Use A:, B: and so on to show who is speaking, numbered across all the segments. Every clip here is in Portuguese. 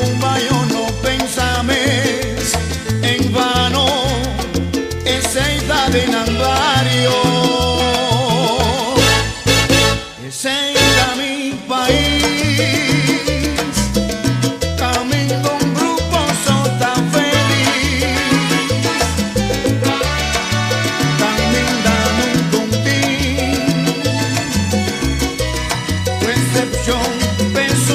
A: Cumbayo no pensames en vano esa edad de Nambario. Ese era mi país, camino un grupo sota feliz, caminando un contín, tu excepción. Penso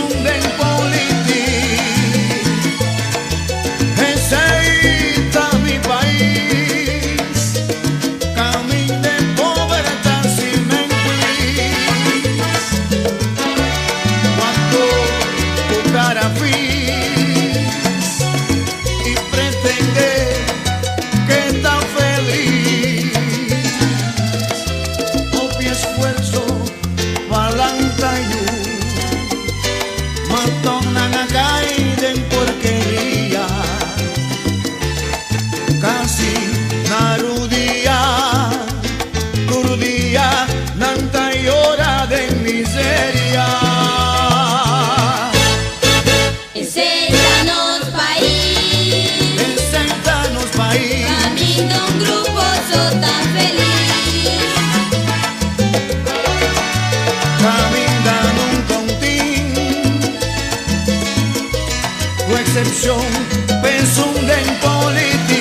A: en politik.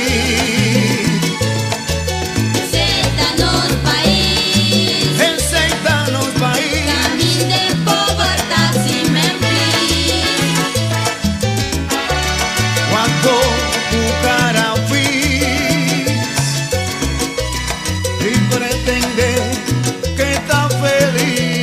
B: Aceita-nos país,
A: Aceita-nos país,
B: caminho de pobreza sempre.
A: Quando o cara fiz e pretender que tá feliz.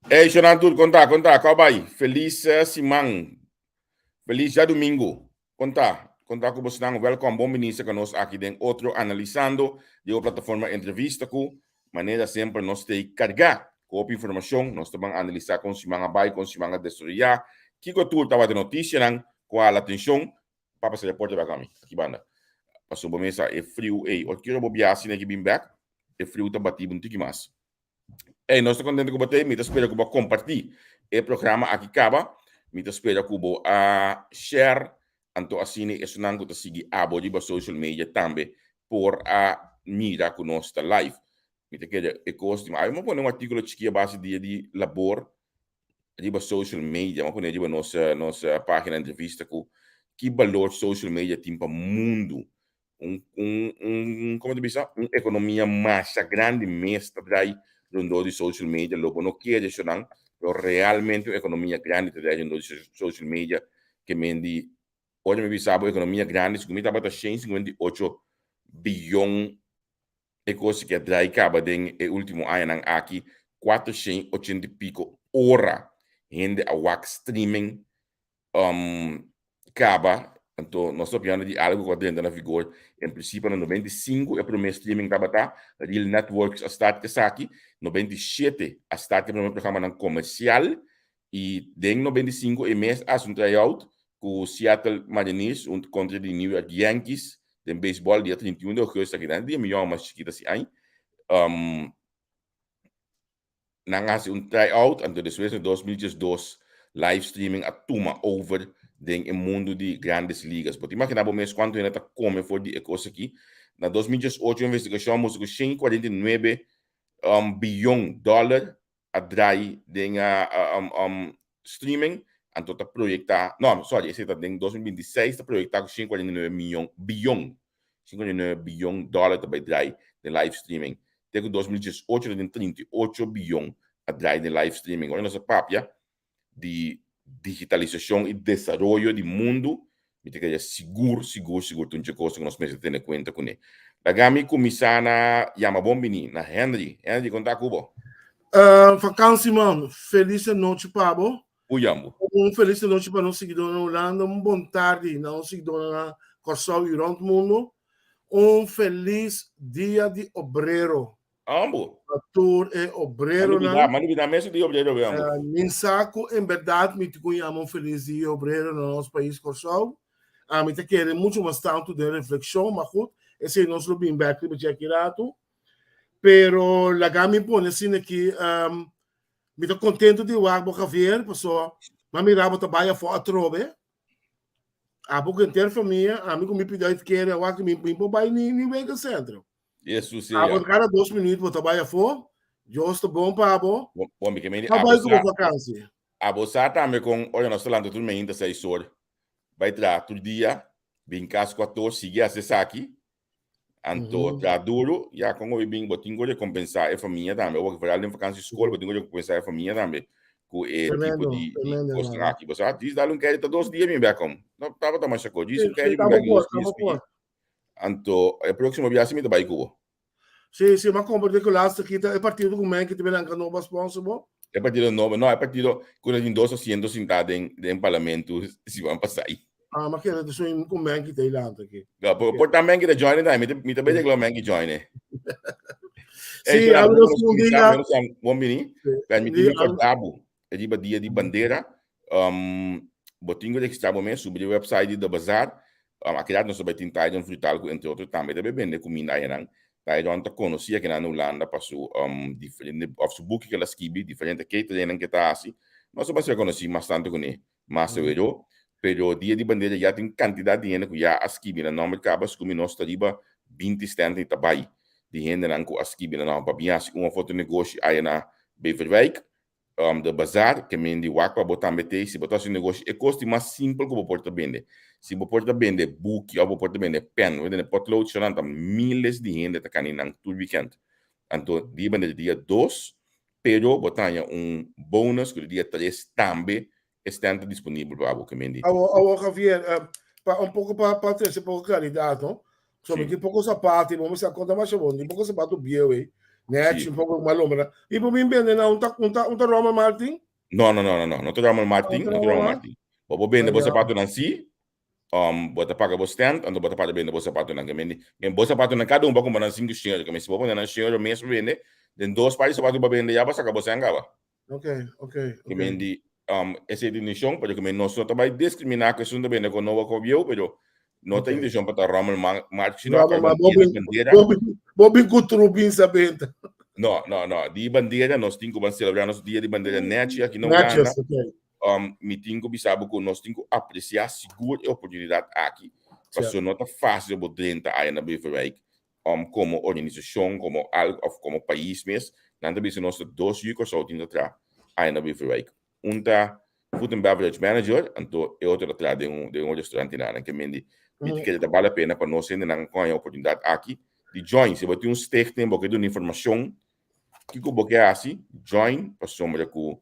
C: Hey, Jonathan, conta, cowboy. Feliz semana. Feliz já domingo. Conta com você. Welkom, bom ministro conosco aqui dentro. Outro analisando de uma plataforma entrevista com maneira sempre nós tem carregar com informação. Nós também analisar com si mga bay, com si mga destruir. Kiko tour tawa de notícia nang com a atenção. Papa se reporta para kami. Aqui banda. Passou bom mesa é frio. O que eu vou biasi na gibim back. É frio tá batido um tiki mas. Nós estamos contentes com você, me espero que você compartilhe o programa aqui acaba, me espero que você share, então assim é só não que você siga a body social media também por a mira com nossa live. Me quer é costume, eu vou pôr artigo aqui a base de labor de social media, vou pôr de nossa página de entrevista com que valor social media tem para o mundo, como te diz, uma economia mais grande, mais trai dentro de social media, logo não quer dizer não, pero realmente uma economia grande dentro de social media que mendi, hoje me sabe a economia grande, se comenta bata 158 bilhão de coisas que trai caba den o último ano aqui 480 pico hora gente a wax streaming caba. Então, nós estamos falando de algo que está na vigor. Em princípio, no 95, é o primeiro streaming que está. Real Networks está aqui. 97, está o primeiro programa comercial. E, em 95, é mês, há um tryout. com o Seattle Mariners contra de New York Yankees, de baseball dia 31 de agosto aqui, né? Dia melhor mais chiquita assim, aí. Nangasi tryout anto depois de 2022 live streaming a tuma over den mundo de grandes ligas. Porque imagina bom mês quanto ainda tá come for de coisa aqui. Na 2018 a investigação mostrou que 149 bilhão dólar a drai den streaming anto tá projetar, não, sorry, esse tá em 2026 tá projetar com 149 bilhão dólar tá drai de live streaming. Desde 2018 tem 38 bilhões atrás de live streaming. Olha nossa papia de digitalização e desenvolvimento do mundo. Me tem que seguro, tunche coisa que nós precisamos ter em conta com ele. Lagami começar na Yamabombini, na Henry. Henry, conta Cubo.
D: Vacancy, mano. Feliz noite, Pabo.
C: Uyambo.
D: Feliz noite para nós seguidores na Holanda. Bom tarde, não seguidores na Corsol e Ronto Mundo. Feliz dia de obreiro.
C: Ambo.
D: Ator é obreiro,
C: né? Mas não mesmo de obreiro, ambo.
D: Em saco, em verdade, me conhecemos feliz dia de obreiro no nosso país, Corsol. Me te quero muito mais tanto de reflexão, mas esse é o nosso bem back de aqui rato. Pero la gami pone assim que me estou contente de o Agbo Javier, pessoal. Mas me rabo trabalha fora trobe. Porque inteira família, amigo me pediu que queira o Agbo me pimpo vai nem Vega Centro.
C: Isso sim.
D: Cada 2 minutos vou trabalhar fora. Justo bom para abo.
C: Bom, me queimei.
D: Trabalho com vacância.
C: A você também com, olha, nós falando tudo ainda 6 horas. Vai tra todo dia, bem caso 14 seguir acessar aqui. Anto tra duro, já com o bem botinho de compensar a família também. Eu vou falar em vacância escola, botinho de compensar a família também. Com o tipo de coisa aqui. Você diz dar um crédito 2 dias me como. Não tava mais sacou. Diz um crédito me como. Anto a próxima viagem me vai com.
D: Sim, mas como de que last aqui é partido do que te vem com novo sponsor.
C: É partido novo, não, é partido quando em 200 sentados em parlamento se vão passar aí.
D: Mas que é do seu incumbente que tem lá aqui.
C: Por também que join né, me também de glória que join né.
D: Sim, a
C: nossa dia, bom menino, permitir contábil, é dia de bandeira, botinho de extra momento sobre o website do bazar, aquele nós vai tentar frutal entre outros também deve vender comida aí não. Daí a gente conhecia que na Holanda passou diferente off-book que elas kibi diferente catering que está assim. Nós vamos conhecer bastante com ele, mas eu pero dia de bandeira já tem quantidade de gente que já as kibi na nome acaba como nós tariba 20 stand em tabai de gente não com as kibi na nome para bem assim uma foto negócio aí na Beverwijk do bazar que me de wak para botar meter se botar seu negócio é custo mais simples que o porta vender. Se o porta vende book ou o porta vende pen, vende potlood, só não milhares de gente tá caninang todo weekend. Então, dia vende dia 2, pero botar bônus que dia 3 também está disponível para o que me diz.
D: Javier, pouco para ter esse pouco claridade, não? Sobre que pouco sapato, vamos se conta mais bom, pouco sapato bio aí. Né, um pouco mais longo. E por mim vende não tá Roma Martin?
C: Não tá Roma Martin, não tá Roma Martin. Vou vender o sapato não si. Bota paga o stand, ando bota paga vender o sapato não que em o sapato não cada pouco para 5 chinhos, que me se vou vender na chinhos mesmo vender, den 2 pares de sapato para vender já basta acabou sem gava.
D: Ok.
C: Que me di essa definição para que me não só vai discriminar que isso também com nova cobio, pero não tem intenção para Roma Martin, não para bandeira.
D: Bobin Kutrubin sabendo.
C: Não, de bandeira nós temos que celebrar nosso dia de bandeira net aqui no Holanda. Me tenho que saber que nós temos que apreciar seguro a oportunidade aqui. Porque não é fácil para dentro aí na Beverwijk, como organização, como país mesmo. Não é que nós 2 anos só temos atrás aí na Beverwijk. Food and Beverage Manager, então é outro atrás de restaurante lá, que me diz que vale a pena para nós ainda com a oportunidade aqui de join. Se você tem stake, tem um pouquinho de informação que você quer assim, join, para sombra que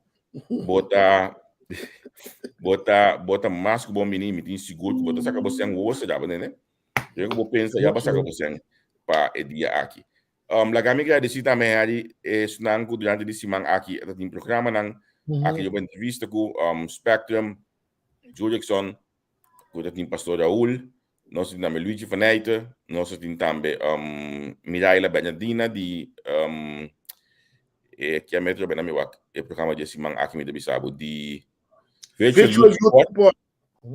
C: bota mais que bom menino, tem seguro que bota saca você osso já, né? Eu vou pensar já para sacar você para o dia aqui. Lagami agradeci também ali senang ko durante esse semana aqui tem programa nang aqui eu entrevista com Spectrum, Julickson, com o pastor Raul, nós temos também Luigi Vaneite, nós temos também Miraila Bernardina de que é metro bem na minha o programa de semana aqui me deve saber de Virtual Youth Support.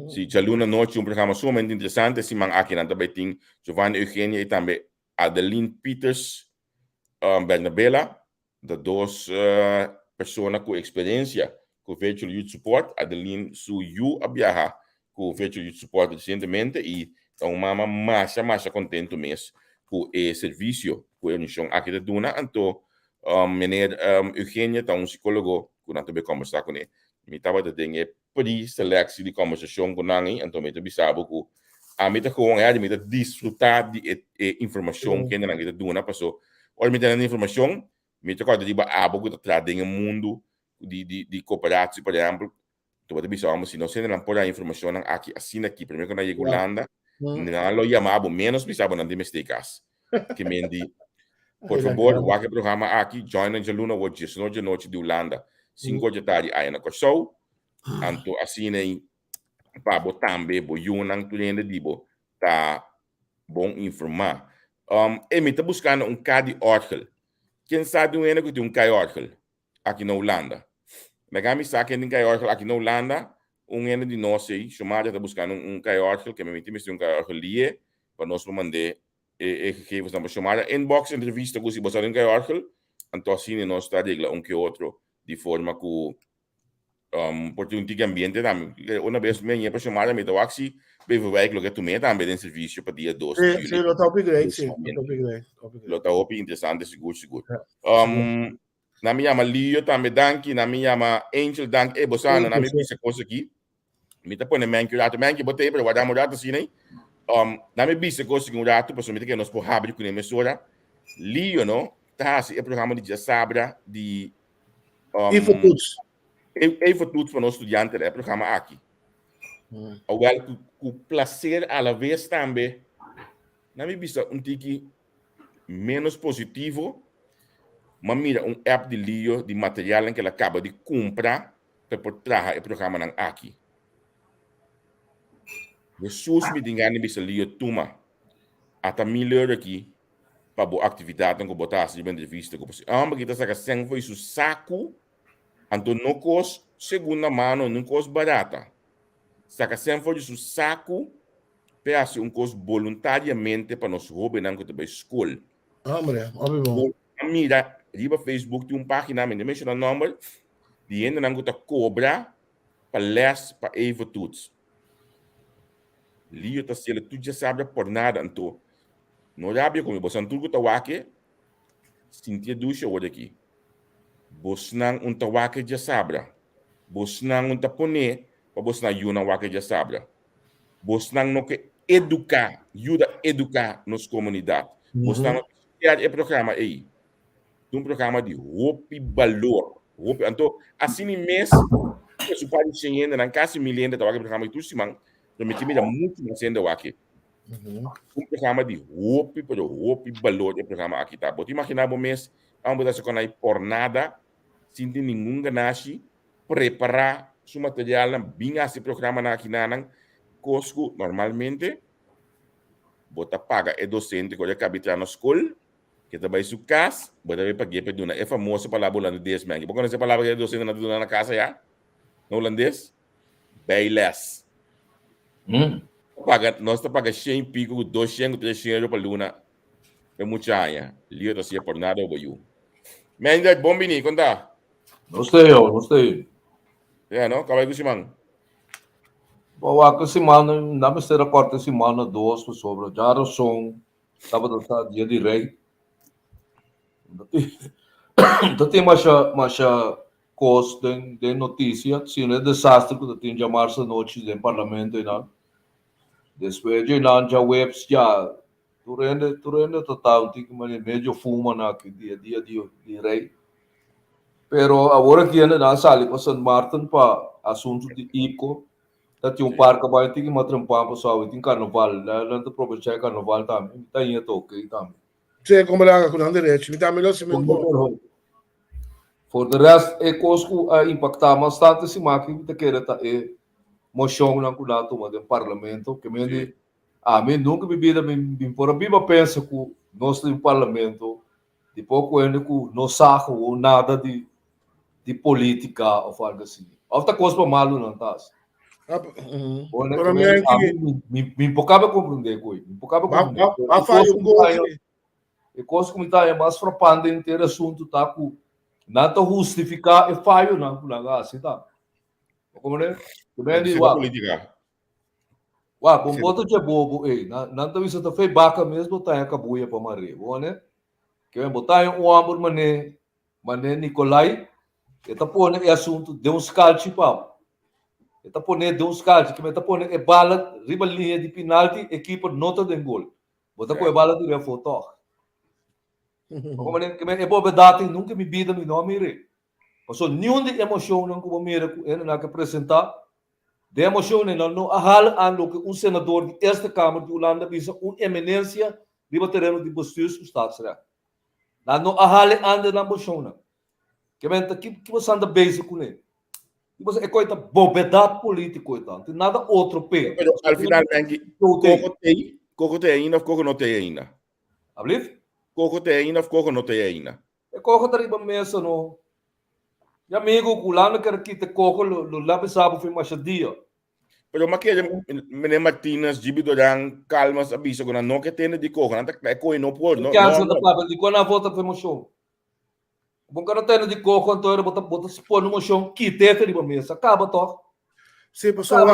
C: Si Chaluna Noche, um programa sumamente interessante, si mang aqui na também tem Giovanni Eugênia e também Adeline Peters Bernabella, de duas pessoas com experiência com Virtual Youth Support. Adeline suiu a viajar com Virtual Youth Support recentemente e então mama mais contento mesmo com o serviço com a União aqui de Duna. Então, meneer Eugênia, tá psicólogo, que nós também conversar com ele. Me estava de dengue pre-seleção de conversação com ele, então me bisabo que a mim tá com ele, me tá desfrutar de informação que não é Duna, passou. Olha, me dá informação, me tá quase de abo que tá dentro do mundo de cooperação, por exemplo. Tu vai bisabo se não se não pode a informação aqui assim aqui, primeiro quando eu Holanda, não lo chamava menos bisabo não domesticas. Que me di por favor, o aqui programa aqui, join a Jaluna hoje, de noite de Holanda, 5 da tarde aí na Corsou, anto assim aí, para botar também, boiunang tulenda dibo, tá bom informar. Me tá buscando cadi article. Quem sabe um ene que tem cadi article aqui na Holanda. Megami sabe que tem cadi article aqui na Holanda, ene de nós aí, chamada tá buscando cadi article que me meti cadi article ali, para nós mandar gegeven dan chamada inbox entrevista com se você não quer article, então assim nós está regla que outro de forma que porque um ambiente também uma vez me ia para chamada me dá axi beverwijk lo que tu me também tem serviço para dia 2
D: de julho. Lo tá upgrade, sim,
C: lo tá op interessante seguro. Na minha chama Lio também danke, na minha chama Angel danke bosana na minha pisa coisa aqui. Me tá põe manque botei para guardar morado assim, né? Na minha bisa coisa que rato, pessoalmente que nós por abrir com a emissora, Lio, não? Tá assim, é programa de sabra de Infotuts para nós estudantes, é programa aqui. Agora, com prazer à la vez também, na minha bisa tique menos positivo, mas mira app de Lio, de material em que ela acaba de comprar, para por trazer o programa aqui. Jesus me dinga ni bisa Lio tuma ata melhor aqui para boa atividade que botar assim de entrevista com você. Kita saca sem foi isso saco, então não cos segunda mão, não cos barata. Saca sem foi isso saco, peça cos voluntariamente para nós roubar não que também escola.
D: Óbvio.
C: Mira, riba Facebook tem página, me menciona o número, de ainda não que cobra para les para Infotuts. Lio tá sendo tudo já sabe por nada então não rabia como você tudo tá wake sentia ducha hoje aqui bosnang tá wake já sabe bosnang tá pone para bosnang yuna wake já sabe bosnang no que educar ajuda educar nos comunidade bosnang é programa aí programa de roupa valor roupa então assim mesmo se pode chegar na casa milhão da wake programa tudo simang me mira muito mais ainda aqui. Programa de roupa, pero roupa valor de programa aqui tá. Pode imaginar bom mês, vamos dar com aí por nada, sem ter nenhum ganache, preparar seu material bem assim programa na aqui na cosco normalmente, bota paga é docente que acaba de na escola, que trabalha su casa, bota ver pagar para dona. É famoso palavra holandês, man. Porque essa palavra que é docente na casa já, no holandês, bailes. Nós estamos pagando 100 pico, 200, 300 para Luna. É muito ainda. Lio tá por nada para you. Mas bom bini, conta.
E: Gostei.
C: É, não? Acabei com o Simão.
E: Bom, a semana, na terceira quarta semana, 2 sobre já o som, estava do dia de rei. Então tem mais coisa de notícia, se não é desastre que tem já março noite no parlamento e não. Depois já webs já durante total tem que meio fuma na que dia de rei. Pero agora que ainda na sala com San Martin para assunto de ICO, tá tinha parque vai ter que matrampar para só tem carnaval, lá não aproveitar carnaval também, tá indo toque também.
D: Sim, como lá com o direito, me dá melhor se me
E: For the rest, cosco a impactar bastante se máquina que quer tá moção na cuidado do parlamento que me a mim nunca bebida bem por biba pensa que nós no parlamento de pouco ainda que não saco ou nada de política ou algo assim. Outra coisa para malo não tá.
D: Para mim é que
E: me poucava compreender coisa. Me poucava compreender.
D: a falha um coisa.
E: E coisa como está é mais frapante em ter assunto tá com nada justificar e falho não assim tá. Como é? Também
C: Isso
E: digo,
C: é política.
E: bom boto de bobo, não tá isso tá fei baca mesmo tá acabou ia para Maria, bom né? Que vem botar um amor mané Nicolai, que tá pondo é assunto de uns calci pau. Ele tá pondo de uns calci, que tá pondo é bala riba linha de penalti, equipa nota de gol. Bota com a bala de foto. Como que é boa data nunca me vida me nome re. Passou nenhum de emoção não como mira ele na que apresentar. De emoção não ahal ando que senador de esta Câmara de Holanda visa eminência de terreno de postos do Estado será. Não ahal anda na emoção não. Que você anda basic com ele. Você é coisa bobedade política então. Tem nada outro pe.
C: Pero al final coco tem ainda, coco não tem ainda.
E: Ablif?
C: Coco tem ainda, coco não tem ainda.
E: É coco tá riba mesa no. E amigo, culano quer que te coco lo labe sabe foi mais dia.
C: Pero maquia Mene Martínez, Gibi Doran, calmas aviso que não que tem de coco, não tá coi não pode, não.
E: Que antes da papa de quando a volta foi moção. Bom cara tem de coco então ele bota se pôr no moção que teve riba mesa, acaba to.
D: Sim, pessoal,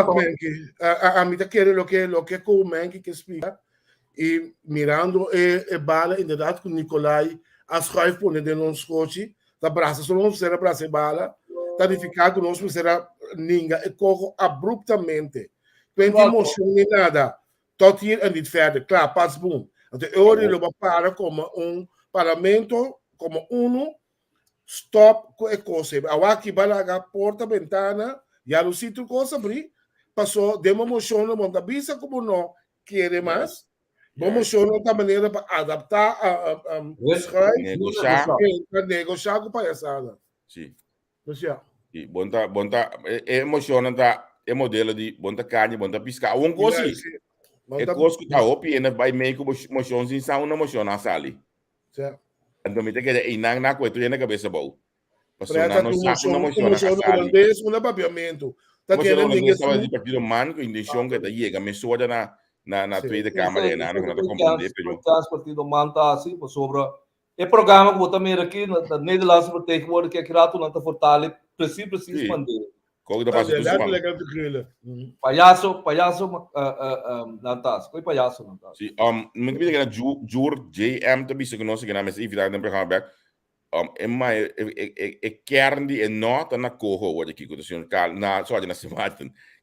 D: a mim tá querendo lo que com o Menki que explica e mirando e bala inderdaad com Nicolai as schuif pone de nos coche da braça só não será braça bala tá de ficar com nós será ninga e coco abruptamente quando emoção nem nada tot hier en niet verder claro pas boom então eu olho para como parlamento como stop com a coisa aqui balaga porta ventana já no sítio coisa abrir passou de uma emoção não monta bisa como não quer mais vamos show da maneira para adaptar a negociar com palhaçada.
C: Sim.
D: E
C: bonta emocionanta é modelo de bonta carne, bonta piscar. Um coisa é coisa que tá op e vai meio com emoções em são uma emoção na sali.
D: Certo.
C: Então me tem que ir na coisa na cabeça bom.
D: Passou na emoção na sali. Um papiamento. Tá querendo ninguém
C: estava de partido man com intenção que tá chega me soda na tweede Câmara na compreender
E: pelo partido manta assim sobre o programa que também aqui na Nederlandse vertegenwoordiger que é criado na Fortale precisa expandir.
C: Como da base
E: Palhaço nantas, foi palhaço nantas.
C: Sim, me que diga jur JM to bisa que nós que na mesa evitar no programa back. Mas kern die nota na corro hoje aqui com o senhor na só de na semana.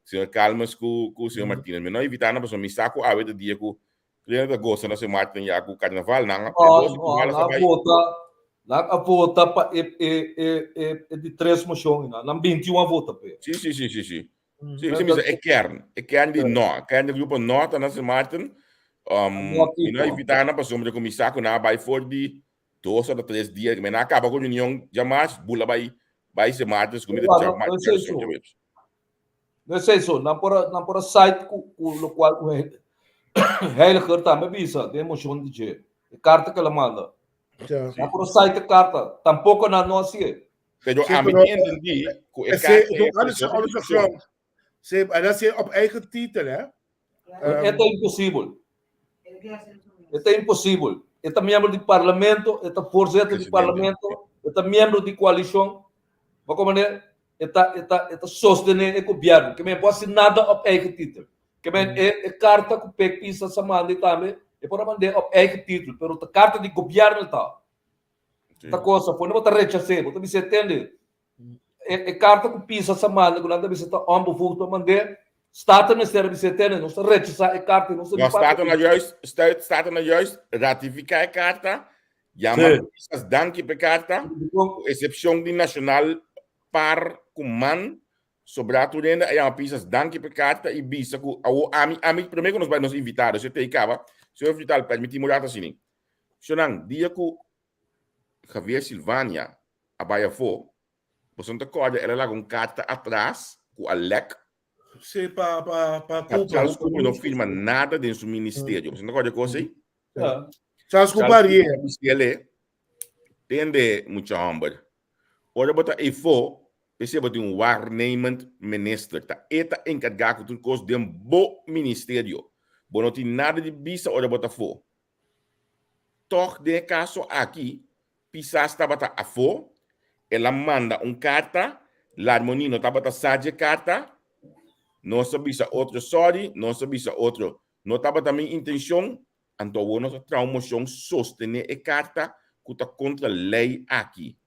C: Senhor calmas com o senhor Martínez, mas não evitar na pessoa me saco a ver dia com cliente da gosta na semana tem já com carnaval não a
E: vota para de 3 moções na 21 vota pe
C: sim sim é kern de nó kern do grupo nota na semana não evitar na pessoa me com me saco na vai for de 2 ou 3 dias que me acaba com reunião jamais bula vai se martes comida de
E: não sei só na por site o qual o Heiliger também visa de emoção de je carta que ela manda na por site carta tampouco na nossa
C: pero a mim entendi
D: se op eigen titel hè
E: é impossível é membro do parlamento é força do parlamento é membro de coalição vai como está sostener o governo que me pode nada op eigen título que me carta que pek pisa samandi também é para mandar op eigen título pero a carta de governo tá coisa foi não tá rechazar você me entende é carta que pisa samandi quando anda você tá onbevoegd mandar staat na ser você entende não está rechazar a carta não
C: staat na juist ratificar a carta chama pisas danke per carta excepção de nacional par kuman sobrado ainda é uma pisas danke per carta e bisa ku ami primeiro nos vai nos invitar se te acaba se eu vital permitir mudar assim sonang dia ku Javier Silvania abaya fo você não corda ela lá com carta atrás com a lec
D: se pa
C: Charles Cooper não firma nada dentro do ministério você não corda coisa aí
D: Charles Cooper
C: ele tem de muita hambre ora bota e fo perceba de um waarnemend minister. Tá eta encarregado de coisa de um bom ministério. Bom, não tem nada de visa ou de Botafogo. Toch, de caso aqui, Pisas estava a fo, ela manda carta, la harmonia não estava a sair carta, não sabia outro sorry, não sabia outro, não estava também intenção, então nós traumamos sostener a carta que está contra a lei aqui.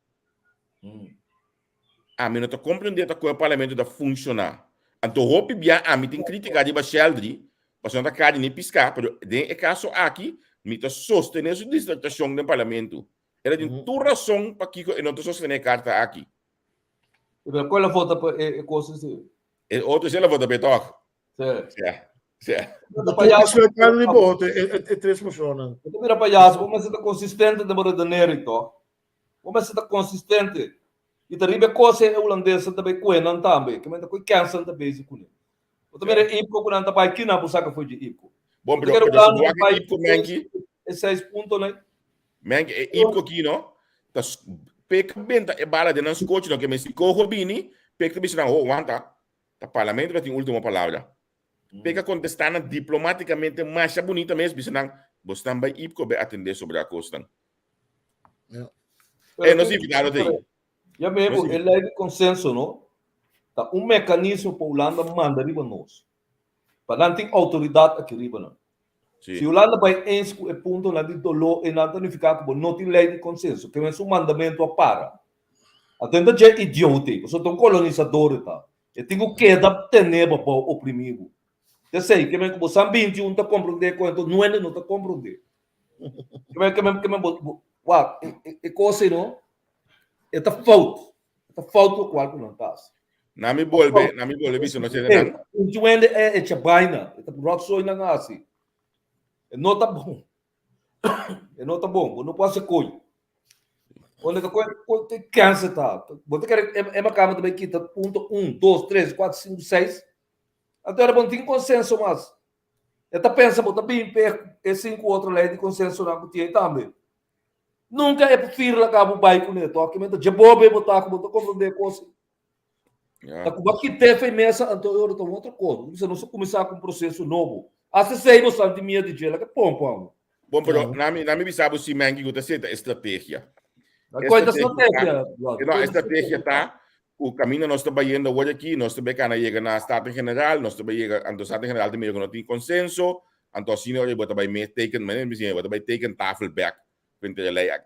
C: A mim não está compreendendo que o parlamento está funcionar. Então, hope bem, a mim tem criticar de Bacheldri, mas não está querendo nem piscar, mas de caso aqui, me está sostener a distratação do parlamento. Era de toda razão para que eu não estou sostener a carta aqui.
E: Qual é a volta para a coisa?
C: Outro se ela vota para toque.
E: Certo.
D: Palhaço é carne de bote, é 3 pessoas.
E: Eu também palhaço, vamos ser consistente de Rio de Janeiro, então. Vamos ser consistente. E também a coisa holandesa também coenan também, que ainda cansa também isso com ele. Eu também é IPCO quando anda para aqui na busca foi de IPCO.
C: Bom, pero se IPCO mengi,
E: é 6 pontos, né?
C: Mengi é IPCO aqui, não? Das peka benta é bala de nosso coach, não que me se corro bini, peka bicho não, wanta. O parlamento vai ter última palavra. Peka contestando diplomaticamente mais bonita mesmo, bicho não. Você também IPCO vai atender sobre a coisa. É, nós invitaram daí.
E: Já mesmo, ele é de consenso, não? Tá mecanismo para a Holanda manda riba nós. Para não ter autoridade aqui riba, não. Se a Holanda vai com o ponto lá de dolor e não tem ficar como não tem lei de consenso, que é um mandamento a para. Atenda de idiota, eu sou um colonizador, tá? Eu tenho que dar teneba para o oprimido. Eu sei que mesmo você 21 tá compreender quanto não é não tá compreender. Que mesmo uau, é coisa não. Está falta qual não tá.
C: Na me bolbe, bicho não sei nada.
E: O juende é chabaina, é rock soi na assim. Não tá bom. Não tá bom, não pode ser coi. Onde tá coi tem câncer tá. Você quer é uma cama também que tá ponto 1, 2, 3, 4, 5, 6. Até era bom tem consenso mas. Tá pensa botar bem perto é 5 outro lei de consenso na que também. Nunca é possível acabar o bairro com ele, toque, mas já bobe botar como tô compreender coisa. Tá com aqui teve mesa anterior então outra coisa. Você não se começar com um processo novo. Assim sei você de minha de gela que pom.
C: Bom, pero na me bisabo se mangi guta seta estratégia.
E: A coisa estratégia.
C: Não, estratégia tá o caminho nós estamos indo hoje aqui, nós estamos chegando chega na Estado General, nós estamos chegando no Estado General também não tem consenso, então assim nós vamos também me teken, mas nem me também teken tafelback.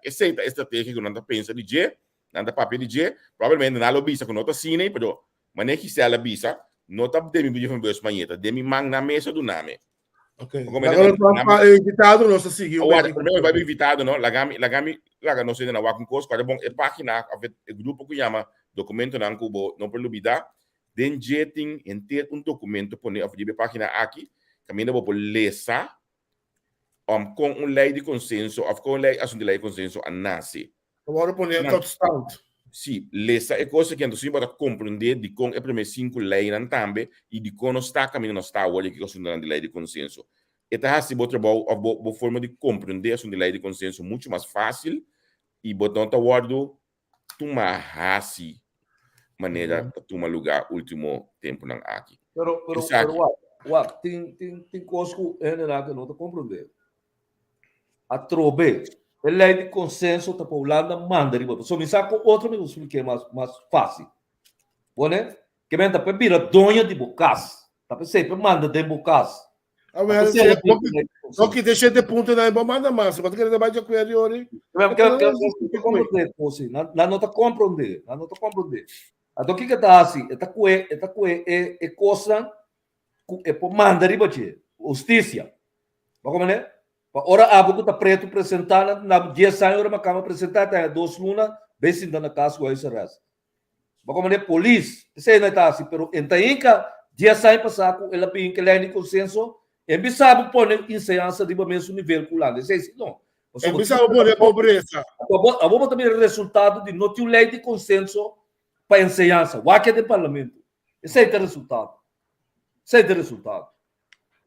C: Essa é a estratégia que nós pensa de G, nós papel de G, provavelmente não lo bisa com outra cine, pero mané que se ela bisa, não tá de me pedir uma espanheta, de me mang na mesa do nome.
D: Ok. Agora o invitado não se seguiu.
C: Primeiro vai invitado, não? Lagami, não sei na Wacom Coast, para bom, é página, o grupo que chama documento na Cubo, não pode olvidar, den G tem ter documento pone a página aqui, caminho vou por lesa. Com lei de consenso, ou com lei de lei de consenso a nasce.
D: Agora pôr todo stand.
C: Sim, essa é coisa que então para compreender de como é primeiro 5 leis também e de como está caminhando está hoje que é de lei de consenso. Então assim vou trabalhar a forma de compreender a lei de consenso muito mais fácil e botar o guardo tomar assim maneira de tomar lugar último tempo não aqui.
E: Pero tem coisa que é que não está compreendendo. A trobe, a lei de consenso está Holanda manda riba. Só me saco outro me expliquei mais fácil. Bom, né? Que vem da pebira donha de bocas. Tá sempre manda de bocas.
D: Só que deixa de ponto na manda massa, mas querer mais de coelho ori.
E: Não está compreender, não está compreender. Então que tá assim, é coisa é por manda riba de justiça. Vamos né? Ora abo que tá preto apresentar na dia sai ora macama apresentar tá 2 luna bem na casa com esse ras. Como né polícia, sei não tá assim, pero entainca dia sai passar com ela bem que lei de consenso, e bisabo pôr ensinança de mesmo nível culando. Sei se não.
D: É bisabo pôr pobreza.
E: A bomba também é resultado de não ter lei de consenso para ensinança. O que é de parlamento. Esse é o resultado.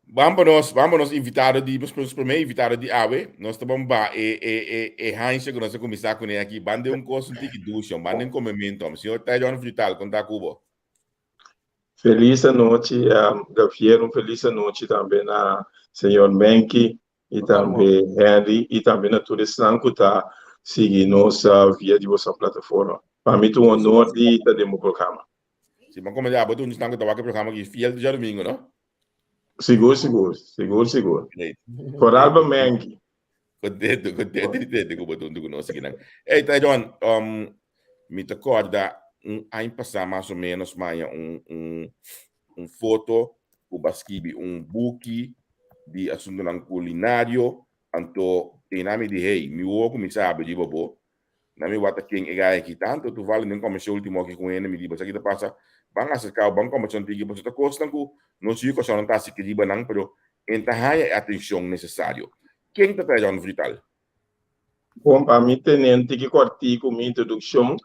C: Vamos invitado de primeiro invitado de AWE. Nós estamos Heinz que nós começar com ele aqui. Bande curso de ducha, bande comemento. O senhor Tejon Frital, conta Cuba.
F: Feliz noite, Gabriel, feliz noite também a senhor Menki e também Henry e também a todos que está seguindo via de vossa plataforma. Para mim é um honor de estar no programa.
C: Sim, mas como já botou estão que estava aqui programa aqui fiel de domingo, não?
F: Seguro. Coralba Menki.
C: Contento que botou do conosco aqui, né? Ei, Tejon, me recorda ano passado mais ou menos foto o basquibi book de assunto não culinário anto tem nome de hey me o como sabe de bobo na me wata quem é aqui tanto tu vale nem como seu último aqui com ele me diz aqui passa bang acercar o banco como são tigre você costa com não sei que só não tá se que diba não pero entahaya atenção necessário quem está trazendo vital.
F: Bom, para mim tem que cortar com minha introdução.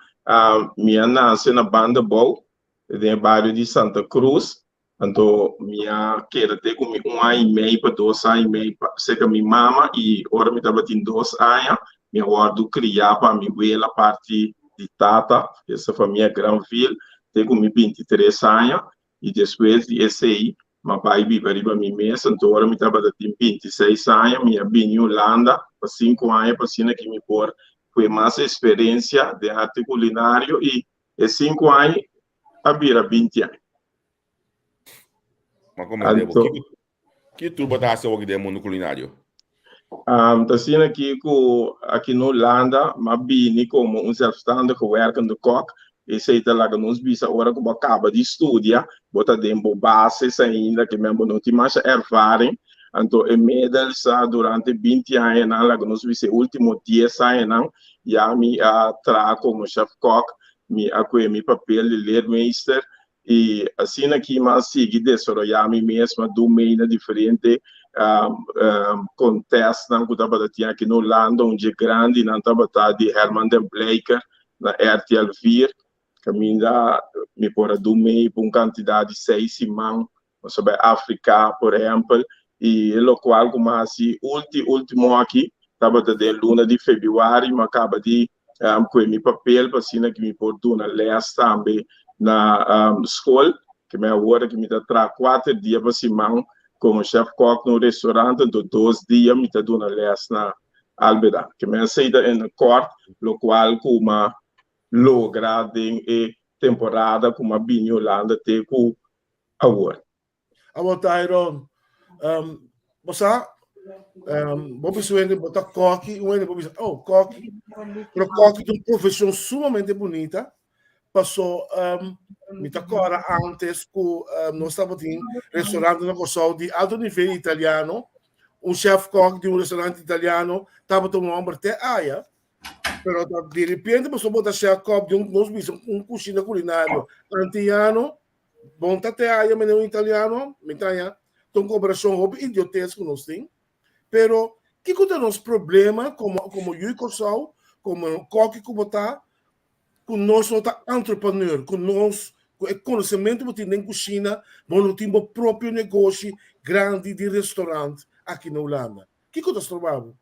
F: Minha nasce na Banda Bol, no bairro de Santa Cruz. Então, minha queda tem com 1 ano e meio para 2 anos e meio, seca minha mama, e agora me estava tendo 2 anos. Minha guardo criar para minha abuela, parte de Tata, essa família Granville, tem com 23 anos, e depois de esse aí, meu pai vive para mim mesmo, então agora me estava tendo 26 anos, minha vim em Holanda, por 5 anos, para cima que me pôr. Foi mais experiência de arte culinário e 5 anos a vira 20 anos.
C: Mas como é que tu botasse o que de mundo culinário?
F: Assim aqui na Holanda, mas vim como um self-standard werkende kok. E sei lá que nós vimos agora que acaba de estudar, bota dentro bases ainda que mesmo não tem mais ervaring. Então, medals durante 20 anos, que nós vimos último 10 anos, já me trago como chef cook, me acuei meu papel de leermeister e assim aqui mas sigo desarrollar me mesmo do meio diferente contest não que estava aqui no Holanda onde grande não estava de Herman den Bleker na RTL 4 caminha me por do meio com quantidade de 6 semanas sobre África por exemplo e o qual como assim último aqui estava de luna de fevereiro mas acaba de com meu papel para assim que me por do na leste também na escola que me agora que me dá 4 dias para semana como chef cook no restaurante do 2 dias me dá do na leste na Albeda que me aceita em corte o qual como logra em temporada como a Bini Holanda tem com agora.
D: Agora Tyron você vamos suene botar coque vamos coque pero coque é uma profissão sumamente bonita passou me agora antes que nós estávamos em restaurante na Corsol de alto nível italiano chef coque de restaurante italiano estava tomando até aia pero de repente passou botar chef coque de nós vimos cozinha culinário antiano bom até aia mas não italiano me traia então cooperação hobby idiotez que nós temos pero que conta nos problema como eu Corsol como coque que botar com nós não tá entrepreneur com nós conhecimento que tem em cozinha não tem o próprio negócio grande de restaurante aqui na Holanda que conta trabalho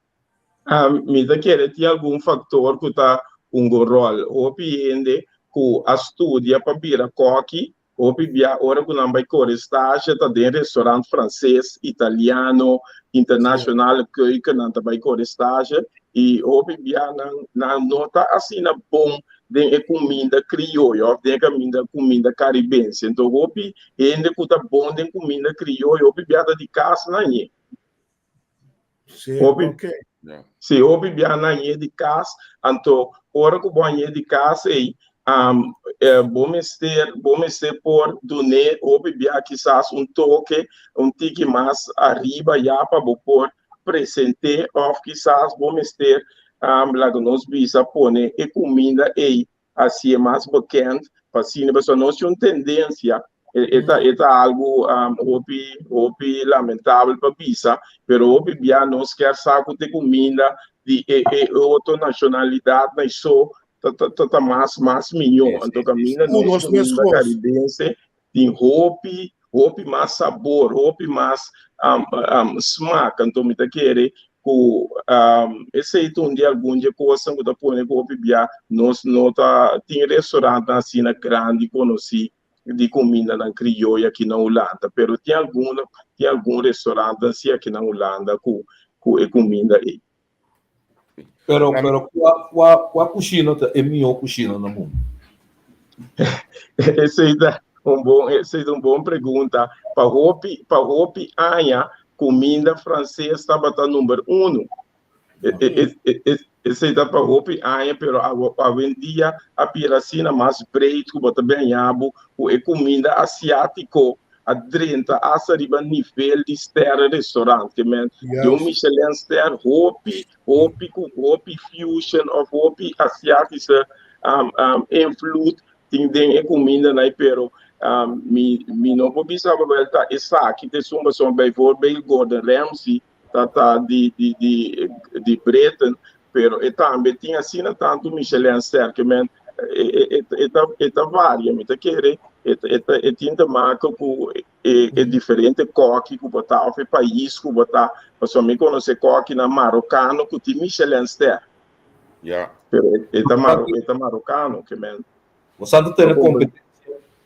F: me da querer ter algum fator que tá rol ou piende que a estudia para virar coque ou bia hora que não vai correr estágio tá dentro restaurante francês italiano internacional que não tá vai correr estágio e ou bia não nota assim na bom de comida crioula de comida caribense então o bi ainda que tá bom de comida crioula o bia de casa na nhé
D: sim ok
F: se o bia na nhé de casa então hora que bom nhé de casa aí bom mestre por donar ou bia quizás toque tique mais arriba já para por presente ou quizás bom mestre lá que nós visa pone e comida e assim é mais bacana assim pessoal nós temos tendência é algo hopi lamentável para visa pero hopi bia nós quer saco de comida de outra nacionalidade mas só tá mais melhor então caminha nós comida caribense tem hopi roupa mais sabor, roupa mais smack, então me tá querer com esse de algum de coisa que tá pondo roupa bia nós nota tem restaurante assim na grande conheci de comida na criolla aqui na Holanda, pero tem algum restaurante assim aqui na Holanda com comida aí.
E: Pero qual coxina é melhor coxina no mundo?
F: Essa é uma boa pergunta. Para roupa anha, comida francesa estava no número 1. Esse é para roupa anha, pero a vendia a piracina mais preto, bota bem abo, é comida asiático. A 30 a nível de ster restaurante, que de um Michelin ster roupa fusion of roupa asiática influente tem comida na pero mi não pode pensar volta essa aqui tem uma são bem for bem Gordon Ramsay tá de Breton pero e também tinha assim tanto Michelin ster que eta varia me tá querer tinta marca com diferente coque que botar o país que botar só me conhece coque na marocano que tem Michelin ster pero eta marocano que
E: Você não tem competência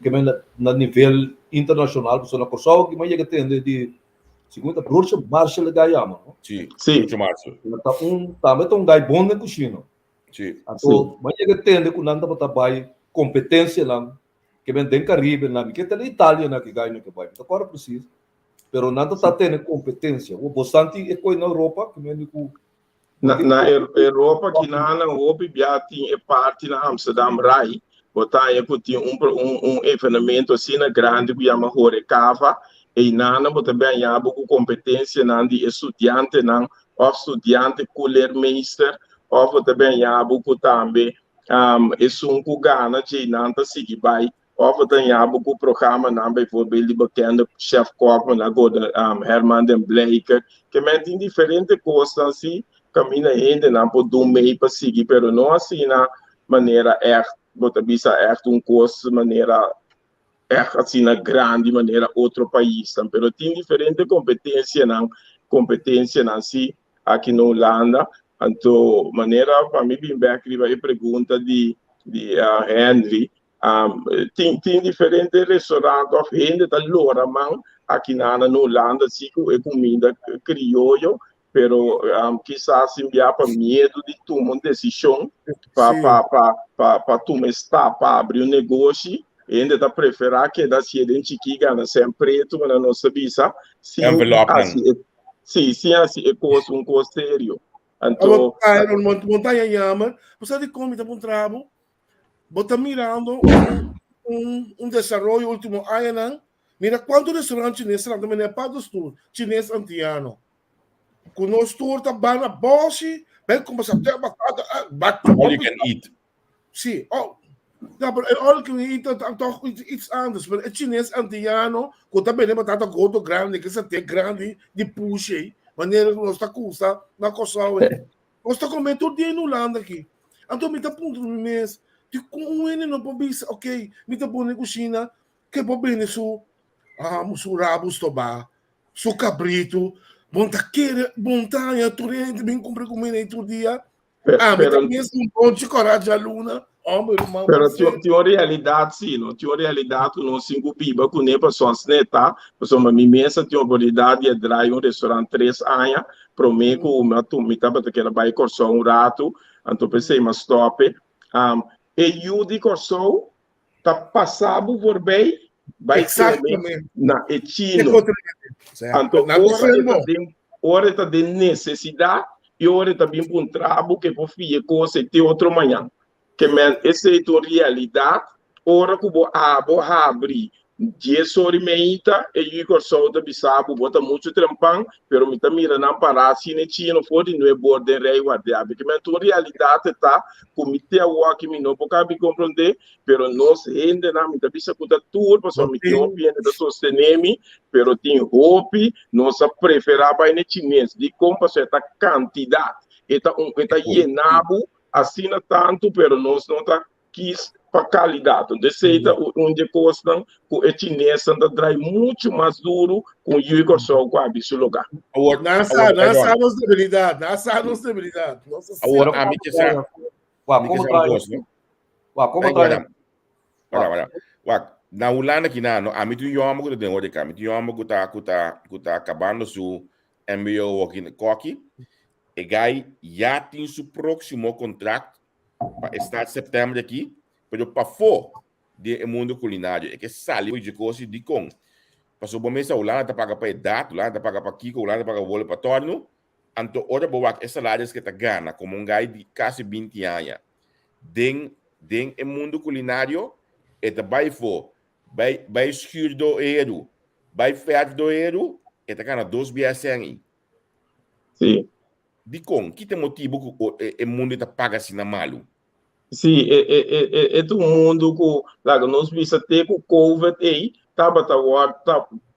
E: que na nível internacional, você não consegue, mas ele tem de 50 bruxa Marshall Gayama.
C: Sim.
E: Marshall. Também tem gai bom na cozinha.
C: Sim.
E: Então, mas ele tem de quando anda para competência lá, que vem tem Caribe lá, que tem Itália na que gai no que vai. Então, agora precisa. Pero nada está tendo competência. O bastante é coisa na Europa, que vem com
F: na Europa que na Europa já tem parte na Amsterdam Rai. Botar aí que um evento assim na grande que chama Horecava e nana botar bem a com competência na de estudante na ou estudante Kullermeister ou botar bem a com também que gana de nanta seguir vai ou botar a com programa na bijvoorbeeld de bekende chef kok na goda Herman den Bleker que tem diferentes coisas assim caminha ainda na por do meio para seguir pero não assim na maneira bota bisa curso de maneira assim na grande maneira outro país pero tem diferente competência na assim aqui na Holanda então maneira para mim bem back vai pergunta de Henry tem diferente restaurante of gente da Lora man aqui na Holanda assim é comida crioulo pero quizás enviar para medo de tomar uma decisão para tomar estar para abrir negócio e ainda está preferir que da gente que ganha sempre tu na nossa visa sim assim é coisa sério então
D: montanha yama você de como está trabo bota mirando desenvolvimento último ano mira quanto restaurante chinês também é para o chinês antiano conosco também na Bosch, bem como se até batata,
C: all you can eat.
D: Sim, all you can eat toch iets anders, maar het Chinees antiano, que também é batata gordo grande, que se até grande de puxe, maneira que nós está custa na coçal, nós está comendo tudo dia no Holanda aqui. Então me tá ponto no mês, de com não pode ser, ok, me tá pondo na cozinha, que pode bem su rabo stoba, su cabrito. Montanha, torrente, bem comprar comida aí todo dia. Mas mesmo um pão de coragem, aluna.
F: Pero tem uma realidade, sim, não? Tem uma realidade, não se incubiba com nem pessoas neta, pessoas uma imensa tem a oportunidade de entrar em restaurante 3 anos, para mim, que o meu me estava que era vai correr rato, então pensei, mas stop. E eu de correr, tá passado por bem, vai na China. Então, hora está de necessidade e hora também para um trabalho que vou fazer coisa de outro manhã. Que essa é a realidade. Hora que vou abrir 10 horas e meia e eu só da bisabu bota muito trampão, pero me tá mirando para assim ne China fora não é border rei guardiabe. Que a realidade tá comitê o que me não pode compreender, pero nós ainda não me tá bisa com tudo, para me não viene da sostenemi, pero tem hope, nós preferava ne chinês de compra certa quantidade. Eta llenado assim tanto, pero nós não tá quis para qualidade. De seita, onde costam, com a chinesa, anda trai muito mais duro, com o Yui Corsol, com a bicho lugar.
D: Nasa não estabilidade, nasa não estabilidade. Nossa
C: Agora,
D: Senhora.
C: a mim que sa,
E: Como traz? Como traz?
C: Wak, na ulana kina no ami tu yomo ko den wode kam tu yomo kuta acabando su MBO aqui coque e gai já tem su próximo contrato para estar setembro aqui pero para fo de mundo culinário é que sali de coisa de com passou bom mês ulana tá paga para dato lá tá paga para Kiko ulana paga vole para torno anto ora boa que salários que tá gana como um gai de quase 20 anos den mundo culinário e vai for vai schuur do euro vai fer do euro e tá kana 2 BSN
F: Sim.
C: de com que tem motivo que o mundo tá paga assim na malu
F: Sim, é do mundo que lá nós visa ter com COVID aí tá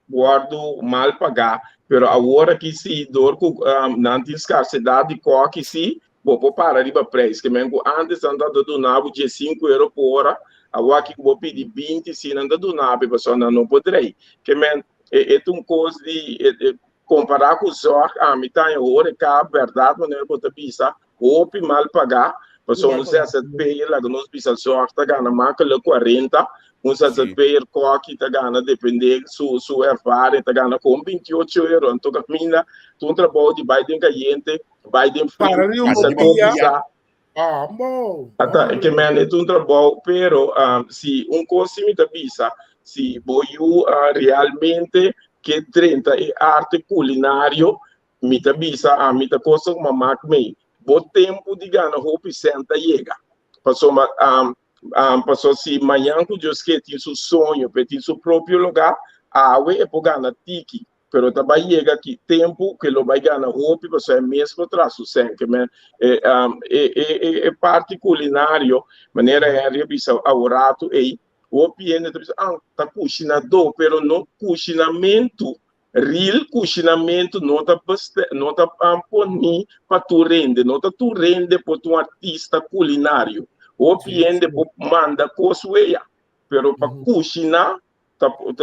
F: guardo mal pagar pero agora que se dor com não tem escassidade de coque se vou parar de preço que mesmo antes andava do nabo de 5 euros por hora agora que vou pedir 20 se não do nabo pessoal não poderei que mesmo é um coisa de comparar com os outros me tá agora que a verdade não é para pensar ou mal pagar pessoal não sei se payer lá nós precisa sorte tá ganhando marca 40 uns payer coque tá ganhando depender su erfare tá ganhando com 28 euros então caminha tu trabalho de Biden caliente Biden
D: para de bom.
F: Até que man é um trabalho pero se coisa me tá bisa se boiu realmente que 30 é arte culinário me tá bisa me tá coisa uma marca meio bom tempo de ganhar roupa senta chega passou se amanhã que Deus quer tem seu sonho tem seu próprio lugar é por ganhar tiki pero também chega aqui tempo que ele vai ganhar roupa você é mesmo traço sempre man é parte culinário maneira é revisa ao rato e o pieno tá cozinhador pero não cozinamento real cozinamento não tá poni para tu rende para tu artista culinário o piende manda cosueia pero para cozinhar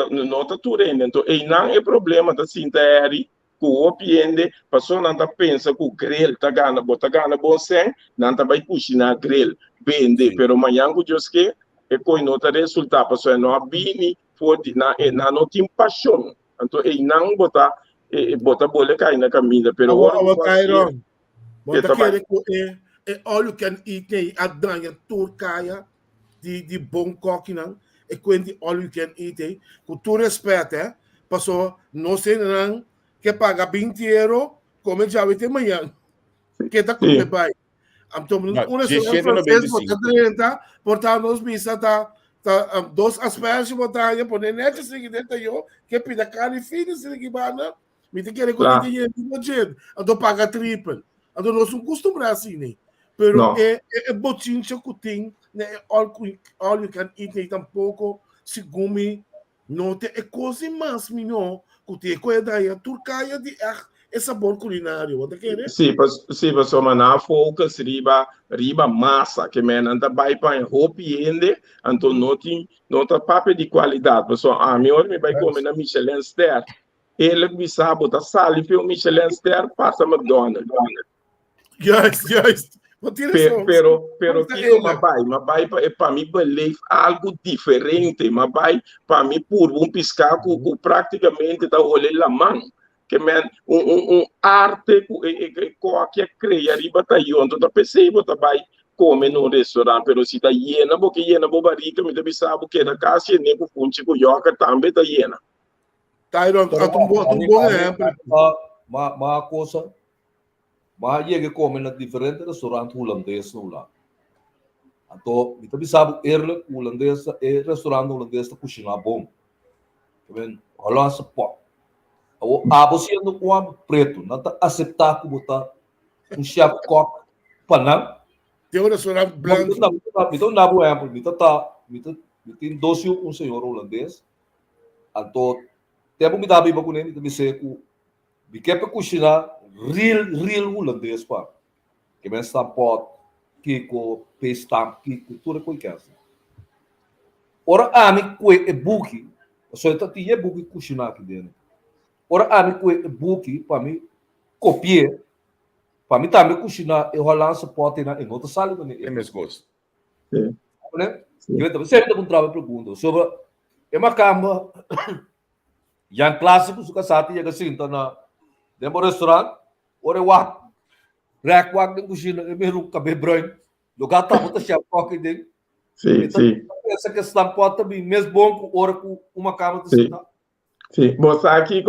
F: não tá tu rende então e não é problema da sinteri que o piende passou não tá pensa que o grill tá gana bom sem não tá vai cozinhar grill vende pero amanhã que Deus quer e coi não tá resultado passou não abini for na não tem paixão então e não botar bola cair na caminha pero
D: agora Cairo bota querer que all you can eat a danha turcaia de bom coque não e quando all you can eat com tu respeito passou não sei não que paga 20 euros como já vai ter manhã que tá com o pai então um restaurante francês bota 30 portanto nós bisa tá dois aspectos botar por net seguinte eu que pida carne fina se que bana me tem que recolher dinheiro de budget então paga triple então nós não costumamos assim né pero é botinha que tem né all you can eat nem tampouco segundo não tem coisa mais menor que tem coisa daí turcaia de sabor culinário você quer
F: sim pessoal mas na focus riba massa que anda vai para roupa ainda então não tá papel de qualidade pessoal melhor me vai comer na Michelin Star ele me sabe tá sali foi Michelin Star passa McDonald's
D: yes
F: pero que vai para mim believe algo diferente mas vai para mim por piscar com praticamente tá olhando la mão que man arte que cria riba tá aí então tá pensando tá vai comer no restaurante pero se tá llena porque llena bobarica me deve saber que na casa nem com funci com yoga também tá llena
D: Tyron um bom exemplo
E: uma coisa mas ia que comer na diferente restaurante holandês no lá então me deve saber holandês restaurante holandês tá cozinha bom que man rola essa pop você não come preto, não está aceitar como está chef cook panang.
D: Tem um restaurante branco.
E: Então não é exemplo, então tem doce senhor holandês. Então tempo me dá bem para ele, me sei que para cozinhar real holandês pá. Que vem está pot que com stamp que tudo com que ora ami com e buki só tá tinha buki cozinhar aqui dentro ora ami com e buki para mim copiar para mim também cozinhar e rolar suporte na em outra sala do
C: É mesmo coisa.
E: né eu também sempre um trabalho pergunta sobre é uma cama já clássico suka sati ya assim então na demo restaurante ora wak rek wak de cozinha e meio cabe branco lugar tá muito chef coque dele
F: Sim,
E: então
F: sim.
E: essa questão pode também mesmo bom com ora com uma cama de
F: Sim.
E: sentar
F: Sim, mas aqui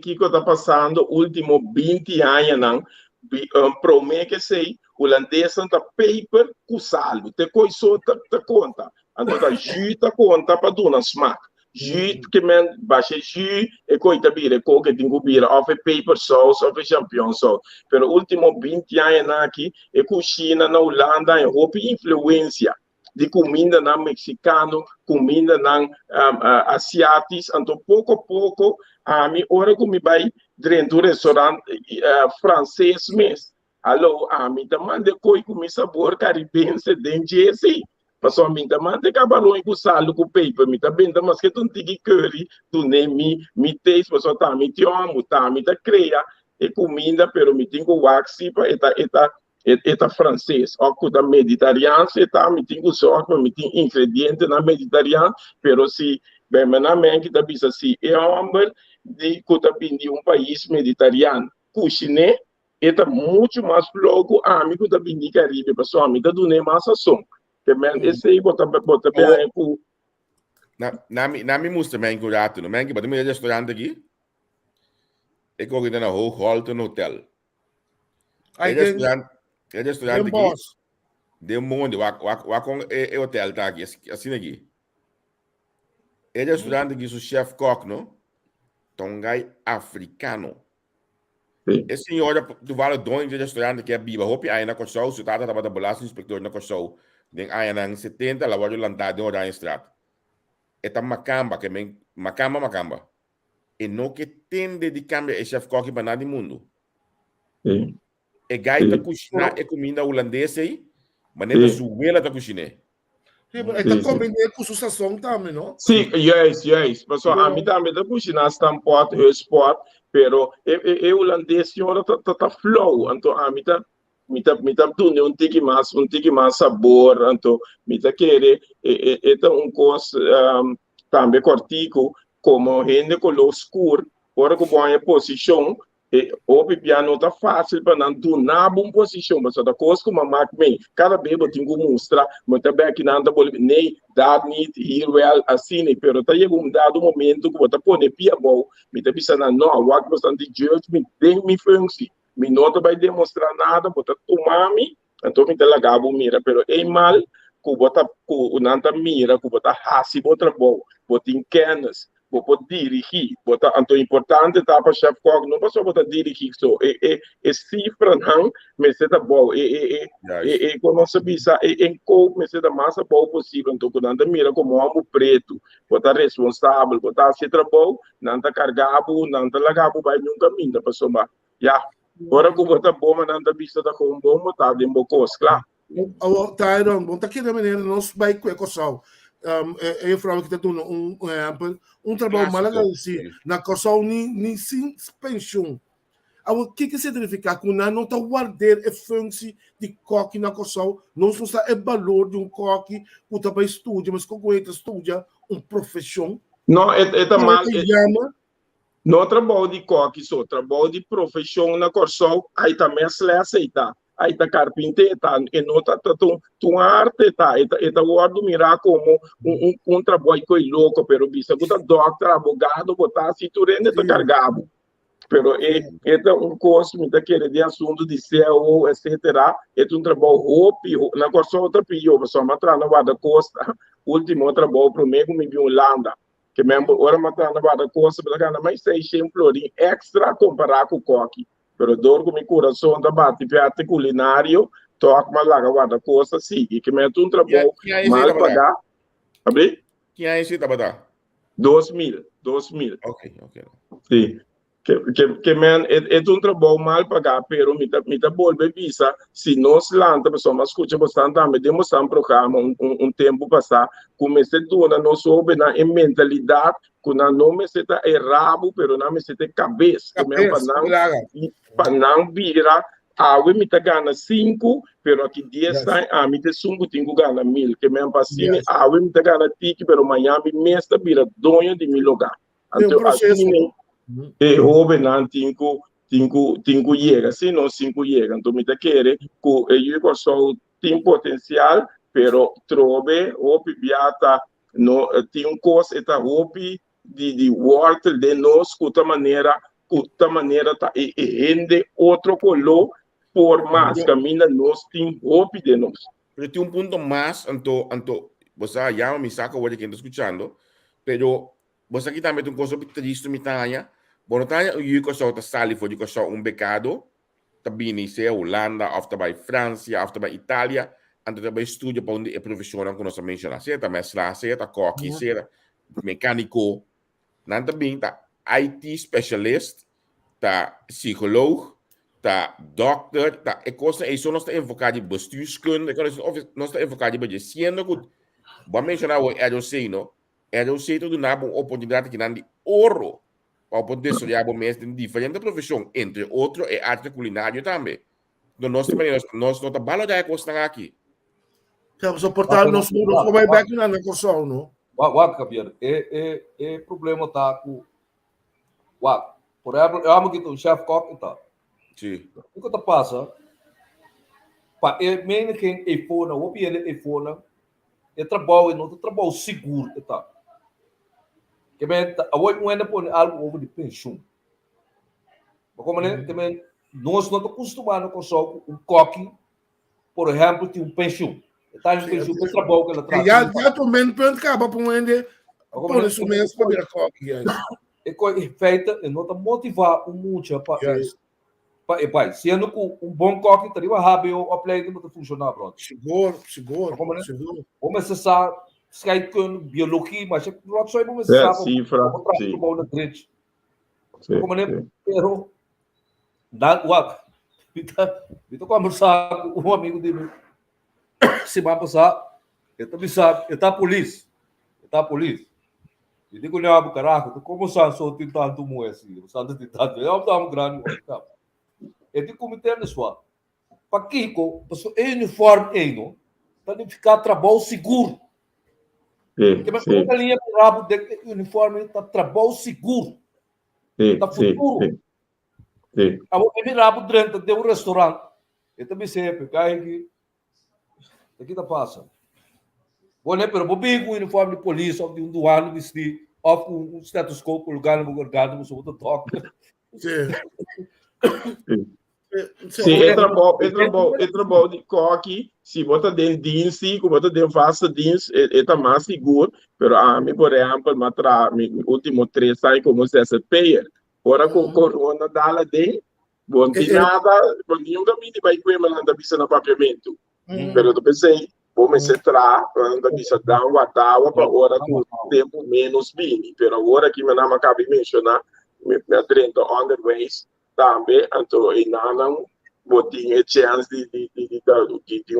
F: Kiko tá passando último 20 anos não, promete que sei holandês tá paper com saldo, te coisa tá conta, então tá jus tá conta para dar smaak, jus que men baixa jus e coisa bira, que tem que bira, of paper sauce, of champignon sauce, pero último 20 anos aqui e cozinha na Holanda e houve influência de comida na mexicano, comida na asiática, então pouco a pouco, a mim, hora que me vai dentro do restaurante francês mesmo, alô, a mim também de comer sabor caribense dentro de assim, mas a mim também de cabalão com sal, com paper, me também mas que tu tem curry, tu nem me taste, mas só tá me te amo, tá me tá cria e comida, pero me tenho waxi para eta francês, ou da mediterrânea, eta me tenho sorte, me tenho ingrediente na mediterrânea, pero se bem na mente da bisa se é homem de que um país mediterrâneo, cozinha eta muito mais logo amigo da bindi Caribe, pessoal, me dá do nem mais som, que men esse aí bota bem com
C: Na mi moest mijn curato, no mijn que mijn restaurant aqui. Ik ook in een hooggehalte hotel. Het restaurant aqui. De mundo, wa com e hotel tá aqui, assim aqui. O restaurante aqui, o chef cook, no? Tongai africano. Esse senhor do vale dono de restaurante que é biba, hope aí na Corsol, se tá da belasting inspector na Corsol, den aí na 70 lá vai lançar de hora em estrada. Eta macamba que men macamba. E não que tende de cambiar o chef cook para nada do mundo.
F: Sim.
C: E gaita cozinha e comida holandesa aí, mas nem da suela da cozinha.
D: Está comendo com sucessão também, não?
F: Sim, yes. Pessoal, a mim também da cozinha stampot, sport, pero e holandês senhora tá flow, então a mim tá tudo um tique mais sabor, então me tá querer um coisa também cortico como rende color escuro, ora que põe a posição o piano tá fácil para não donar uma posição, mas da coisa como a marca bem, cada vez eu tenho que mostrar, mas também aqui não nem dar need here well assim, pero tá chegando dado momento que você pode pia bom, me tá pensando não, o que bastante judge me tem me função, me não vai demonstrar nada, você tomar me, então me tá lagabo mira, pero é mal que você o não tá mira, que você hasi outra bom, você tem canas pode dirigir, então importante tá para chef cook não só botar dirigir só cifra não, mas é bom quando você pensa em como mas é mais bom possível, então quando anda mira como homem preto, botar responsável, botar se trabalho, não tá cargado, não tá lagado vai num caminho da pessoa, já, agora que botar bom, mas não tá vista da como bom, botar de bocos, claro.
D: Tyron, bom tá aqui da maneira nós vai com ecossal. Eu falava que tem um trabalho mal agradecido na Corsol nem sem pensão. O que significa que não está guardando a função de coque na Corsol, não está o valor de coque que está para estudar, mas como ele estuda uma profissão.
F: Não, é mal. Não trabalho de coque, só trabalho de profissão na Corsol, aí também se aceita. Aí tá carpinteiro, tá, e não tá tu arte, tá, e tá guardo mirar como um trabalho que é louco, pero bisa, tá doctor, abogado, botar se tu rende tá cargado, pero é um curso me tá querendo de assunto de céu, etc, é um trabalho roupi, na coisa outra pior, pessoal, matar na guarda costa, último trabalho pro mim me vi Holanda, que mesmo ora matar na guarda costa, para cá mais 600 florim extra comparar com o coque. Pero dor com meu coração da bate piate culinário, toca mais lá guarda coisa sigue, que me um trabalho mal pagar. Abri?
C: Que é esse trabalho?
F: 2000.
C: Ok.
F: Sim. que man, é um trabalho mal pagado, pero me volve visa, se nós lá, a pessoa mas escuta bastante, também demonstrar um programa, tempo passar, comecei a donar, nós soube na mentalidade, que não me seta é rabo, pero não me seta cabeça, que man, para não virar, me tá ganha 5, pero aqui 10 sai, me tá 5, tenho ganha 1000, que man, para cima, me tá ganha tique, pero amanhã me mesta vira dono de 1000 lugar. Então, assim, e houve não cinco chega, se não 5 chega, então me tá querer que eu só tem potencial, pero trove hope biata no tem coisa eta hope de wortel de nós cuta maneira tá e rende outro color por mais caminha nós tem hope de nós.
C: Pero tem ponto mais, anto você já me saca o que está escutando, pero você aqui também tem coisa triste me tanya. Bom, tanya eu que só tá sali foi que só becado, também se Holanda, after by França, after by Itália, anto também estudo para onde é profissional que nós mencionamos, certo? Mestre, certo? Coque, certo? Mecânico, não também tá IT specialist, tá psicólogo, tá doctor, tá é coisa isso nós tá enfocado em bestuurskunde, nós tá enfocado em sendo que vamos mencionar o Edoceno, Edoceno do nabo oportunidade que não de ouro para poder estudar mestre em diferentes profissões, entre outros é arte culinária também. Então nós também nós não tá balada coisa aqui.
D: Quero suportar nós como vai back na negociação, não?
E: Wag Javier, problema tá com por exemplo, eu amo que o chef cook tá.
C: Sim.
E: O que tá passa? Pa meio que é fone, o bem é fone, é trabalho, não trabalho seguro, tá. Que bem, a hoje não é por algo over de pensão. Como né? Que bem, nós não estamos acostumados com só um coque, por exemplo, tem pensão. Tá em pensão para trabalho que ela traz.
D: Já também pode acabar por onde por isso mesmo para virar coque.
E: É coisa feita e não tá motivar muito para sendo com bom coque tá riba rápido o play não tá funcionar, bro.
D: Seguro.
E: Como você sabe Skype com biologia, mas não só vamos saber
F: cifra, sim.
E: Como né? Pero Vito conversar com um amigo dele semana passada, ele também sabe, ele tá polícia. E digo, não, caraca, como só tem tanto moe assim, tanto tem tanto, eu estava grande, ele digo, como tem isso, para Kiko, porque é uniforme, não, para não ficar trabalho seguro. Porque a linha do rabo de uniforme está trabalho seguro, está futuro. A rabo dentro de um restaurante, ele também sempre, cai aqui, tá passa. Bom, né, pero bobigo o uniforme de polícia, ou de um duano, vestir, ou com um estetoscópio, lugar no organo, no seu toque.
F: Sim, é trabalho de coque, se bota dentro de si, como bota dentro fasta jeans, é mais seguro, pero a mim, por exemplo, último 3 anos, como se essa payer, agora com corona, dá lá dentro, bom, tem nada, bom, nenhum caminho vai com ele, anda bisa no papiamento, pero eu pensei, vamos entrar, anda bisa dar uma tábua para agora com tempo menos bem, pero agora que meu nome acaba de mencionar, me atento underways, também, então, e não tinha chance de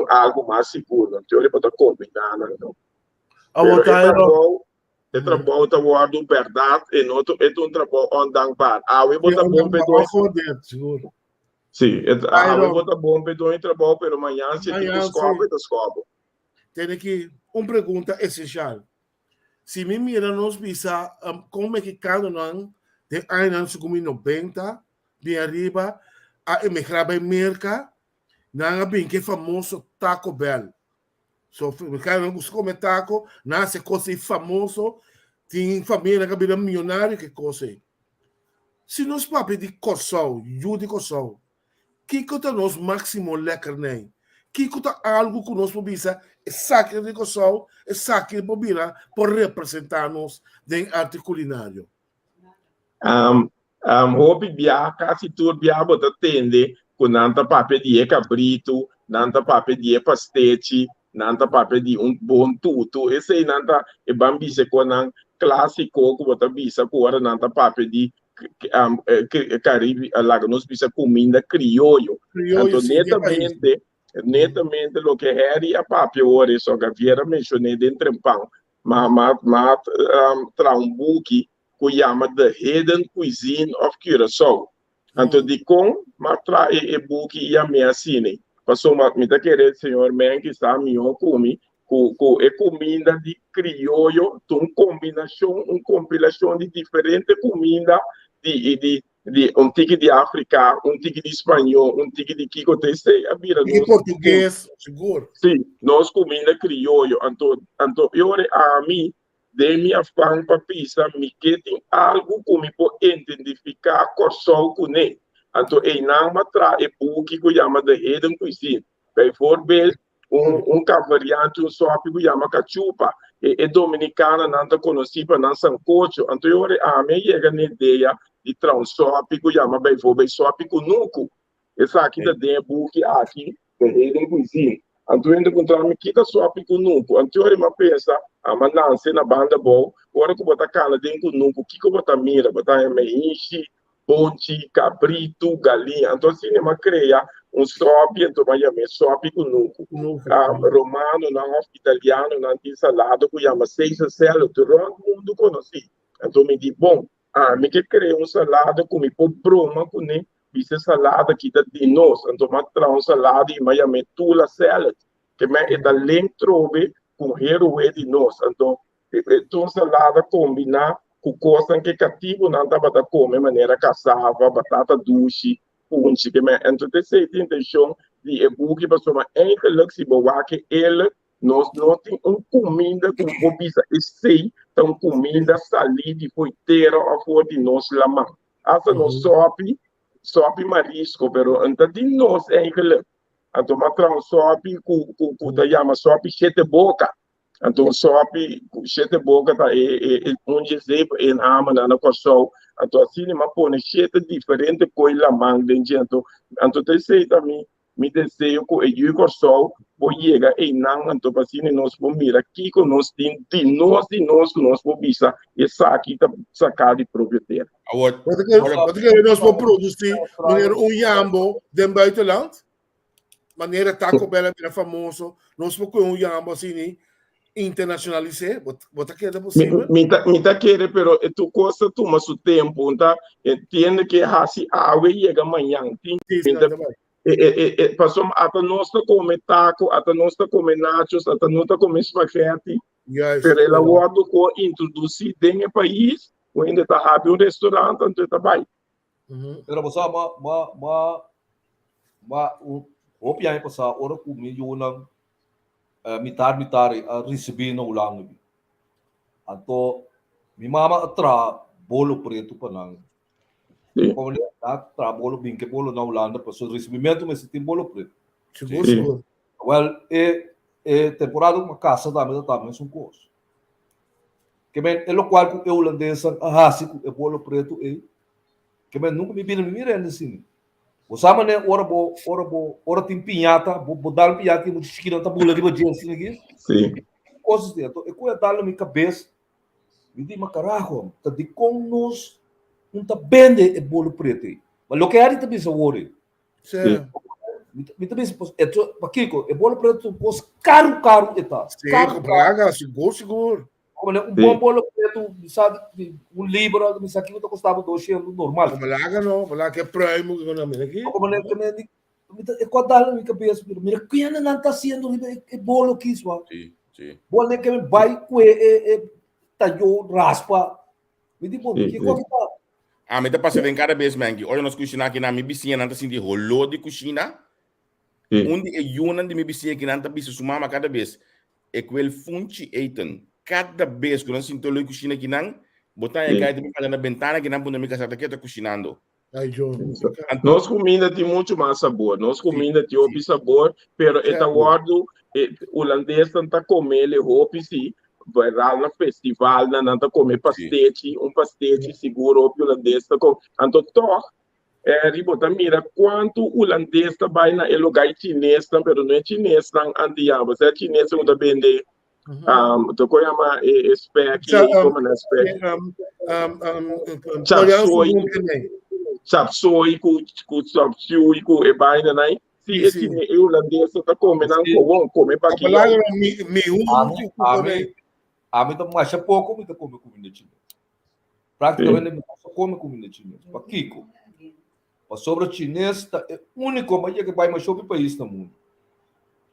F: algo mais seguro, então ele pode combinar, não. É trabalho tá guardando verdade, e não é um trabalho andando para. Eu vou dar bom
D: seguro.
F: Sim, eu vou dar bom para trabalho, pero amanhã se descobre.
D: Tem que uma pergunta essencial. Se me mira nos visa como mexicano não de anos como 90 de arriba a emigrar para América, não bem que famoso Taco Bell. So, mexicano gosta de comer taco, nasce coisa famoso, tem família que vira milionário, que coisa. Se nós papel de corsão, de corsão, que conta nos máximo lekker nem? Que conta algo que nós podemos saque de corsão, saque de bobina por representar-nos em arte culinário.
F: Hopi bia, quase tudo bia, bota tende, com nanta papel de cabrito, nanta papel de pastete, nanta papel de bom tudo. Esse aí nanta é bambisa com nan clássico, que bota bisa com nanta papel de Caribe, lá nós pisa comida criollo.
D: Criollo,
F: Então,
D: sim, de país.
F: netamente lo que é a papia ore, só que viera mencionei dentro do pão, mas tra um book que chama The Hidden Cuisine of Curaçao. Então, de com, mas tra e book e a minha cine. Passou me tá querendo, senhor, men que está melhor comigo, com comida de criollo, uma compilação de diferentes comidas de tique de África, tique de espanhol, tique de Kiko Teste, a vira
D: E português, seguro.
F: sim, nós comida criollo, então eu a mim de minha fã para pisa, me que tem algo como pode identificar Corsol com ele. Então, não matra é book que chama The Hidden Cuisine. Vai for ver variante, sopa que chama cachupa. É dominicana, não está conhecida, não sancocho. Então, eu a mim chega na ideia de trazer um sopa que chama, vai for ver sopa com nuco. Essa aqui da The Book aqui, The Hidden Cuisine. Então, eu encontrei que da sopa com nuco. Então, eu pensa, a manança na banda boa, agora que eu botar cana dentro do nuco, o que eu botar mira, botar meixe, ponte, cabrito, galinha. Então, assim, eu cria sopa, então, eu sopa com nuco. Romano, não, italiano, não tem salada, que chama Caesar salad, todo mundo conhece. Então, me diz, bom, me quer criar salada com broma, com essa salada que dá de nós. Então, eu trago salada e eu meto tula salad, que é da lentrobe com heroe de nós. Então, salada combinar com coisa que cativo não dá para comer, maneira caçava, batata doce, punch, que é então essa intenção de e-book para somar enquanto se boa que ele nós não tem comida com obisa e sei então comida salida foi inteira a fora de nós lá mão essa não sope marisco pero então de nós enquanto então matra sope com da chama sope sete boca. Então, sope, sete boca, tá, exemplo, em Amana, na Corsol. Então, assim, mas põe sete diferentes coisas lá, manga, então, sei também, me desejo que o Corsol, vou chegar em não, então, assim, nós vamos mirar aqui, que nós temos, que nós vamos visar, essa aqui está sacado de propriedade.
D: Wat ik nós vamos produzir, maneira jambo, de buitenland, maneira Taco Bell é famoso, nós vamos jambo, assim, internacionalizar, bota que é possível.
F: Me tá querendo, pero tu coisa toma seu tempo, tá? Tem que hasi água e chega amanhã. Passou até nós comer taco, até nós comer nachos, até nós comer espaguete. Pero ela guarda com introduzir dentro do país, onde tá abrindo restaurante, onde tá vai.
E: Pero você o piano passar hora com milhão mitar recebi no ulang. Então, minha mama atra bolo preto pa lang. Como ele atra bolo binke bolo na Holanda, passou recebimento mas tem bolo preto.
D: Seguro.
E: Well, temporada uma casa também é um curso. Que bem, é o qual o holandês hasi o bolo preto que bem nunca me mirando assim. Você mané ora tem pinhata, vou dar pinhata e muito esquina tá bula de dia assim aqui.
F: Sim.
E: Coisas de então, eu ia dar na minha cabeça. Me diz, mas carajo, tá de com nós não tá vende bolo preto. Mas o que é também se ore.
D: Sim.
E: Me também se é Kiko, bolo preto pos caro eta.
D: Sim, compraga, seguro.
E: Bom bolo preto, sabe, livro, me aqui que custava €200 normal.
D: Malaga que é primo que não aqui.
E: Como nem eu quadrar na minha cabeça, mira, que não está sendo bolo que isso.
C: Sim.
E: Bolo que vai com talho raspa. Me diz, que coisa tá?
C: Me tá passando em cada vez, mangi. Olha, nós cozinhamos aqui na minha vizinha, não tá sentindo rolo de cozinha. Onde é uma de minha vizinha que não tá bicho sumama cada vez. É que ele funci eiten. Cada vez que nós sentimos a cozinha aqui não, botar a cara de na ventana que não pode me casar que está cozinhando.
F: Nós comida tem muito mais sabor. Nós comida tem outro sabor, pero esta guardo holandês tenta comer ele roupa sim. Vai lá no festival, não tá comer pastete, pastete seguro o holandês tá com. Então toch ribota mira quanto holandês tá vai na lugar chinês, pero não é chinês não andiamo, se é chinês não tá vende Tu conhece spec como na spec chap soy ku chap soy ku e baina nai si esse irlandês tá comendo com come para aqui
E: a mim tá mais pouco me tá come comida chinesa praticamente não só come comida chinesa para Kiko para sobre chinês é único mas que vai mais sobre país no mundo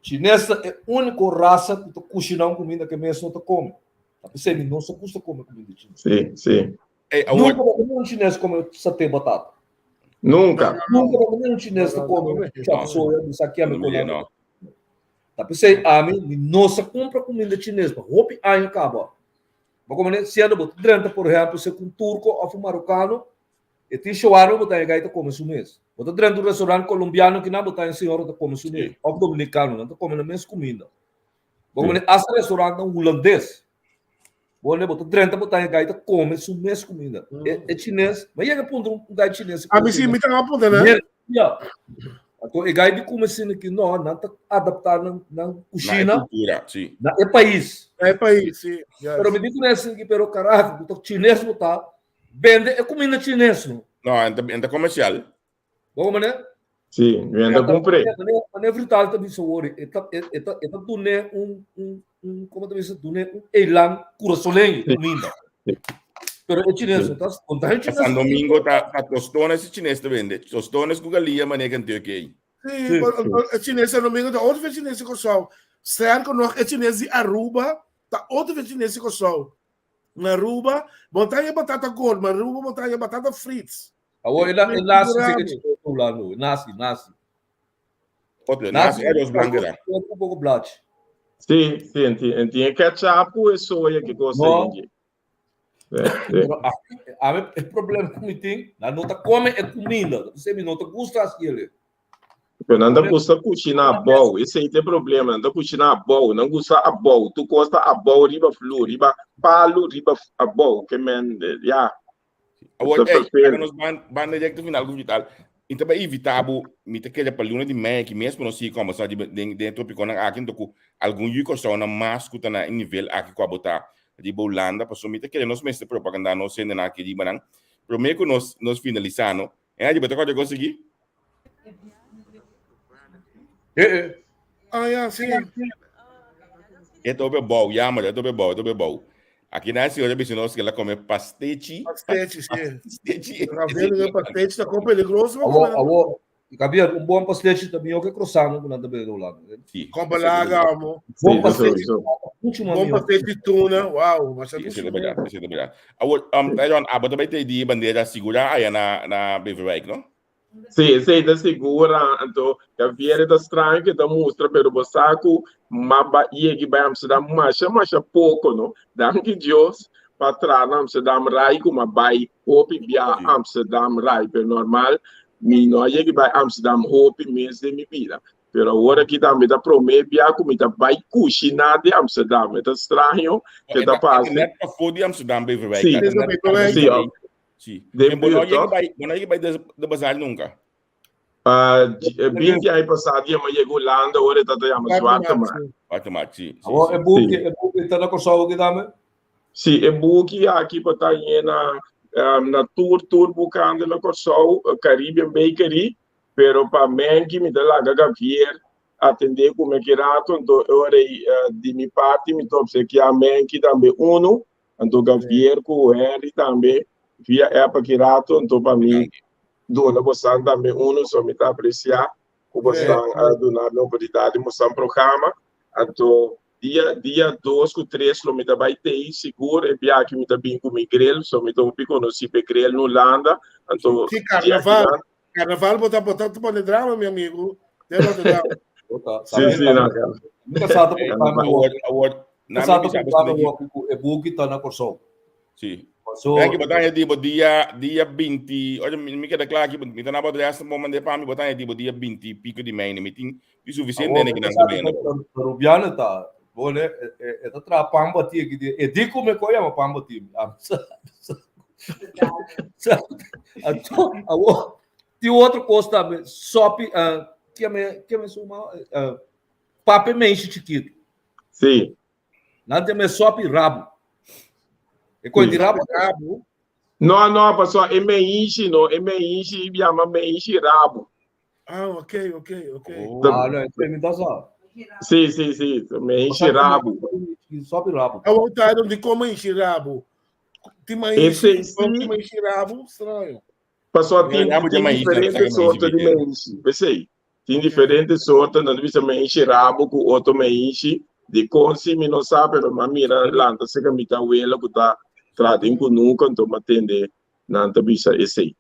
E: chinês é única raça que tá cozinhando comida que mesmo não tá come você não só custa comer comida chinesa
F: sim
E: nunca um chinês come satê batata
F: nunca
E: um chinês tá come chap soya isso aqui é não tapi sei a mim não se compra comida chinesa para roupa aí acaba porque se anda botar dentro por exemplo se com turco ou marocano e tem shawarma botar aí gaita come sumês botar dentro do restaurante colombiano que não botar em senhora tá come sumês ou dominicano não tá comendo a mesma comida porque as restaurante holandês Boleh botar dentro botar em gaita come sumês comida é chinês mas é que ponto gaita chinês
D: a mim sim me tá aponta né
E: então é gaita come assim que não tá adaptar na cozinha
C: sim
E: é país
D: sim
E: pero me digo nesse que pero caraca botar chinês botar vende é comida chinês não
C: é comercial
E: vamos né
F: sim venda comprei
E: mas é vital também sobre é tuné como também se tuné elang curasoleng comida pero é chinês tá contar chinês
C: San Domingo tá tostones chinês te vende tostones com galinha maneira que tem
D: sim é chinês no domingo tá outro vez chinês com sol certo não é chinês de Aruba tá outro vez chinês com sol na Aruba montanha batata gold mas Aruba montanha batata fritas
E: agora ele nasce lá no nasce
C: outro nasce é os blancos
E: um pouco black
F: sim tem ketchup e soja que gosta de
E: o problema que tem não tá come é comida você não tá gosta aquilo
F: não gosta cozinhar bom esse aí tem problema não cozinhar bom não gosta a bom tu gosta a bom riba flor riba palo riba a bom que men já
C: agora nós ban direto final com vital então para evitar me te querer para luna de meia que mesmo não se como só dentro picona aqui então algum yuko só na mais que tá na nível aqui com a botar de Holanda passou me te querer nós mesmo propaganda não sendo na aqui de banang primeiro que nós finalizando é aí beto pode conseguir
D: sim
C: é todo bom já mas é todo bom aqui na cidade de nós que ela come pastete
D: sim pastete tá com peligroso
E: cabia bom pastete também o que cruzando com nada bem do lado
D: com balaga
E: bom pastete
D: bom pastete de tuna uau mas
C: isso é verdade agora abota vai ter de bandeira segura aí na Beverwijk não
F: sim da segura então a viera da estranha que da mostra pelo bosaco maba e que vai Amsterdam mas pouco não danke Deus para trás Amsterdam rai como vai hope via Amsterdam rai per normal mi no é que vai Amsterdam hope mês de minha vida pero agora que também da promessa como tá vai cozinhar de Amsterdam é estranho que tá passando
C: é para fora de Amsterdam Beverwijk
F: sim
C: Bueno, aí vai de bazar nunca.
F: 20 anos passados, eu chegou lá, agora está chamando
C: Guatemala, sim.
E: É book está na Corsol que dá,
F: sim, é book aqui para estar na tour buscando na Corsol, Caribbean Bakery, pero para mim que me dá lá gavier atender como é que rato, então eu de minha parte me tô que a mim que também então gavier com o Henry também via época que rato, então para mim dona você também só me está apreciar como você donar a oportunidade de mostrar um programa, então dia 2 com 3 me tá vai ter seguro e via que me tá bem com grel, só me tô conheci grel no Holanda, então
D: carnaval botar tu pode drama meu amigo
F: sim não
E: nunca sabe é book está na Corsol
C: sim tem que botar tipo dia 20 olha me queda claro que me tá na boa dessa momento para me botar tipo dia 20 pico de main meeting isso suficiente né que não também
E: Rubiano tá bom né é tá trapando batia que é de como é que é pamba batia então tem outro costa sop que me suma pape menche chiquito
F: sim
E: Não tem mais só rabo. E quando de rabo,
D: Rabo.
F: Não, pessoal, é meixe, não, é meixe, chama meixe rabo.
D: Ah, ok.
C: Oh.
E: não, é experimentação.
F: Sim, meixe rabo.
E: Só rabo.
D: Eu voltaram de como encher rabo. Tem
F: Esse
D: mais
F: sim.
D: como encher rabo, estranho.
F: Pessoal, tem
C: Rabo de meixe, sabe,
F: diferentes sortes de
C: meixe,
F: meixe. Pensei, tem diferentes sortes, não deve ser meixe rabo com outro meixe. De consumir, não sabe, mas mira, lá, se que me tá uela, que tá tratando com nunca, então me atender, não tá bisa esse.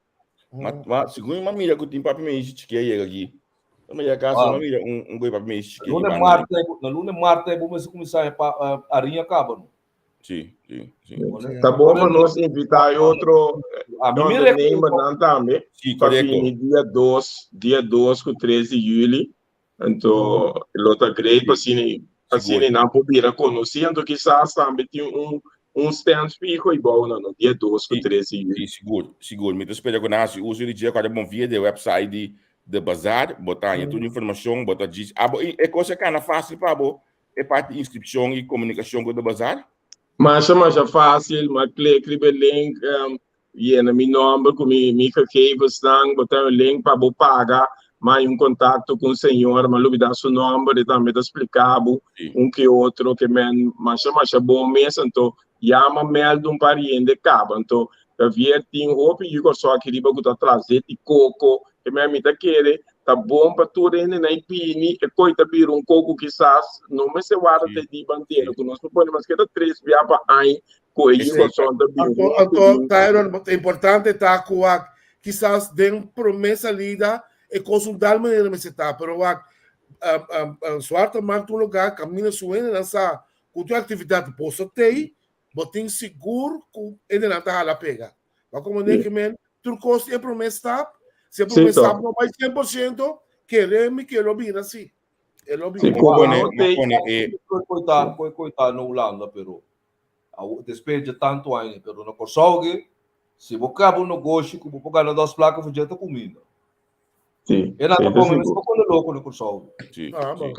C: Mas segundo uma mira que tem papo meixe que é aqui. Mas a casa uma mira goi papo meixe que
E: Na luna Marta, vamos começar a rinha acaba, não?
C: Sim.
F: Tá bom para nós invitar outro,
E: A mim
F: não nem, mas não também.
C: Sim,
F: Para
C: correto.
F: dia 2 com 13 de julho, então, ele tá great, assim, não poderia conhecer, então quizás também tem stand fico igual no dia 2 com 13 de julho.
C: Sim, seguro. Me espera que nós uso o dia quando bom via do website de bazar, botar aí toda a informação, botar diz. É coisa que é fácil para é parte de inscrição e comunicação com o bazar.
F: Mas é fácil, mas clique no link, e na meu número, com minha que botar o link para pagar, mas contato com o senhor, mas ele dá seu número e também explicar que outro, que mas é bom mesmo, então, chama mail de pariente acaba, então, havia tem roupa e eu só queria botar trazer de coco, que me tá querer, tá bom para tudo ainda na pini, e coita vir coco quizás, não me se guarda de bandeira, que nós não podemos que 3 via para aí, com ele só da
D: Então, Tyron, é importante estar com a quizás den promessa lida e consultar maneira me está, pero a suarte marca um lugar, caminha suene nessa com tua atividade posso ter, botem seguro com ele não tá lá pega. Mas como nem que men, tu custa é promessa, se a promessa não vai 100%, queremos que ele vira assim. Ele vira.
E: Coitado na Holanda, pero depois de tanto ano, pero no consegue, se você acaba um negócio, como você ganha 2 placas, você já está comendo.
F: Sim.
E: E nada como isso, quando louco no consegue.
C: Sim.
D: Ah, bom.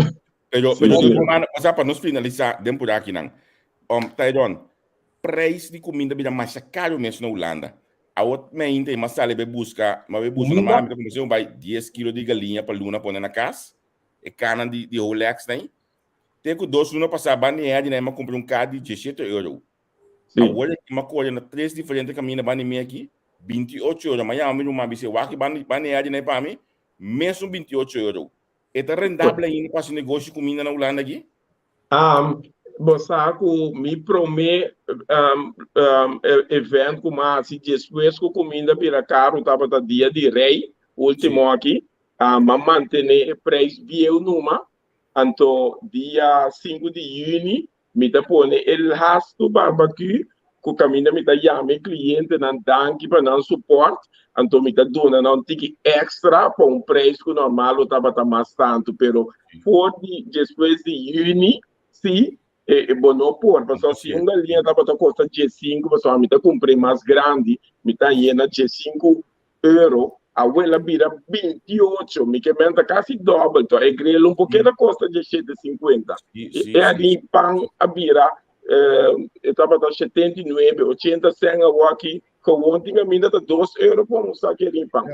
C: Pero para nos finalizar, dentro por aqui não. Tyron, preço de comida bem mais caro mesmo na Holanda. A outra mente é mais sale busca normalmente como você vai 10 kg de galinha para luna pôr na casa, e cana de Rolex nem. Tem que 2 luna passar baneado, né, mas comprar carro de 17 €. Agora uma coisa na 3 diferentes caminhos baneado aqui, 28 €. Mas eu mesmo me o aqui baneado né para mim, mesmo 28 €. É rentável ainda para esse negócio de comida na Holanda aqui?
F: Bosaco me promete evento como assim depois que a comida vira caro, estava no dia de rei, último aqui, mas manter o preço viu numa, então dia 5 de junho, me tá pondo o resto barbecue, que o caminho me tá chamando cliente na danke para não suporte, então me tá dando um ticket extra para um preço que normal estava mais tanto, pero depois de junho, sim. Bom, não por, pessoal, se uma linha estava custando G5, pessoal, me tá comprei mais grande, me tá indo G5 €, a abuela vira 28, me que menta quase dobro, então, é grelo um pouquinho custa de 7,50. E ali, pão, a vira, estava 79, 80, 100, aqui, com ontem, a minha tá 2 € por um saquinho de pão.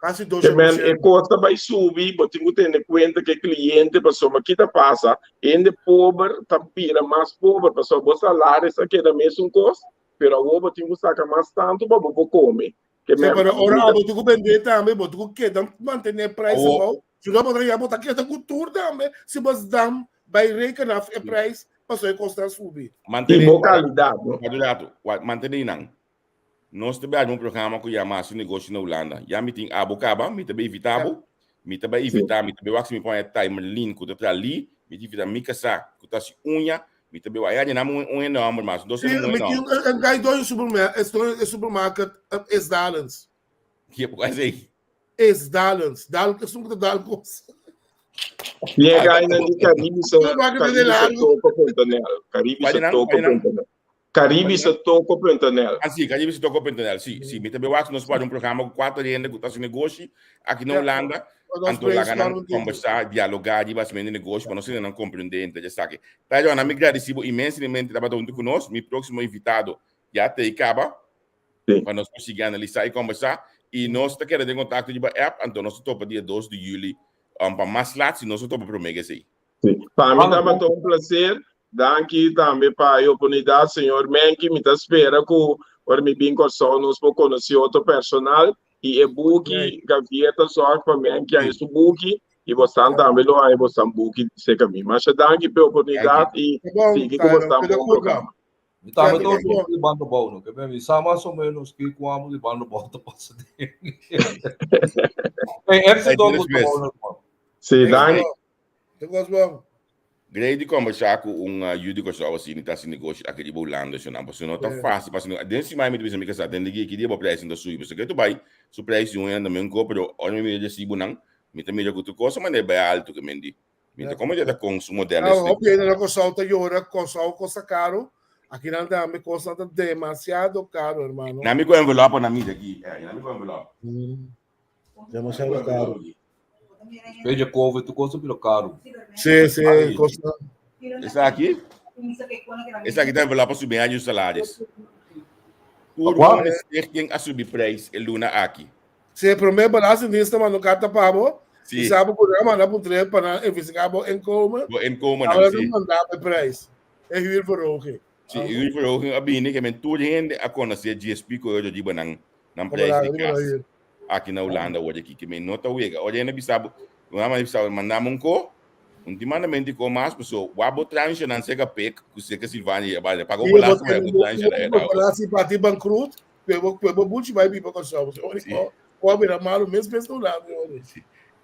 D: Quase 2
F: €. Custa vai subir, mas tem que ter em conta que o cliente, pessoa, que passa, ainda pobre, vira mais pobre, pessoa, o salário é que é mesmo custo, mas o ovo tem que sacar mais tanto para você comer.
D: Agora, ora, você tem que vender também, você tem que manter o preço bom, se não você botar aqui a cultura também, se você dá, vai recanar o preço, pessoa custa subir.
F: Manter boa qualidade.
C: Manter não. Nós temos um programa que chama assim negócio na Holanda. Já me tem abocaba, me também evitável, me também evitar, me também wax me põe timer link que tá ali, me evita me casar, que tá se unha, me também vai aí na um enorme mas dois enorme.
D: Me tem dois supermarket es Dalens.
C: Que é por aí.
D: Es Dalens, Dalens, são que Dalens.
F: E é aí na Caribe só Caribe se toca Pentanel.
C: Sim, Caribe se toca Pentanel. Sim. Me também acho que nós fazemos um programa com 4 anos que está se negócio aqui na Holanda. Anto lá ganham conversar, dialogar, e basicamente negócio, para nós não compreender, já sabe. Tá, eu me agradeço imensamente por estar conosco. Meu próximo invitado já te acaba, para nós conseguir analisar e conversar. E nós estamos querendo contato de app, então nós estamos dia 2 de julho, para mais lados, e nós estamos para o Mega Sei.
F: Para mim também é um prazer. Danke também para a oportunidade, senhor Menki. Me espera que para mim bem nós vamos conhecer outro personal e e-book gaveta só para mim que é isso book e você também lo aí você book se caminho. Mas danke pela oportunidade e fique com você no programa.
E: Então, eu estou de bando bom, não? Que bem, só mais ou menos que com a de bando bom tu passa de. É esse do bom.
F: Sim, danke.
C: Grande conversar com júdico pessoal assim, não está se negócio aqui de bolando, isso não é tão fácil, porque dentro de mais me diz que dentro de que dia o preço ainda sube, porque tu vai, o preço ainda me compro, olha me diz tipo não, me também já que coisa, mas é bem alto que me diz, então como já está consumo dela,
D: ok, não coisa tá llora, coisa caro, aqui não dá me coisa demasiado caro, hermano.
C: Na me com envelope na mídia aqui, na me com envelope,
D: demasiado caro.
E: Veja couve, tu custa pelo caro.
D: Sim, costa.
C: Essa aqui tem envelope para subir os salários. Por quem a subir preço, ele luna aqui.
D: Sim, para mim, balança nisso, mas no carta pago.
C: Sim.
D: Sabe por aí, mas não por três para investigar o income.
C: O income não.
D: Agora não mandar o preço. É huur voor ogen.
C: Sim, huur voor ogen, a bine que men tudo gente a conhecer GSP que eu digo não preço de casa. Aqui na Holanda hoje aqui que me nota uega olha na bisabo mandamos co ultimamente com mais pessoa o abo tranche não chega pec que se que Silvânia vai pagar o balanço vai o tranche é da
D: balanço para ti bankrut pego buchi vai vir para consumir o abrir malo mesmo no lado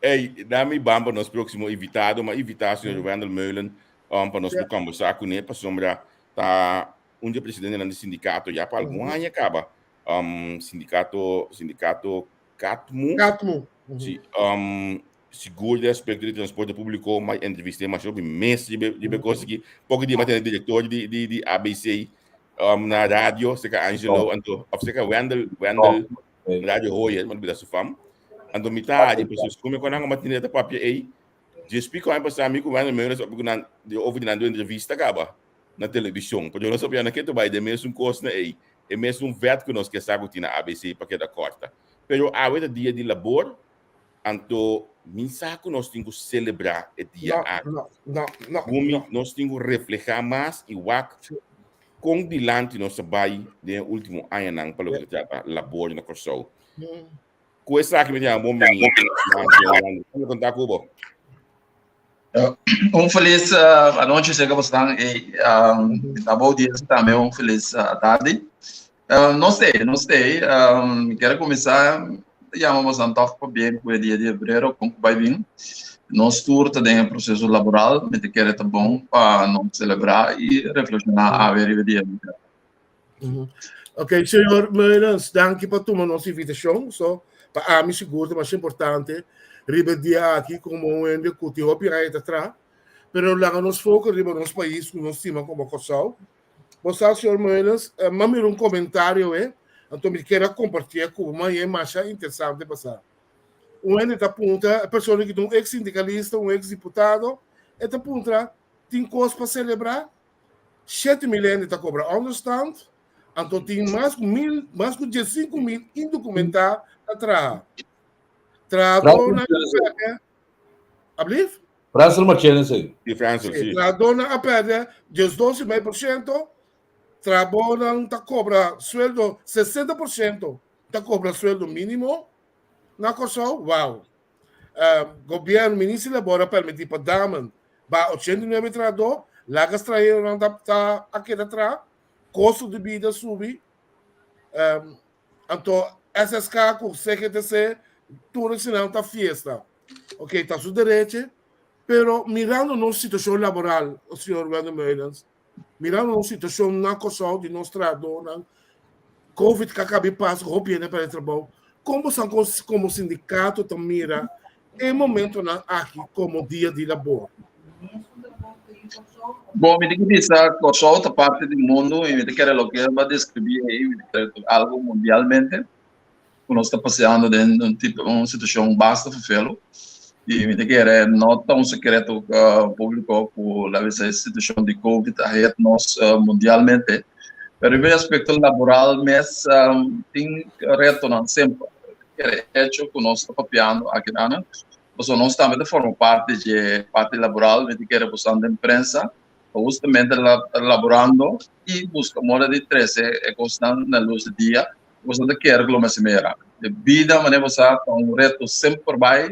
C: ei dá-me bamba nos próximo invitado uma invitação do Wendel Meulen para nós conversar com ele para sombra tá dia presidente do sindicato já para algum ano acaba sindicato Catmu. Sim, seguro de aspecto de transporte público, mas entrevistei mais sobre mês de conseguir pouco de matéria diretor de ABC na rádio, se que Angelo, então, se que Wendel rádio Royal, mas biasa fam, então metade pessoas como quando a matéria da papel aí, de explico aí para amigo Wendel menos sobre quando de ouvir na entrevista acaba na televisão, porque eu não sabia naquele vai de mesmo custo aí, é mesmo veto que nós que sabe que na ABC para que da corta. Pero a vez dia de labor, então, mensaje nós temos que celebrar o dia.
D: Não.
C: Nós temos que refletir mais e com dilante nossa bai de último ano não para o que trata labor na Corsol. Com essa aqui me tem bom menino. Vamos contar com o
G: feliz noite, chega você e bom dia também feliz tarde. Não sei. Quero começar. Chamamos Antof para bem com o dia de fevereiro, com o vai vir. Nós tour também o processo laboral, mas quero tá bom para não celebrar e reflexionar a ver o dia.
D: Ok, senhor Meulens, danke para tomar nossa invitação. So, para mim seguro, mas importante, dia aqui como um ende que o opinião atrás, pero lá nos foco riba nos país, nos cima como Corsol. Você, senhor Meulens, mami comentário, então me quero compartilhar com uma e mais interessante de passar. Um ende da ponta, a pessoa que é um ex-sindicalista, um ex-deputado, e da ponta, tem coisas para celebrar, 7 mil ende da cobra understand, então tem mais de 15 mil indocumentados atrás. Tradona a Bliff?
E: França não tinha isso.
D: Tradona a perder de 12,5%. Trabalham, está cobra sueldo 60%, está cobra sueldo mínimo, na Corsol, uau. Governo, ministro da Labora, permitir para Daman, para 89 trado, lá que extraíram está aqui atrás, custo de vida sube, então, SSK, com CGTC, tudo ensinando está fiesta. Ok, está seu direito, pero mirando nossa situação laboral, o senhor Wendel Meulens, mirando a situação na Corsol de nosso trabalho, Covid que acaba de passar, roupinha para o trabalho, como sindicato também mira, é momento aqui como dia de labor.
G: Bom, me diz que Corsol é parte do mundo e me quer o que vai descrever algo mundialmente, nós está passando de uma situação basta felo. E me quer não tão secreto público por a situação de Covid a nós mundialmente. Pero o aspecto laboral, mas tem retorno sempre. É hecho que nós estamos copiando aqui, né? Nós também formamos parte laboral, de que é a imprensa, justamente laborando e busca moda de 13, é constante na luz do dia, você quer que mais meira. De vida, mas você um reto sempre vai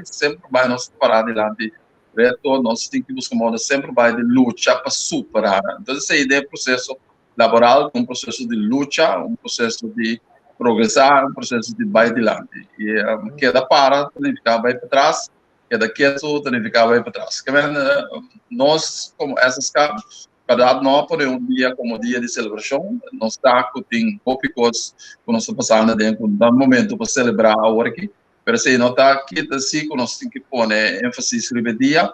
G: nós parar adiante. Reto, nós temos que buscar moda sempre vai de luta para superar. Então, essa ideia é processo laboral, um processo de luta, um processo de progressar, um processo de vai adiante. E queda para, significa vai para trás, queda quieto, significa vai para trás. Nós, como essas caras, para não por dia como dia de celebração, nós está tem tópicos que nós estamos passando dentro do momento para celebrar a hora aqui, mas se não está aqui, assim, que nós temos que pôr ênfase no dia,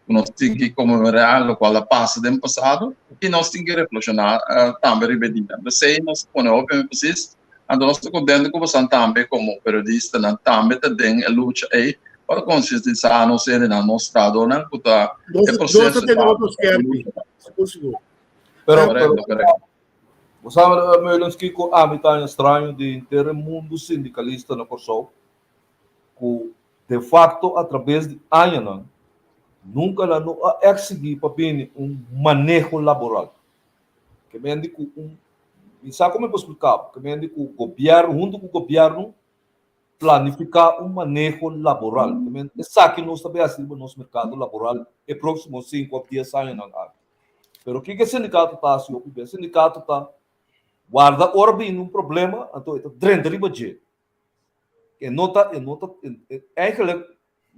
G: nós temos que comemorar o qual passa do passado e nós temos que reflexionar também no dia. Mas se nós põe ênfase, então nós estamos contentes com você também como periodista, também tem a luta aí para conscientizar nós no nosso estado, né?
D: Nós temos outros que
E: Pero você sabe, meus que a mim tá estranho de ter um mundo sindicalista na Kosovo, que de facto através de anos nunca lá não exigir para bem manejo laboral. Que me indica e sabe como eu posso explicar? Que me indica o governo, junto com o governo, planificar manejo laboral. Também sabe que nós também assim no nosso mercado laboral é próximo 5 a 10 anos na área. Pero o que o sindicato está se ocupando? O sindicato está guarda ordem num problema, então está dentro de budget. E nota, é que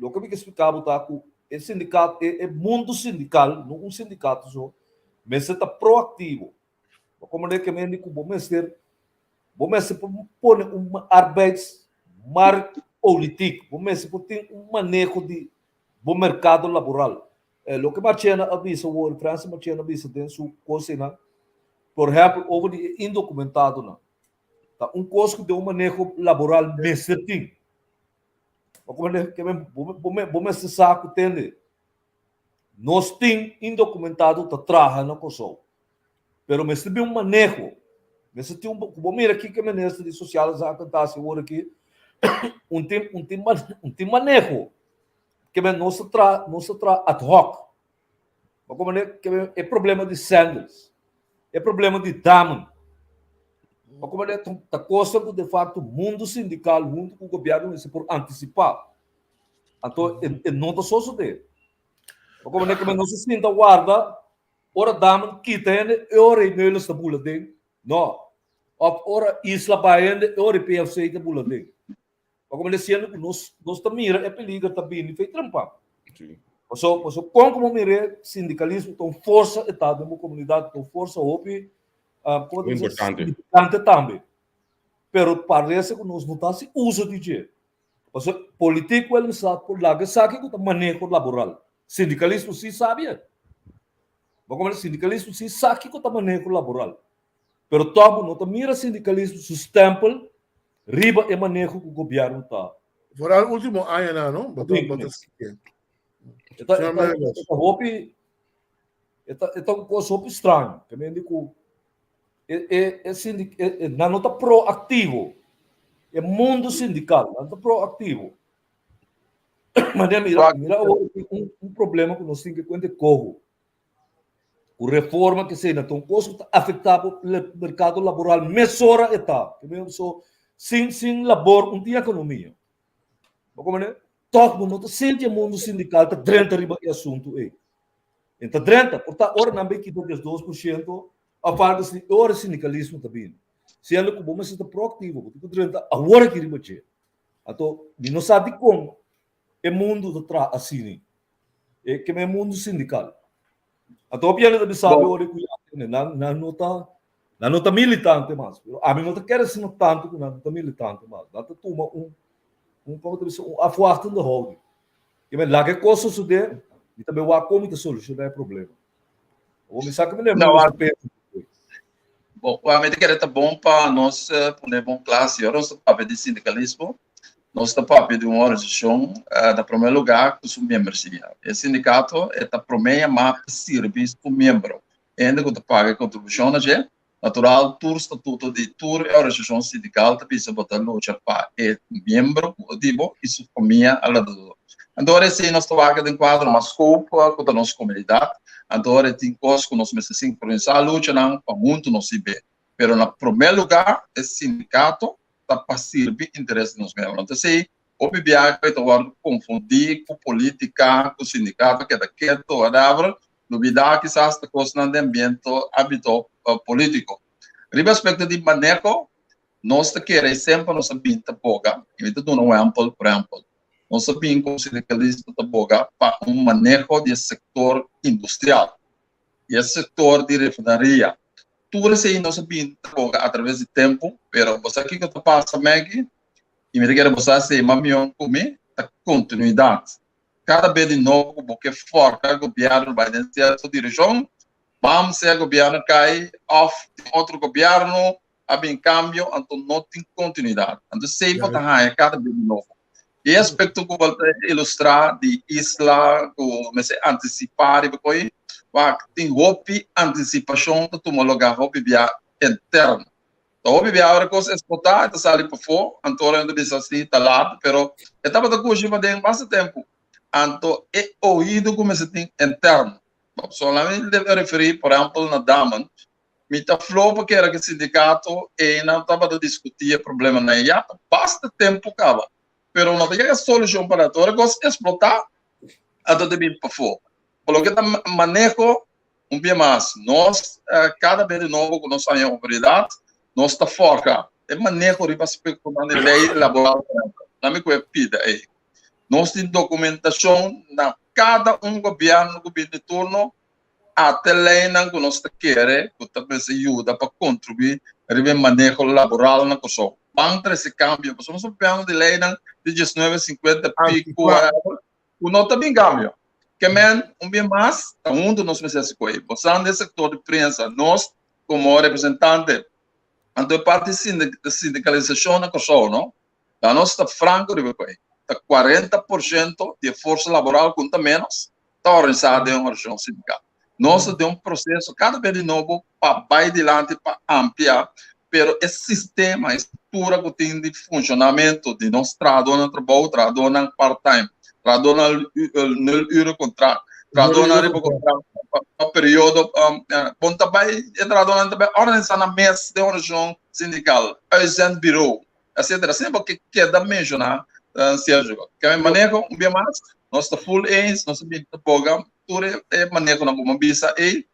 E: o que me explicava está que o sindicato é mundo sindical, não um sindicato só, mas está proativo. Como é que me diz que vamos pôr arbeidsmarkt político, vamos ter manejo de mercado laboral. O que Marciana avisa, o França Marciana avisa dentro sua coisa, por exemplo, houve indocumentado, não. Tá costo de manejo laboral mesmo. Como é que vamos saco entende? Nós temos indocumentado que trabalha na Kosovo, pero mas tem manejo, mas tem vamos aqui que a ministra de sociais já acontece agora aqui, tem manejo que não se tra ad hoc. Como é problema de sandals, é problema de diamond. Como é a coisa que de facto o mundo sindical, junto com o governo, é por antecipar. Então, não está só isso dele. Como é que não se sinta guarda, ora diamond quita ele, ora e-mail está boletim. Não. Ora Isla Bahia, ora PFC está boletim. Como ele sendo que nós mira é perigo também e fez trampa. Como mira sindicalismo com força estado na comunidade com força hope importante também. Pero parece que nós não está se usa de jeito. Político ele sabe por lá que sabe que o manejo laboral. Sindicalismo sim sabia. Como ele sindicalismo sim sabe que o manejo laboral. Pero todo não mira sindicalismo sustentável. Riba é manejo que o governo está.
D: Fora o último ano, não?
E: Então, uma coisa estranha. Também digo, não está proativo. É mundo sindical, não está proativo. Mas mira problema que nós temos que contar com a reforma que seja, então, coisa está afetado o mercado laboral, mesora está. Sem labor, não tem economia. Como é? Todo mundo sente o mundo sindical, está dentro do assunto. Então, dentro, portanto, ora não vai quitar 2%, a parte de ora sindicalismo também. Sendo que vamos ser proativo, porque dentro, agora que riba che. Então, não sabe como é mundo de trás assim, é que é mundo sindical. Então, o piano também sabe ora que não está militante mais. A mim não quer ser tanto que não está militante mais. Não está toma afuasta do rogo. E mas lá que coisa sucede, e também o como que solucionar o problema. O me sabe que me lembra.
G: Bom, a medida que é bom para nós, por exemplo, classe, nós estamos de sindicalismo, nós estamos pedindo uma organização, da primeiro lugar, que os membros. O sindicato é a primeira mapa de serviço para o membro. Ainda que paga contribuição, natural, o estatuto de toda a organização sindical, também se botar luta para o membro, tipo, isso comia a lado. Agora, se nós trabalhamos em quadro mais escopo com a nossa comunidade, agora tem coisas que nós precisamos sincronizar a luta para muito não se ver. Mas, no primeiro lugar, o sindicato está para servir interesse dos membros. Então, se o BBA vai confundir com política, com o sindicato, que é daquele, novidade, quizás, da coisa no ambiente hábito político. Respeito de manejo, nós queremos sempre nos pinta boga, e então não é amplo, por exemplo. Nós sabemos como sindicalista da boga para manejo do setor industrial e o setor de refinaria. Tudo isso aí nós pinta boga através do tempo, mas você aqui que está passando aqui, e me quer você ser mamião comigo, a continuidade. Cada vez de novo, porque forte o governo vai iniciar a sua direção, vamos ser o governo cai off outro governo, em câmbio, então não tem continuidade. Então, sempre está cada vez de novo. E aspecto que eu vou ilustrar de isla, que se antecipar, tem roupa antecipação de homologar roupa interna. Então, roupa agora coisa exportar, está saindo para fora, então ainda bisa assim, está lá, mas estava da coisa mas tem bastante tempo. Então, é ouído como se tem interno. Solamente deve referir, por exemplo, na Daman, me está falando porque era que o sindicato e não estava a discutir o problema na IA, basta tempo acaba. Mas não tem a solução para toda coisa explotar, até de vir para fora. Pelo que manejo um bem mais, nós, cada vez de novo, que nós temos a autoridade, nós está fora. É manejo de aspecto da lei laboral. Não me pida aí. Nós temos documentação na cada governo de turno, até lei que nós queremos, que também se ajuda para contribuir para o manejo laboral na coisa. Vamos ter esse câmbio, porque nós estamos de lei de 1950 pico, o não também câmbio. Que bem mais, onde nós precisamos coisa. Você no setor de imprensa, nós, como representante, a parte de sindicalização na coisa, não? Nós estamos franco de coisa. 40% de força laboral, conta menos, está organizada em uma região sindical. Nós temos um processo cada vez de novo para vai adiante, para ampliar, mas esse sistema, a estrutura que tem de funcionamento de nós trabalhamos trabalho, trabalhamos part-time, trabalhamos no Eurocontrato, trabalhamos no contrato para o período, bom também, trabalhamos também organizando a mesa de uma região sindical, agent bureau, etc. Sempre que queda mencionar, Sérgio, que é manejo bem mais, nós estamos full aids, nós estamos programa, tudo é manejo na como visa e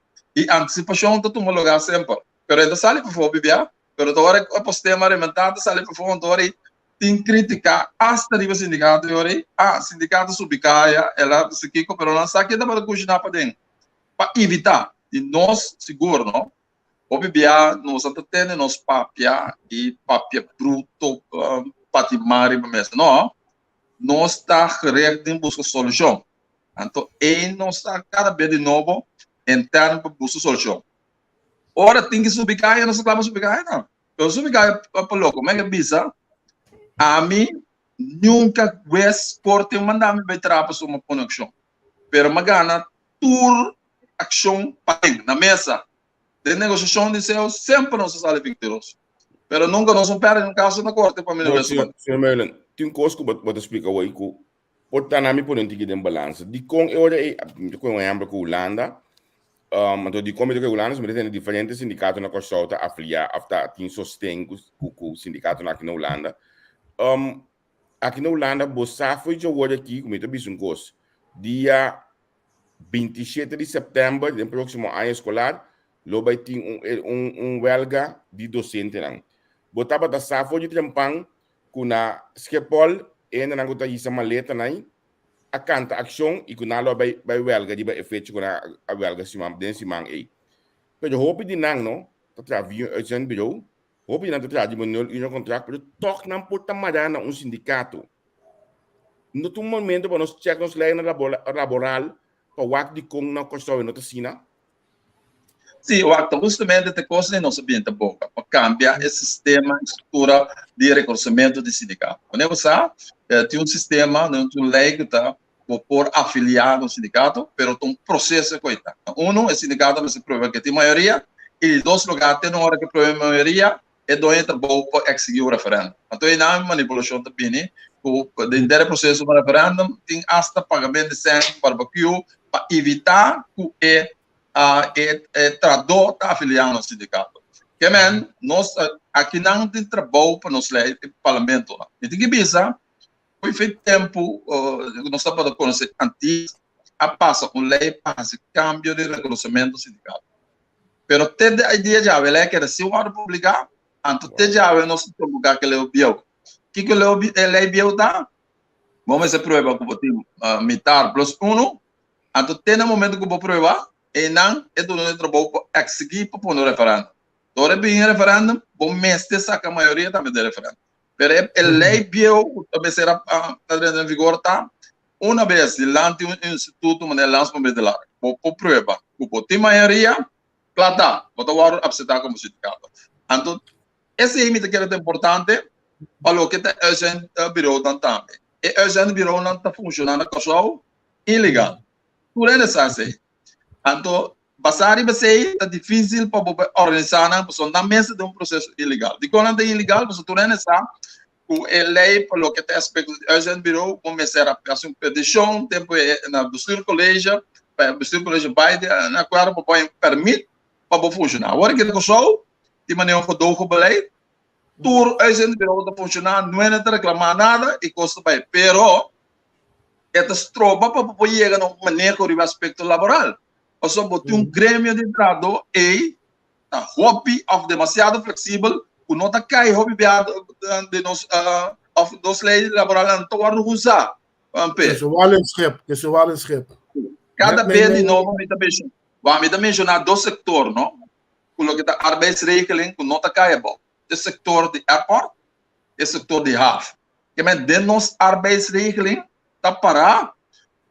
G: antecipação de tomar lugar sempre. Pero ainda sai para fora bebê, pero agora o sistema alimentar sai para fora agora tem criticar hasta de sindicato agora, sindicato subicaia, ela se que pero não sabe que dá para cozinhar para dentro, para evitar e nós seguro, não? O bebê nós temos nos papia e papia bruto patimari mesmo, não? Nós está correto em busca de solução. Então, nós está cada vez de novo interno para buscar solução. Ora, tem que subir caia, não se clama subir caia, não. Eu subir caia para louco, como é que bisa? A mim, nunca vez corte mandar-me para trapar uma conexão. Pero magana, tour ação na mesa de negociação de seu, sempre não se sai vitorioso. Pero nunca nós perdemos um caso na corte para melhorar isso.
C: Senhor Merlin, tem coisa que eu vou explicar hoje que por estar na minha política de balança. De como eu lembro que a Holanda, então de como que a Holanda tem diferentes sindicatos na costa afiliar, tem sustém com o sindicato aqui na Holanda. Aqui na Holanda, você foi de hoje aqui, como eu disse coisa, dia 27 de setembro, no próximo ano escolar, lá vai ter huelga de docente. Botava da safo de trampang kuna skepol na nangota isa maleta nai a canta ação e kuna lo by welga di ba efeito kuna a welga simam den simang e pero hopi di nang no tratavio agent bureau hopi na tratavio monol ino contrato pero tok nam puta madana sindicato no tu momento para nós check nos lei laboral para wak di kong na costo no tasina.
G: Sim, o acto justamente de coisa não sabia da boca para cambiar esse sistema, estrutura de reconhecimento de sindicato. Quando você tem um sistema, uma lei que está por afiliar no sindicato, mas tem um processo que está. Um, o sindicato você prova que tem maioria, e dois lugares, tem uma hora que prova a maioria, e dois entra bom para executar o referendo. Então, aí não é manipulação também, né? Dentro do processo do referendo, tem hasta pagamento de sangue, barbecue, para evitar que trador está afiliado no sindicato. Que, nós aqui não tem trabalho para nós ler o parlamento. E tem que pensar, foi feito tempo, nós estamos a conhecer antes, a passa uma lei para esse cambio de reconhecimento do sindicato. Pero até a ideia já é que se o órgão publicar, antes até já nós temos que ler o bio. O que a lei bio dá? Vamos ver prova que eu vou mitar plus 1, antes até no momento que eu vou provar, e não é do nosso trabalho para executar para pôr no referendo. Agora, bem referendo, bom mês de saca a maioria também de referendo. Pero a lei bio também será em vigor, tá? Uma vez, diante do instituto, mas lança para medir lá. Por prova, o tem maioria, plata, botar o órgão absetar como sindicato. Então, esse limite que é importante, para o que a gente virou também. E a gente virou não está funcionando com ilegal. Por isso, assim. Então, basari você é difícil para organizar na pessoa na mesa de um processo ilegal. De quando é ilegal, você torna essa com a lei para o que tem aspecto de urgent bureau, começar a fazer uma petição, tempo na Bastille Colégio vai na qual para permitir para funcionar. Agora que o show de maneira que do o beleid, tur urgent bureau está funcionando, não é reclamar nada e custa bem, pero estas tropa para poder chegar a maneira que o aspecto laboral. Ou seja, tem grêmio de entrada e a hobby of demasiado flexível, o não está cai hobby de nos leis laborais não torna usar.
D: Que se vale schip.
G: Cada vez de novo me também mencionar dois setores, não? O que está arbeidsregeling, o não está cai bom. O setor de airport e o setor de haven. Que men de nos arbeidsregeling está parado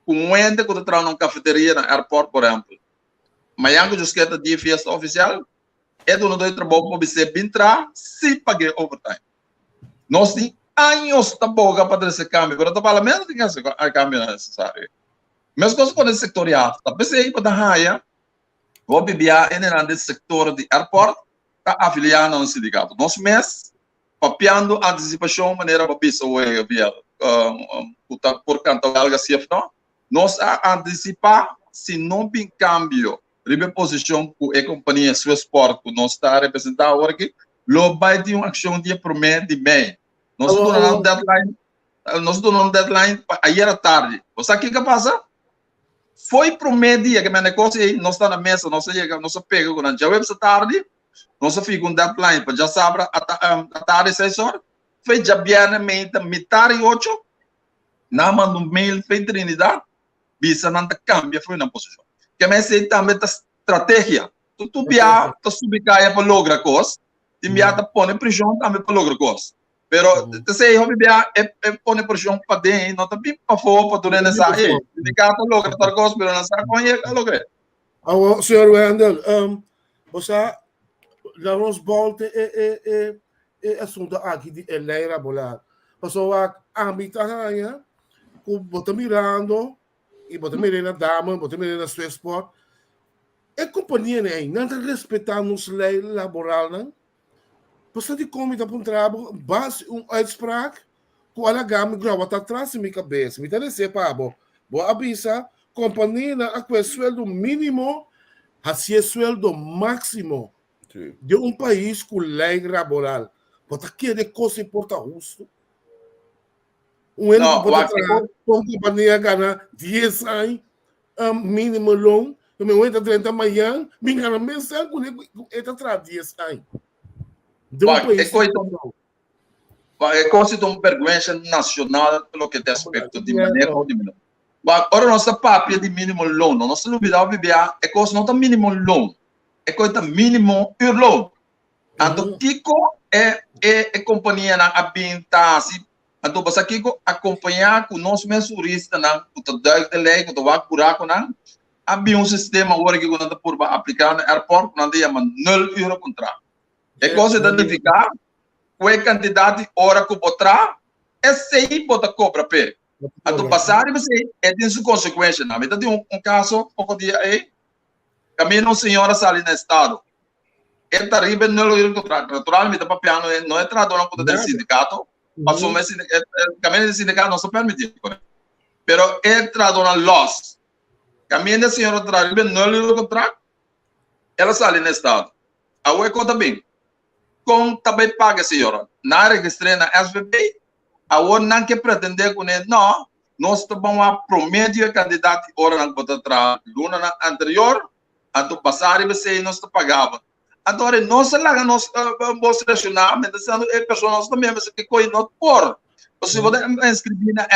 G: com um ente que está numa cafeteria na airport, por exemplo. Mas que os que estão de festa oficial, é do nosso trabalho para você entrar se pagar overtime. Nós temos anos de boca para esse câmbio, mas o parlamento tem que fazer o câmbio necessário. Mesmo coisa com o sectorial, está pensando para a raia, vou beber no setor de airport, está afiliado no sindicato. Nós mesmos, papiando a antecipação, maneira para bisa por canto algo assim, nós antecipar se não tem câmbio de posição com a companhia Swissport que nós está representando agora aqui, lo vai ter uma ação dia por mês de bem. Nós estamos deadline ayer à tarde. Você sabe o que passa? Foi para o meio dia que meu negócio aí, nós está na mesa, nós chega, nós pega quando já essa tarde, nós fica um deadline para já saber a tarde 6 horas, foi já bem metade 8, na manda um mail para Trinidad, bisa não cambia foi na posição. Que mais é também a estratégia. Tu bia, tu subir caia para lograr coisas, tu bia tá põe pressão também para lograr coisas. Pero tu sei hobby bia é põe pressão para dentro, não tá bem para fora para durante essa aí. De cá tu logra tal coisa, pero não sabe como é que logra.
D: Senhor Wendel, você já nos volta assunto aqui de lei laboral. Pessoa ambita raia, que bota mirando e bota mirando na dama, bota mirando na Swissport. A companhia não está respeitando as leis laborais, não? Você de como está para um trabalho, base uitspraak, que ela gama grava atrás da minha cabeça. Me interessa para boa avisa, companhia a com sueldo mínimo, assim sueldo máximo de um país com lei laboral. Porque aqui é coisa importa justo. Ano que companhia ganha 10 anos, mínimo longo, eu me entra 30 amanhã, me engana mensagem, ele atrás 10 anos.
G: É coisa de uma vergonha nacional pelo que tem aspecto de maneira ou de mínimo. Agora, nossa papia de mínimo loan, nossa novidade é coisa não está mínimo loan, é coisa mínimo loan. Então, Kiko é companhia na ambientação. Então, você Kiko acompanhar com nós mesmos juristas, com o de lei, com o buraco, havia um sistema agora que quando por aplicar no aeroporto, quando chama 0 euro contrato. É coisa de identificar o candidato ora que botar, é sei bota cobra pé. A do passar, você tem sua consequência. Não, então tem um caso, um dia aí, caminho senhora sali no estado. Ele tá ribe no contrato. Naturalmente, papiano não é trador não do sindicato. Passou mas caminho do sindicato não se permite. Pero ele trador na loss. Caminho da senhora ribe no contrato. Ela sali no estado. A ue conta bem. Com também paga senhora. Na registrei na SBB. A ue não que pretender com ele não. Nós estamos a prometer candidato ora não pode tra luna anterior. Anto passar e você não está pagava. Agora nós lá nós vamos selecionar, mas é pessoas também mas que coi not por. Você pode inscrever na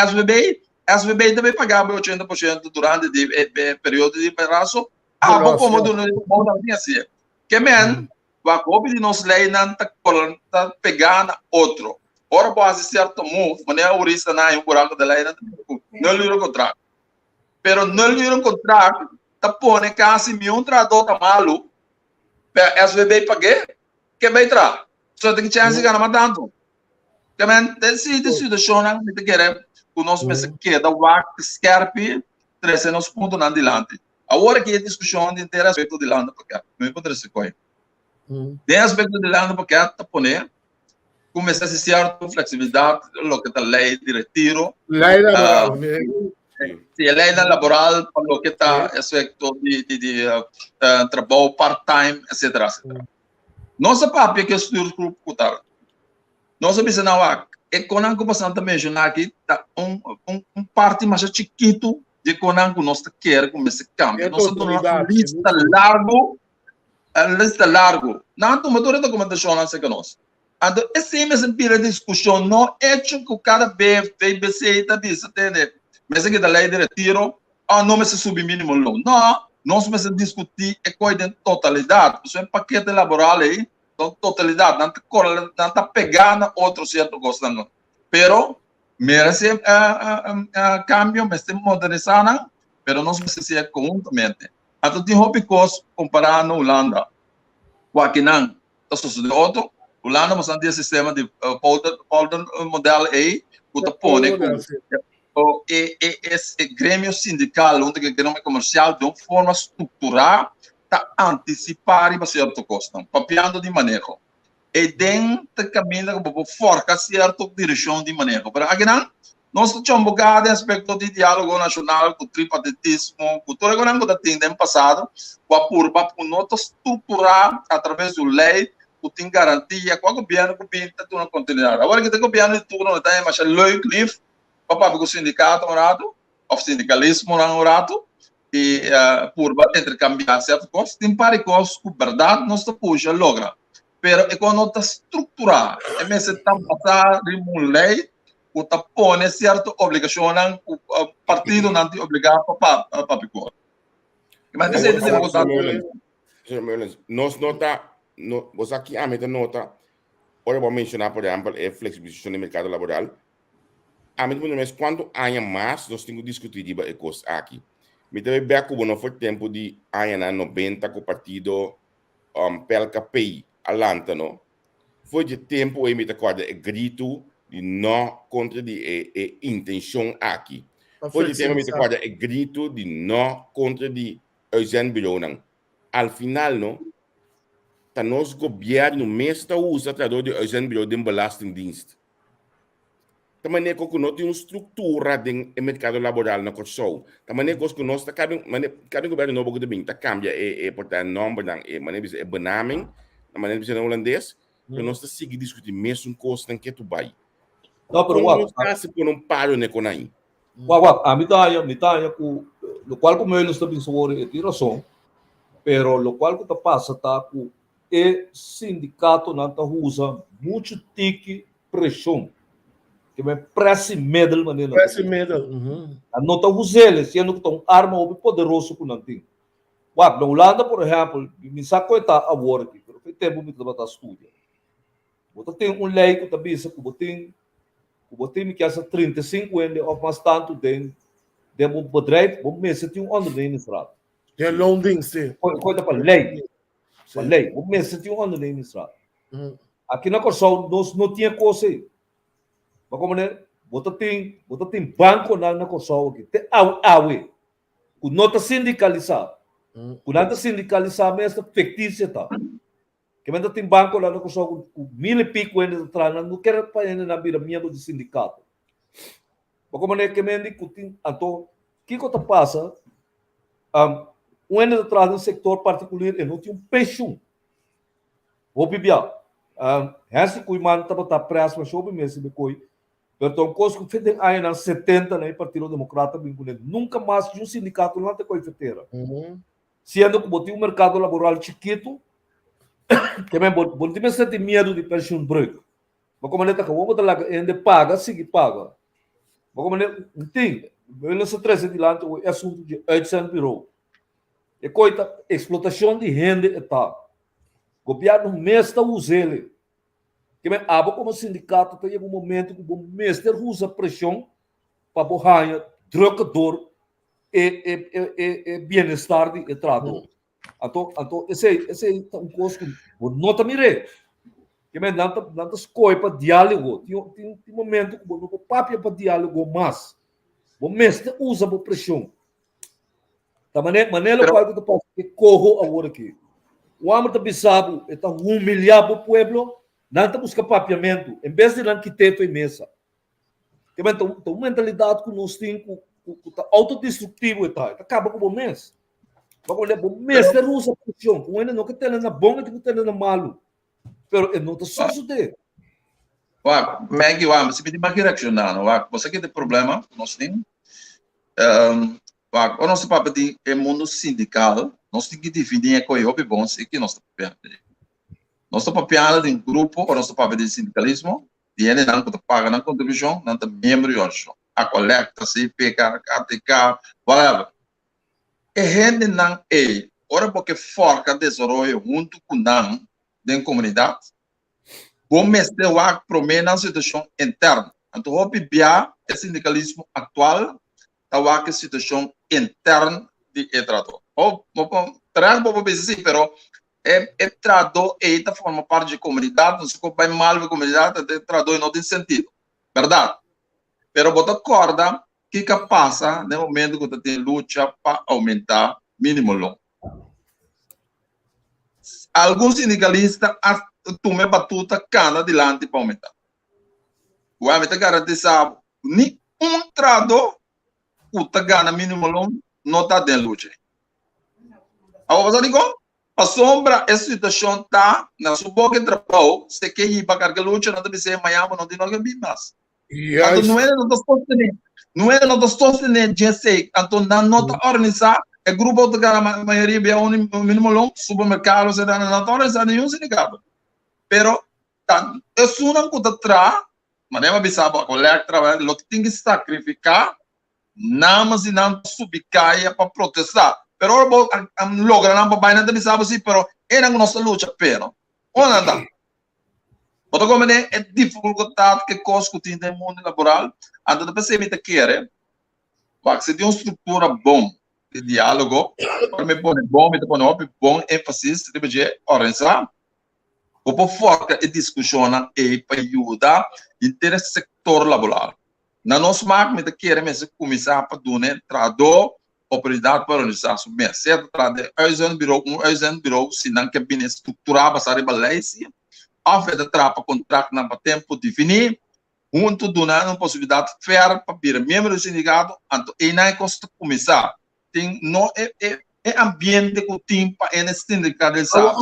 G: SBB também pagava 80% durante o período de prazo. Ah, como do não tinha assim. Que men, va copy de nós lei não tá pegando outro. Ora pode certo move, mas é urista na um buraco da lei não lhe contrato. Pero não lhe contrato tá pone quase um trador tá malu. SBB paguei, que bem tra. Só tem que chance ganhar mais tanto. Que men, decide shonan, me te querer, o nosso mês que da WAC Scarpe, 300 pontos na dilante. Agora que a discussão de ter aspecto de landa porque não pode ser coi. Tem aspecto de landa porque tá pone começa a ser certa flexibilidade, lo que tá lei de retiro.
D: Lei laboral.
G: Se a lei laboral, para o que está aspecto de trabalho part-time, etc. Nossa papel que estudo grupo cutar. Nossa bisa na é conan que passamos a mencionar aqui, tá parte mais chiquito de conan que nós quer começar a cambiar. Nós temos uma lista largo. Não, tu motor de documentação não sei que nós. Então, esse mesmo pira de discussão não é que cada BBC está dizendo, mas é que da lei de retiro, não me se sube mínimo não. Nós vamos discutir a coisa de totalidade. Isso é paquete laboral aí, totalidade. Não está pegando outro certo gosto. Pero, merece cambio, merece modernizar, pero nós precisamos conjuntamente. Então, tem hopicos comparar na Holanda. O aqui não, está sucedendo outro. Holanda, mas tem sistema de polder modelo aí, que está pone com esse grêmio sindical, onde o grêmio comercial, de uma forma estruturada, está antecipar e certo custo, papiando de manejo. E dentro caminho para forcar certa direção de manejo. Para aqui não, nós temos um bocado de aspecto de diálogo nacional, com o tripartitismo, com tudo que tem no passado, com a curva, com nota estruturar através da lei, que tem garantia, com o governo que pinta uma continuidade. Agora que tem governo de turno, não tem mais lei cliff, para o sindicato, o sindicalismo, e por intercambiar certas coisas, tem para coisas que, verdade, nós puxa, logra. Mas quando está estruturado, é mesmo que está passando de uma lei, que está pondo certa obrigação, o partido não tem obrigado para picar. Mas isso é importante.
C: Nós nota, você aqui a meta nota, ora vou mencionar, por exemplo, a flexibilização do mercado laboral. A mim, mas quando há mais, nós temos que discutir sobre coisas aqui. Me também bem que não foi tempo de há 90 com o partido PLKPI, alanta, não? Foi de tempo e me acorda grito de não contra de intenção aqui. Foi de tempo me acorda grito de não contra de Eugênio Bureau, não. Al final, não? Tá nosso governo mesmo usa trador de Eugênio Bureau de belastingdienst. Também é que nós temos uma estrutura do mercado laboral na Kosovo. Também é que nós cada governo novo que também cambia portanto nome é benaming, na maneira de ser holandês, que nós seguimos discutindo mesmo coisa que tu vai.
E: Não, pero
C: nós está por um paro ne conai.
E: A mitad com lo qual como eles também são tem razão, pero lo qual que passa tá com o sindicato não tá usa muito tique pressão. Que é press medal maneira.
D: Press medal.
E: Não está usando, sendo que estão arma poderoso que não tem. Na Holanda, por exemplo, me saco está a work, pero foi tempo me trabalhar estudo. Você tem uma lei que também diz que você tem que essa 35 anos ou mais tanto de um bedrijf, você mesmo tem ondernemingsraad.
D: É loondienst, sim.
E: Coisa para lei. Para lei, você mesmo tem ondernemingsraad. aqui na Corsol nós não tinha coisa aí. Mas como né, você tem banco na Corsol aqui, tem awe, com nota sindicalizada. Com nota sindicalizada, mas é fictícia tá. Que ainda tem banco lá na Corsol com 1000 e pico ainda atrás, não quer para ainda na vida minha do sindicato. Mas como né, que me discutir, então, o que passa? Ainda atrás no setor particular, eu não tinha um peixe. Vou bibia. Esse cuimano estava preso, mas eu mesmo me coi. Então, coisa que fez aí nos 70, né, Partido Democrata, nunca mais de um sindicato não tem coisa feiteira. Sendo que botou um mercado laboral chiquito, que me botou me sente medo de pension break. Mas como ele está acabou, botar lá ainda paga, sigue paga. Mas como ele entende, ele se traz adiante o assunto de uitzendbureau. E coita explotação de renda está. O governo mesmo usa ele. Que me abo como sindicato tem um momento que o mestre usa pressão para borrar trocador e bem-estar de trabalhador. Então esse é um custo que não te mire. Que me não escolhe para diálogo. Tem um momento que o papo é para diálogo mais. O mestre usa a pressão. Da maneira qual eu posso que corro agora aqui. O homem está pensando, está humilhar o povo, não está buscando papiamento, em vez de arquiteto e mesa. Então, a mentalidade que nós temos, que autodestrutivo, acaba com o mês. O mês de usa pressão, com ele não que tem na bom, que tem na malo. Mas não está sucedendo.
G: Maggie, você pediu uma reaccionar, você que tem problema, nós temos. O nosso papel é mundo sindical, nós temos que definir qual é o bom e que nós estamos papel. Nós estamos papel de um grupo, o nosso papel de sindicalismo, e ele não paga na contribuição, não tem membro de a coleta, CPK, KTK, whatever. E gente não é, ora porque forca desenvolve junto com não, da comunidade, bom mestre o promete na situação interna. Então, o BBA é sindicalismo atual, a situação interna de trabalhador. Trabalho para dizer, pero trabalhador e forma parte da comunidade, não se vai mal com a comunidade, trabalhador não tem sentido, verdade? Pero bota corda que passa no momento que você tem luta para aumentar mínimo longo. Alguns sindicalistas tomam batuta cana adiante para aumentar. O homem está garantizado nem trabalhador o gana mínimo longo não está dentro luta. Agora você digo, a sombra essa situação está na sua boca de trabalho, se quer ir para carga luta, não deve ser amanhã, não tem nada que mais. Então não é não está sustentando, já sei, então não está organizado, é grupo de a maioria é um mínimo longo, supermercado, você não está organizado nenhum sindicato. Pero é só não conta atrás, mas não é bisabo a colega trabalho, lo que tem que sacrificar não, mas não subir caia para protestar. Pero logra não para não tem sabe assim, pero é na nossa luta, pero onde anda? Outra coisa é dificuldade que cosco tem no mundo laboral, anda de perceber que quer, para se tem uma estrutura bom de diálogo, para me pôr bom ênfase, de organizar, o povo foca e discussiona e para ajudar o setor laboral. Na nossa máquina quer mesmo começar a dar trabalho oportunidade para organizar o mês, certo? Birou, se não quer bem estruturar, passar a balência, a fé de trapa contrato não para tempo definir, junto donar uma possibilidade fair para vir membro do sindicato, então e não é custa começar. Tem não é ambiente que o tempo é nesse sindicalizar.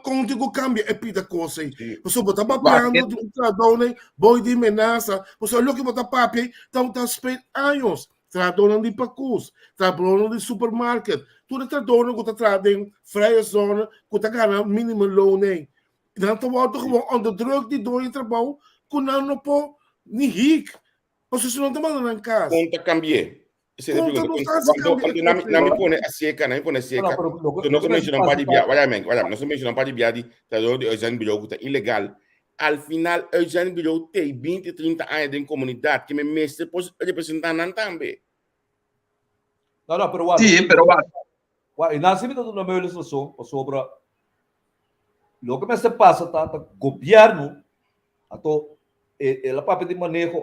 D: Como digo cambia é pita coisa aí. Você botar papel de um trabalho, boi de amenaça, você olha que botar papel, então tá esperando anos. Trabalhando de pacus, trabalhando de supermarket, tudo trabalhando que está trabalhando freie zona, que está ganhando mínimo loon. Dan te worden gewoon onder druk die door je trabalho, que não pode nem rico. Você não tem mais na casa.
C: Conta cambiar. Não me põe a seca, não me põe a seca. Nós mencionamos para diviar, nós mencionamos para diviar de trabalhador de uitzendbureau que é ilegal. Al final, o uitzendbureau tem 20, 30 anos de comunidade que me mestre pode representar também.
E: Não, pero
G: sim, pero
E: e nós sempre dando uma legislação sobre lo que me se pasa tá governo ato ela papel de manejo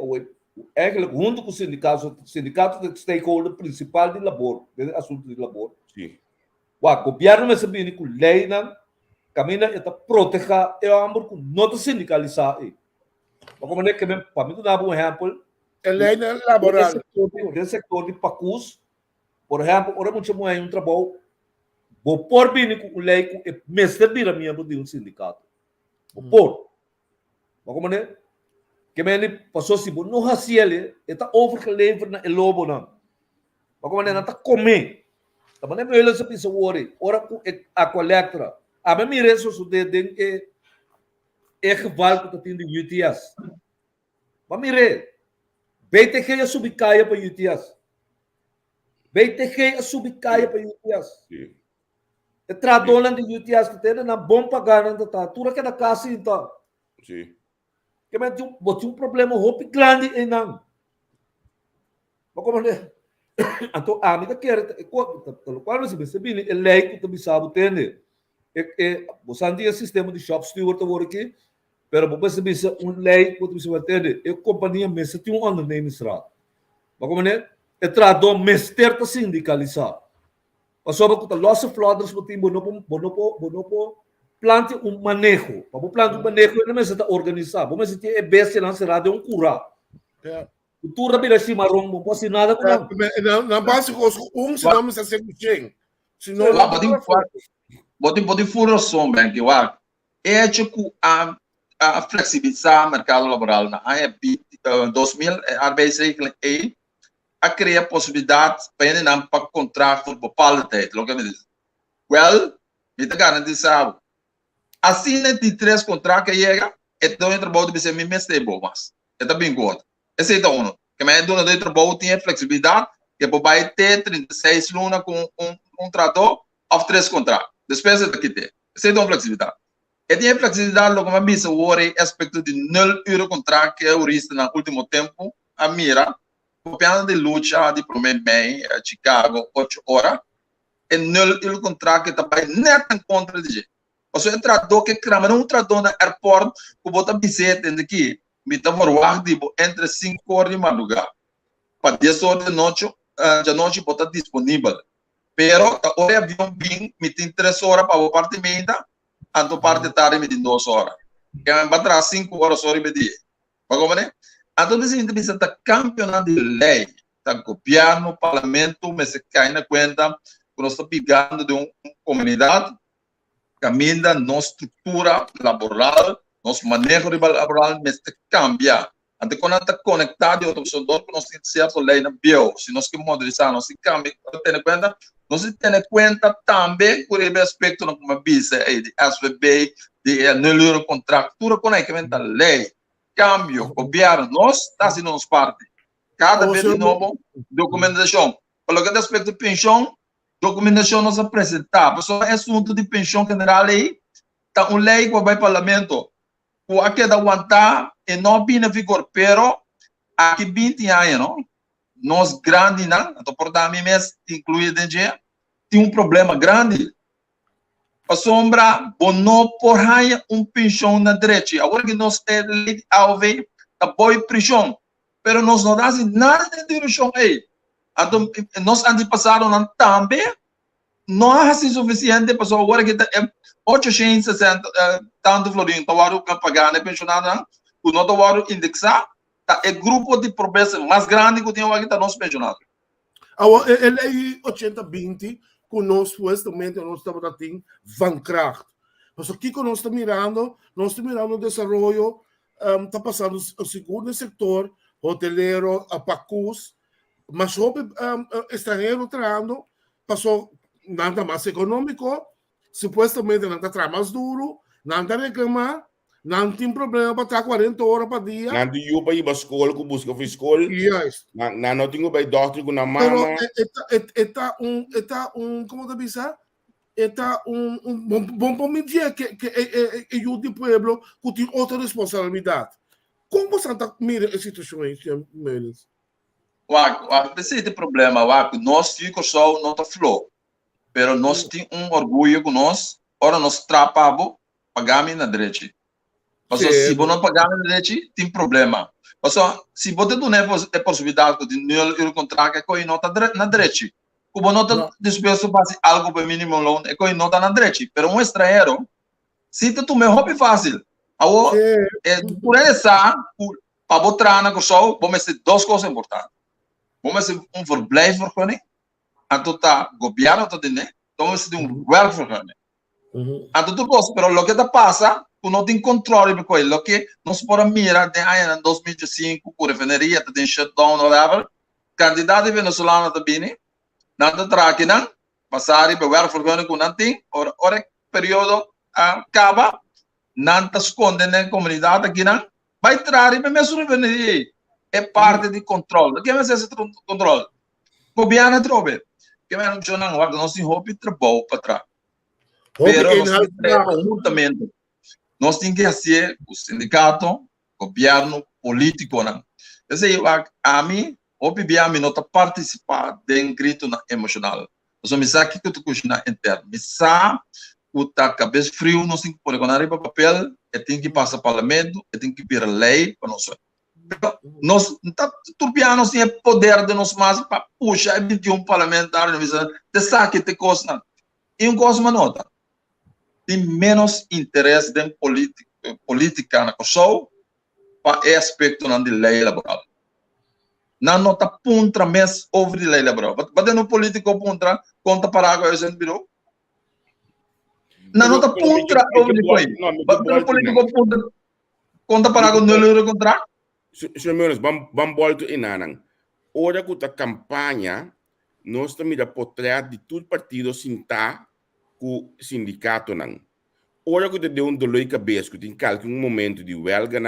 E: eigenlijk junto com o sindicato de stakeholder principal de labor, de assunto de labor.
C: Sim.
E: O governo me sabe que lei não camina e proteger o amor com não sindicalizar. Como é que para mim dar um exemplo?
D: A lei laboral.
E: Do setor de pacus, por exemplo, ora muito mais um trabalho, vou por bem com o lei com o mestre de minha de um sindicato. Vou por. Como é? Que me passou se não hacía ele está overgeleverd na lobo não. Como é? Não está comer. Da maneira que ele se pensa ora com a collectora. A mim me rezo de que é geval que tem de UTS. Mas mire, BTG é subcaia para UTS. BTG é subcaia para UTS. É tradolan de UTS que tem na bom pagar na tatura que na casa então.
C: Sim.
E: Que mas tem problema muito grande em não. Mas como é? Então a mim quer quando se percebe ele lei que tu sabe entender. Você anda sistema de shop steward to work aqui. Pero você bisa lei que você vai ter, a companhia mesmo tem underneming straat. Mas como é? É tradom mester te sindicalizar. Mas sobre que loss of flooders tem bonopo plante manejo. Para plante manejo não se está organizar. Vamos dizer é besta não será de cura. Cultura bila si marrom, não pode nada com não.
D: Na base se não me se bem. Se não
G: pode furação bem que é tipo a flexibilizar o mercado laboral na AEP 2000 arbeidsregeling 1 a criar possibilidades para contrato por bepaalde tijd. Lo que me diz. Well, me te garantizar. Assim, de 3 contratos que chega, então o trabalho deve ser mesmo stable, mas é bem gordo. Esse é o que me dona do trabalho tem flexibilidade, que pode ter 36 lunas com trator ou 3 contratos. Despesa daqui tem. Esse é a flexibilidade. E tem flexibilidade, logo me disse, o aspecto de 0 euro contrato que é o risco no último tempo, a mira, o piano de luta de prometer bem, Chicago, 8 horas, e 0 euro contrato que também net em contra de gente. Ou seja, trator que crama, não trator na airport, que bota bisete aqui, me tá forward entre 5 horas de madrugada, para 10 horas de noite, bota disponível. Pero, a hora avião bem, me tem 3 horas para o apartamento, anto parte tarde me tem 2 horas. Que me vai atrás 5 horas sobre me dia. Mas como é? Então, a gente precisa estar campeonato de lei. Está governo, parlamento, mas se cai na conta que nós estamos pegando de uma comunidade, caminha nossa estrutura laboral, nosso manejo laboral, mas se cambia. Então, quando está conectado, eu estou que nós temos certa lei na bio. Se nós queremos modernizar, nós temos que ter em conta. Nós temos em conta também por esse aspecto, como disse, de SVB, de anular o contrato, tudo conectamente a lei. Cambio, governo, nós está sendo nos parte. Cada vez de novo, documentação. Para o que é aspecto de pensão, documentação nós apresentamos. Só é assunto de pensão general aí, está uma lei que vai para o parlamento. O aqui é da aguentar e não pina vigor, pero aqui 20 anos, não? Nós grandes, não? Então, por dar mim mesmo, incluído em dia, tem problema grande. A sombra, não por raia pensão na direita. Agora que nós temos a ver, a boa prisão, pero nós não damos nada de direção aí. Então, nós antepassaram também, não há assim suficiente, para agora que 860, tanto Florinho, tawaru que pagar, né, pensionado, o não tawaru indexar, é grupo de pobreza mais grande que tem aqui tá nosso pensionado.
D: Ele é 80-20, que nós, supuestamente, nós estamos tendo Van Kracht. Mas aqui que nós estamos mirando o desenvolvimento, está passando o segundo setor, hoteleiro, a pacus, mas sobre estrangeiro entrando, passou nada mais econômico, supostamente não está mais duro, não está reclamar, não tem problema para estar 40 horas por dia.
C: Não tem para ir para a escola, que busca para a escola.
D: Yes.
C: Não tem para ir doctor com a mama.
D: Pero está como te dice? Está bom para medir que é o pueblo que tem outra responsabilidade. Como você mira a situação aí, Melis?
G: Esse problema, nós ficamos só não está flow. Pero nós temos orgulho com nós, ora nós trapamos, pagar na direita. Mas
D: Sim.
G: se você não pagar na direita, tem problema. Mas se você não tem possibilidade de não contrato, é que nota na direita. Como nota despesa faz algo para mínimo loan, é que nota na direita. Mas um estrangeiro, se tu me hobby fácil, por essa, para botar na coisa, vamos ter duas coisas importantes. Vamos ter verblijfvergunning, en tot dat governo tot dinhe, vamos ter werkvergunning. En tot coisa, pero lo que te pasa, tu não tem controle de coisa, que nós podemos mirar de aí em 2005, por refineria, tem shutdown, whatever, candidato venezuelano também, nada traque não, passar e werkvergunning com não tem, ora período acaba, não te esconde na comunidade aqui não, vai trazer para mesmo refineria. É parte de controle. O que é esse controle? O governo trove. Que é um jornal agora nós temos hobby trabalho para trás. Pero nós temos que fazer o sindicato, governo, político não. Eu sei a mim, o PBA não está participar de grito emocional. Eu me sabe que tu custa interno. Me sabe o tá cabeça frio, nós temos que pôr para papel, e tem que passar parlamento, e tem que vir lei para nós. Nós turbianos têm poder de nós mais para puxar 21 parlamentares de saque de coisa. E coisa uma nota. Tem menos interesse em política na coisa para o aspecto de lei laboral. Não nota puntra mais over de lei laboral. Mas no político puntra conta para água e biro. Não nota puntra over de coisa. Mas no político puntra conta para água não lhe contrato.
C: Senhor Menos, vamos voltar em Anang. Ora que a campanha, nós estamos a potrear de todo partido sinta com o sindicato. Ora que deu dolor de cabeça, que tem calque momento de huelga,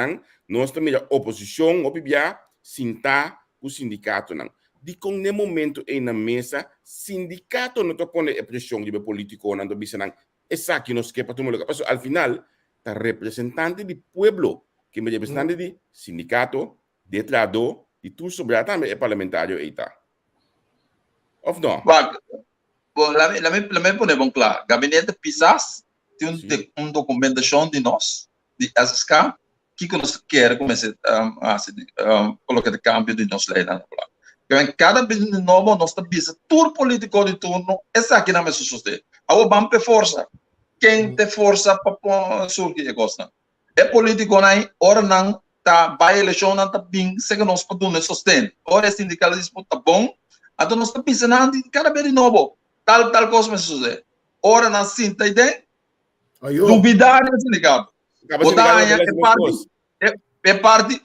C: nós estamos a oposição, opibia, sinta com o sindicato. De com no momento na mesa, sindicato não está pondo a pressão de político, não está essa que nos quer para todo mundo. Al final, está representante do pueblo, que me representante de sindicato, de trado, de tudo sobre a também é parlamentário aí tá. Of não?
G: Bom, lá me pone bom claro. Gabinete Pisas tem uma documentação de nós, de SSK, que nós quer começar a colocar de câmbio de nós lei lá. Cada vez de novo nós estamos tudo político de turno, essa aqui não é sucesso. Agora vamos ter força. Quem tem força para surgir a coisa? É político aí, ora não tá vai eleição não tá bem, se que nós podemos sustentar. Ora sindicalismo tá bom, então nós tá pensando cada vez de novo, tal coisa me sucede. Ora não sinta ideia, duvidar do sindicato. Botar aí é parte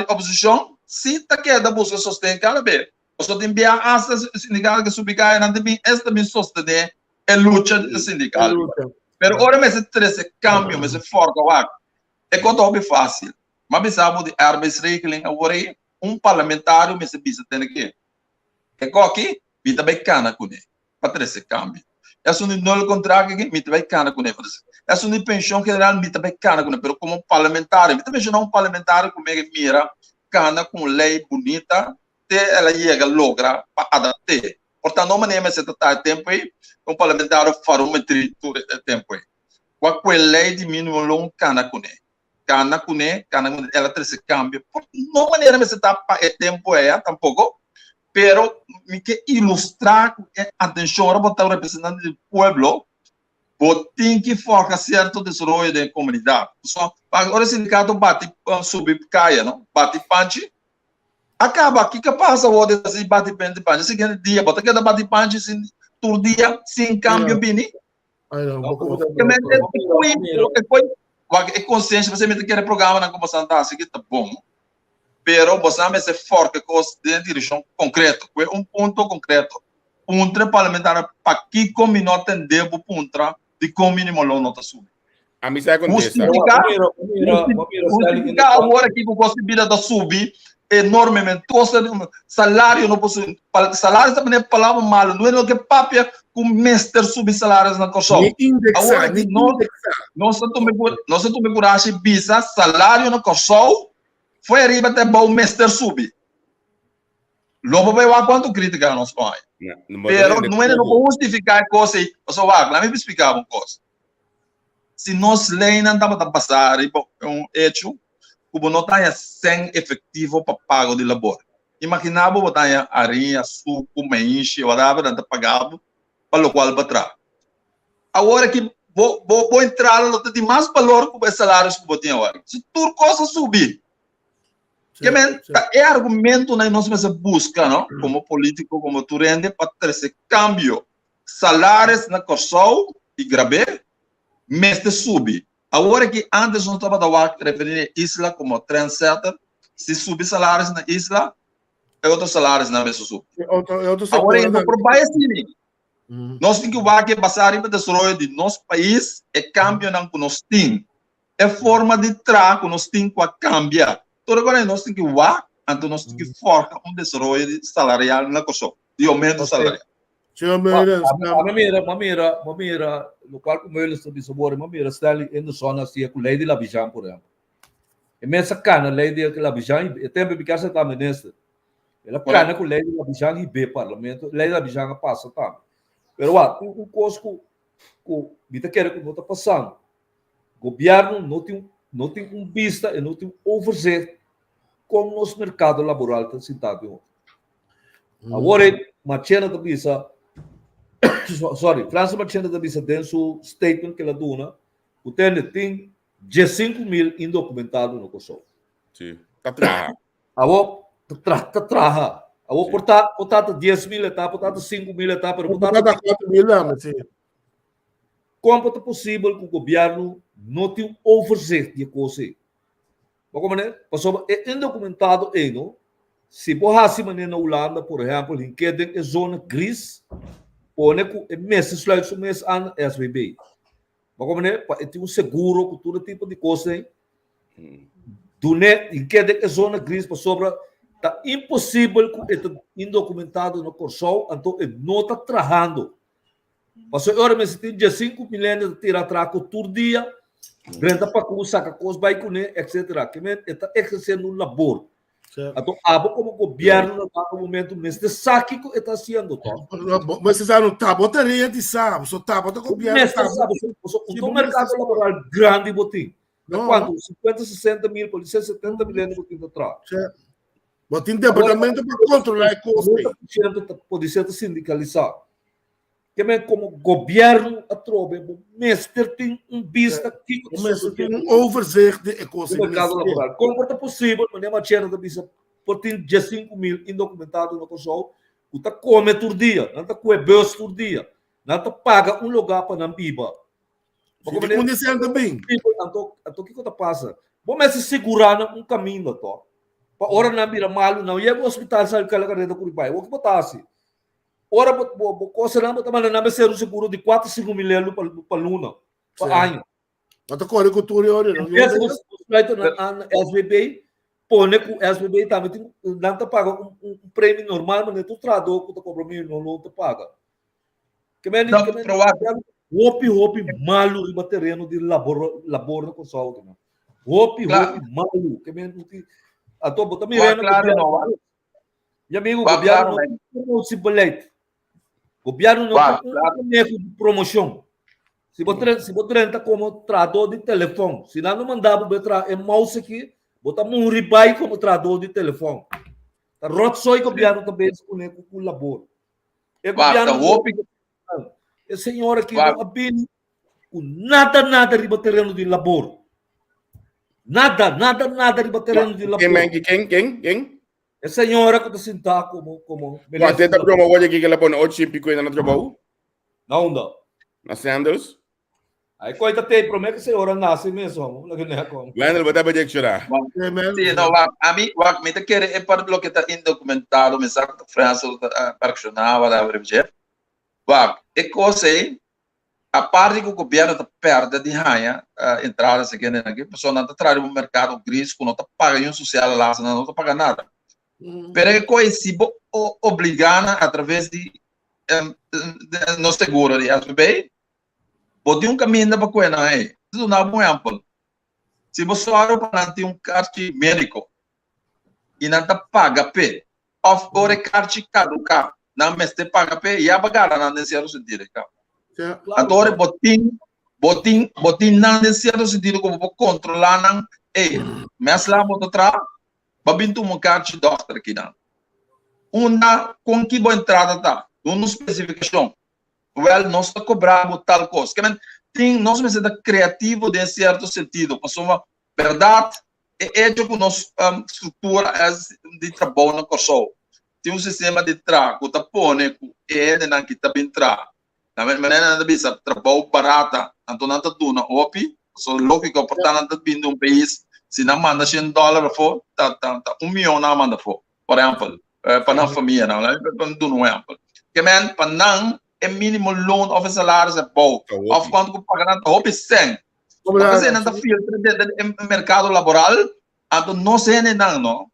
G: oposição, se tá queda busca sustentar cada vez. Você tem que enviar a sindicato que subicar não tem esta me sustentar é luta do sindicato. Pero ora mas esse cambio, mas forte lá. É quanto é fácil. Mas pensamos de arbeidsregeling agora parlamentário mas bisa tem que. É aqui, vida bacana com ele. Para esse cambio. É um novo contrato que me bacana com ele. É uma pensão federal me bacana com ele, pero como parlamentário, me também não parlamentário como é mira cana com lei bonita, até ela chega logra para adaptar. Portanto, não maneira se tá tempo aí, parlamentário fará uma tritura tempo aí. Qual é a lei de mínimo longo cana com ele, ela tem esse cambio. Não maneira se tá tempo aí, tampouco, pero me que ilustrar a atenção para botar o representante do pueblo, tem que focar certo desenvolvimento da comunidade. Agora o sindicato bate subir caia, não? Bate panche. Acaba aqui que passa o de assim bate pente panche. Seguinte dia, bota que bate panche todo dia sem cambio bini. É consciência você me quer programa na como Santa assim que tá bom. Pero você me se forte com de direção concreto, é um ponto concreto. Parlamentar para que como não atender o ponto de como mínimo não tá subindo.
C: A mim sai com
G: isso. Agora que com possibilidade de subir enormemente, salário não possui, salário também é palavra mal, não é o que papia com mestre subir salários na corção. Agora que nós estamos coragem bisa salário na corção, foi arriba até bom mestre subir. Logo vai lá quanto crítica nós faz. Pero não é não justificar coisa aí. Só lá me explicar uma coisa. se nós lei não estava a passar, é um hecho, como não está sem efetivo para pago de labor. Imaginava botar arinha, suco, meixe, whatever, não está pagado, para o qual para trás. Agora que vou entrar, não tem mais valor que o salário que eu tenho agora. Se tudo coisa subir, é argumento que nós buscamos, não? Como político, como tu rende, para ter esse cambio. Salários na Corsol e Grabé, mês de subir. Agora que antes não estava a referir a isla como trendsetter, se subir salários na isla, é outros salários na mesa subir. Agora, eu vou para assim. Nós temos que passar em desenvolvimento de nosso país e cambio não que nós temos. É forma de trabalho que nós temos que cambiar. Então, agora nós temos que então nós temos que focar um desenvolvimento salarial na Corsol, de aumento salarial.
E: Mamira, no qual como eles estão dizendo, mamira está ali em zona assim com lei de Labijan, por exemplo. E mesmo cana lei de Labijan, e tem que ficar também nessa. Ela cana com lei de Labijan e B parlamento, lei de Labijan passa também. Pero o cosco o vida quer que está passando. O governo não tem vista e não tem oferecer como nosso mercado laboral está sentado. Agora, Machena da Bisa, França Machena da Bisa tem seu statement que ela dona, o tem 15.000 indocumentados no Kosovo.
C: Sim, está traha.
E: Está traha. Portanto, 10.000 etapas, portanto, 5.000 etapas, portanto,
D: 4.000, sim.
E: Como é possível que o governo não tenha oferecer de coisa? Como é? Porque é indocumentado não? Se você na Holanda, por exemplo, em que tem zona gris, pone que meses sluit mês aan SBB. Como é? Tem seguro com todo tipo de coisa. Em que tem zona gris, para sobre está impossível que é indocumentado no Corsol, então ele não está trabalhando. Porque agora mesmo tem 5 milhões de tirar traco todo dia, renda para que saca coisa, vai com ele, etc. Que está exercendo um labor. Então, como governo, no momento, nesse saque que está sendo.
D: Mas vocês não está, botaria de sábado, só está, bota governo.
E: O mercado laboral grande, botim. Quanto? 50, 60 mil, pode ser 70 milhões de botim de trabalho.
D: Mas tem departamento para controlar a coisa.
E: Pode ser sindicalizado. Que como governo a trobe, o mestre tem vista que
D: o mestre tem overzicht de coisa.
E: O mercado laboral. Como é possível, mas nem Machena da Bisa, por ter 15.000 indocumentados no Kosovo, o está come todo dia, não está com bus todo dia, não está paga um lugar para não biba.
D: Como é que também?
E: Então, o que está passando? Vamos se segurar um caminho, então. Para hora não vira malo, não. E é o hospital sai que ela carrega com o pai. O que botar assim? Ora, coisa não, também não vai ser um seguro de 4, 5 milhões para luna, para ano.
D: Até agora que tu olha, não
E: é SBB, põe que o SBB também não te paga um prêmio normal, mas tu traduz que tu compromisso não te paga. Que bem, roupa malo no terreno de labor no Kosovo. Roupa malo, que bem, a tua bota mirando. E amigo, o governo não se bolete. O governo não tem promoção. Se você entra como tradutor de telefone, se não mandava para mouse aqui, botar um ribai como tradutor de telefone. Tá roto só o governo também com o labor. É governo. É senhora que não abine nada de terreno de labor. Nada de terreno de labor.
C: Quem?
E: É senhora que está sentada como...
C: Mas está promovendo aqui que ela põe 8 e pico ainda no trabalho?
E: Não.
C: Na Sanders?
E: Aí coisa tem, promete que a senhora nasce mesmo.
C: Wendel, você vai ter que chorar.
G: Sim, não, a mim, o que quer é para o que está indocumentado, o mensagem da França, para que chonava, da Brevjet. É coisa aí, a parte que o governo está perto de ganhar entrada, se quer, a pessoa não está trazendo um mercado gris, que não está pagando social lá, não está pagando nada. Pero é coisa se obrigada através de no seguro de SBB, pode caminho para coisa aí. Isso não é um exemplo. Se você olha para ter carte médico e não está paga pé, of ore carte caduca, não me paga pé e a bagara não necessário sentido. Agora botin botin não de certo sentido como para controlar não mas lá botar tra babintu um carte doctor aqui não uma com que boa entrada tá uma especificação nós está cobrando tal coisa que tem nós me ser criativo de certo sentido passou uma verdade é que nós estrutura de trabalho no corso tem um sistema de trago tá pone é de não que tá bem tra na maneira de bisa trabalho barata então não tá tudo na opi so lógico portanto vindo país se não manda $100 for tá $1 milhão não manda for por exemplo para a família não para não é que para não é mínimo loan of salários é bom of quanto que pagar na opi 100 mas não tá filtro do mercado laboral então não sei não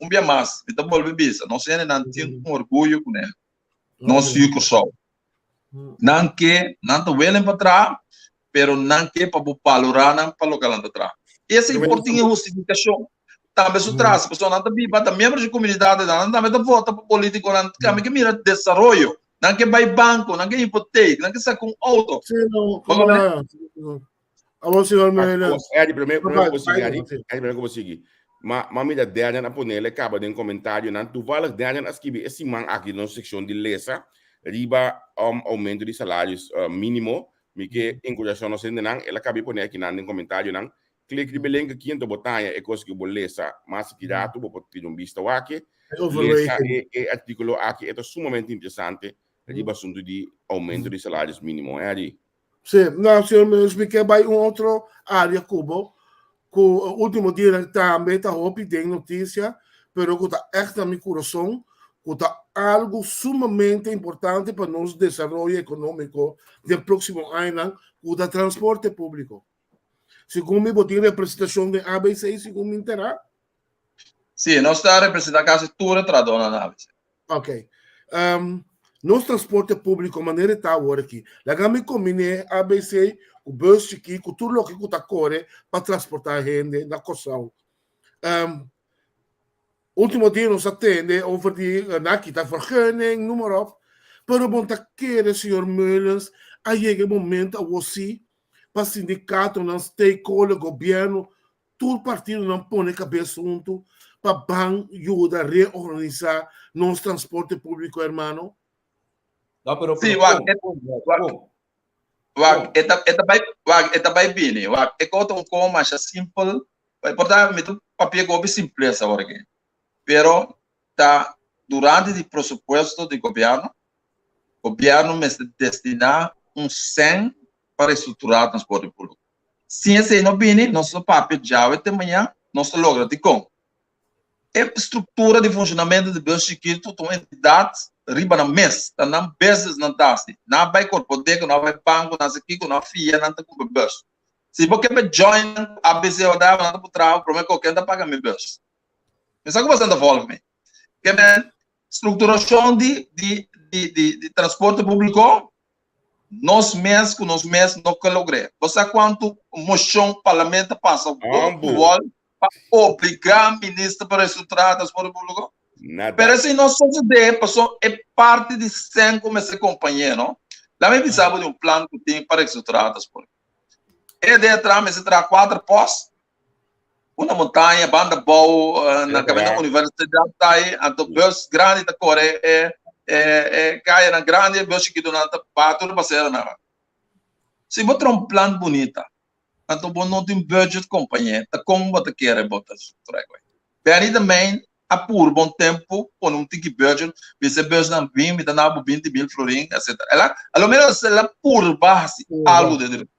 G: dia mais então volve bisa não sei não tem orgulho com ele não sei que só não que não tá vendo para trás pero não que para valorar não para local para trás essa é importante justificação também se traz pessoa não tá viva tá membro de comunidade não também tá vota para político não que mira desenvolvimento não que vai banco não que hipoteca não que sai com auto
D: senhor Meirelles
C: primeiro que eu vou seguir mas me dá ideia na panela acaba de comentário não tu vale ideia na escrever esse man aqui na secção de lesa riba aumento de salários mínimo me que encorajação não sendo não ela acaba de pôr aqui no comentário não clique de belém que quinto botar é coisa que beleza mas que dá tu pode ter visto aqui e artículo aqui é sumamente interessante riba assunto de aumento de salários mínimo é ali
D: sim não senhor me expliquei vai outro área cubo que o último dia também está tem notícia pero que está echt na meu coração que está algo sumamente importante para nosso desenvolvimento econômico do próximo ano, o da transporte público. Segundo me botar representação de ABC, segundo me interar.
G: Sim, nós estamos representando quase toda a tradona na ABC.
D: Ok. Nosso transporte público, maneira está agora aqui. Lá me combinei ABC, o bus aqui, com tudo o que está corre para transportar gente na coção. Último dia nos atende over die nakita vergunning, noem maar op. Pero bom tá querer, senhor Meirelles, aí é o momento a você, para sindicato, não stakeholder, governo, todo partido não põe cabeça junto, para ban ajuda a reorganizar nosso transporte público, hermano.
E: Não, pero
G: sim, eta vai bem, é como mais simples, portanto, me tu papel gobi simples agora aqui. Pero durante o presupuesto do governo me destina 100 para estruturar o transporte público. Se esse não vier, nosso papel já até amanhã, nós logra de com. É estrutura de funcionamento de bus chiquito, uma entidade riba na mês, não vezes não dá assim, não vai corporateco, não vai banco, não sei o que, não FIA, não tem como bus. Se você vai join ABC ou dá, não tem para trabalhar, prometo qualquer da paga meu bus. Mas como você está falando? Que é estruturação de transporte público, nós mesmos não logramos. Você quanto moção parlamento passa para obrigar o ministro para estruturar o transporte público? Nada. Mas assim, nós somos é parte de 100 como esse companheiro, não? Lá me precisava de plano que tem para estruturar o transporte. E de atrás, me traz 4 postos, uma montanha, banda boa, na cabeça da universidade, a bus grande da Coreia, cai na grande, bus chiquito na parte, tudo passeia na. Se você tem plano bonito, então você não tem budget companhia, como você quer botar isso? Bem, também, por bom tempo, por não ter budget, você budget não vem, me dá 20 mil florins, etc. Ela, ao menos, ela por base, algo de direito.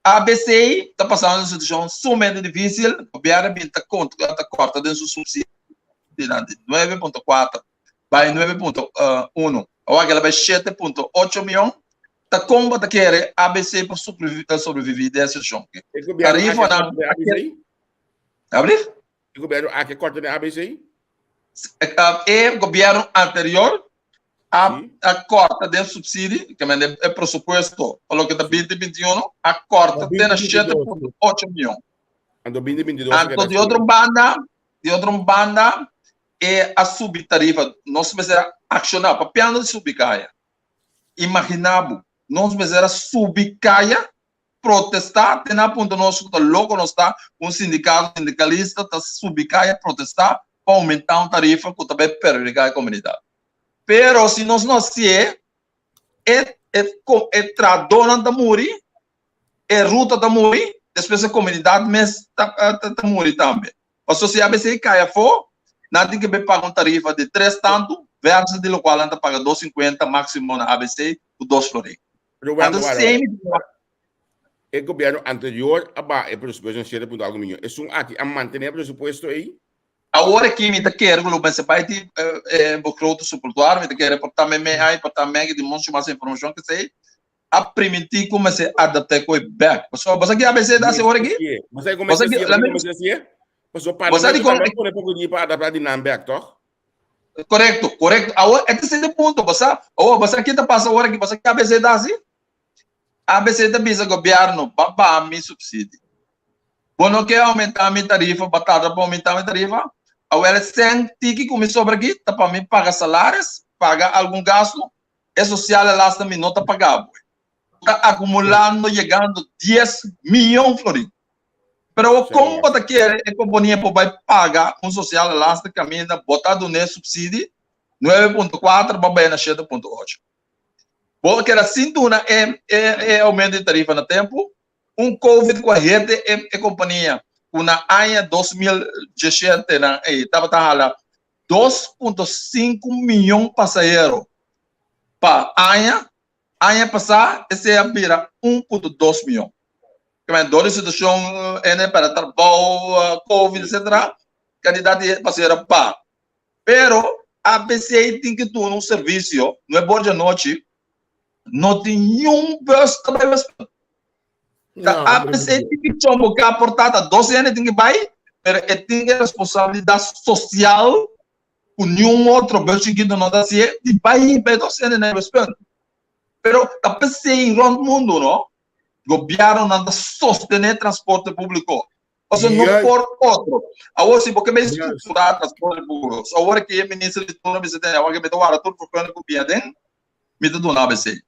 G: A ABC está passando uma situação sumamente difícil, o governo está corta dentro do subsídio de 9,4 vai 9,1, agora ela vai 7,8 milhões, está como está querer a ABC para sobreviver dessa situação. Tarifa na ABC?
C: O governo aqui corta da ABC?
G: É o governo anterior a corta do subsídio, que é pressuposto, falou que da 2021, a corta tem 7,8 milhões.
C: Então, 2022,
G: de outra banda, é a subtarifa. Nós precisamos acionar, para de subcaia. Imaginamos, nós precisamos subcaia protestar, tem na ponta nosso tá louco, nós está um sindicalista está subicar e protestar para aumentar uma tarifa que também prejudicar a comunidade. Pero se nós não se é tradona da muri, é ruta da muri, depois a comunidade mas tá muri também. Ou seja, se a ABC cai for, nada que paga uma tarifa de 3 tanto, versus de local anda paga 2,50 máximo na ABC, o 2 florins.
C: O governo anterior abaixa o presupuesto em 7,1 milhões. É um aqui a manter o presupuesto aí?
G: Agora que me quer o você vai de bocroto suportar, me quer reportar me de monte mais informação que sei a permitir como se adaptar com o back. Pessoal, você aqui ABC dá se hora aqui?
C: Você começa assim, você para para pouco de para adaptar de back, toh?
G: Correto. Agora é esse ponto, você aqui tá passa hora que você aqui ABC dá assim? ABC da bisa governo baba me subsídio. Bom, não quer aumentar a minha tarifa, batata para aumentar a minha tarifa. Agora, sente que começou por aqui, tá para mim pagar salários, pagar algum gasto, é social, lá também não está pagando. Está acumulando, chegando 10 milhões de florins. Pero como você quer, a companhia vai pagar um social, lá que caminha, botado nesse subsídio, 9,4 para bem na 7,8. Bom, que era cintura é aumento de tarifa no tempo, um Covid com a rede é companhia, na ANHA 2017, estava lá 2,5 milhões de passageiros para ANHA passar, esse é a vira 1,2 milhões. Toda a situação para trabalho, Covid, etc., candidato de passageiro para. Pero a BCI tem que ter um serviço, não é boa de noite, não tem nenhum bus também. A BCI tem que ter um bocado portada, 12 anos tem que vai, mas tem a responsabilidade social, com nenhum outro bus que não dá se de vai para 12 anos na respeito. Pero a BCI no mundo, não? Governo não sostener transporte público. Ou seja, não por outro. Agora, se você estruturar transporte público, agora que o ministro de tudo, agora que me dá o tudo porque eu não me dá na ABC.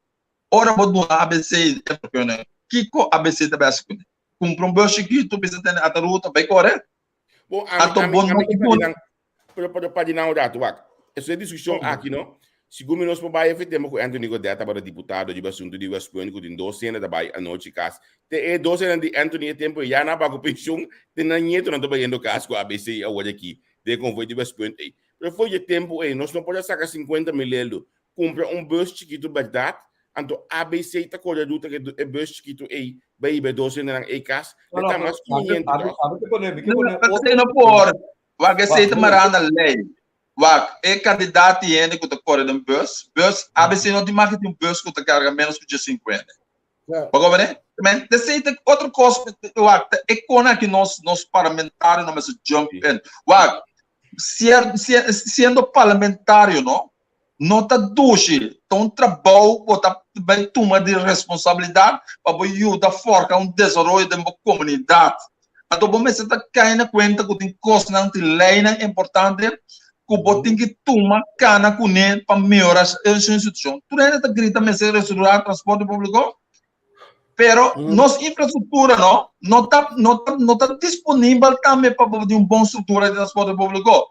G: Ora, vou dar na ABC, porque que a ABC também é assim. Compre um bus chiquito, você tem a ruta, vai correr.
C: Bom, para não dar, essa discussão aqui, não? Segundo nós vamos fazer com Anthony Godeta para deputado de assunto de Westpoint que tem 12 anos trabalho a noite caso. Tem 12 anos de Anthony tempo já na pago pensão, tem na nieto não trabalhando caso com a ABC agora aqui, de convoio de Westpoint. Mas foi de tempo nós não podemos sacar 50 mil compra um bus chiquito verdade, então a ABC está correndo que é bus chiquito vai 12 anos em caso, está mais conveniente.
G: Não por, vai ser tamarana lei. É candidato e ainda que está correndo um bus, ABC não tem marketing um bus que está carregando menos que 50. Agora, né? Também, tem outra coisa, é quando que nós parlamentários não se jump in. Sendo parlamentário, não está duche, está um trabalho, está bem tomar de responsabilidade para ajudar forte a um desenvolvimento de uma comunidade. Então, você está caindo conta que tem coisa não tem lei importante, que o tem que tomar cana com ele para melhorar a instituição. Tu ainda está gritando mas reestruturar transporte público, pero nossa infraestrutura não está disponível também para ter uma boa estrutura de transporte público.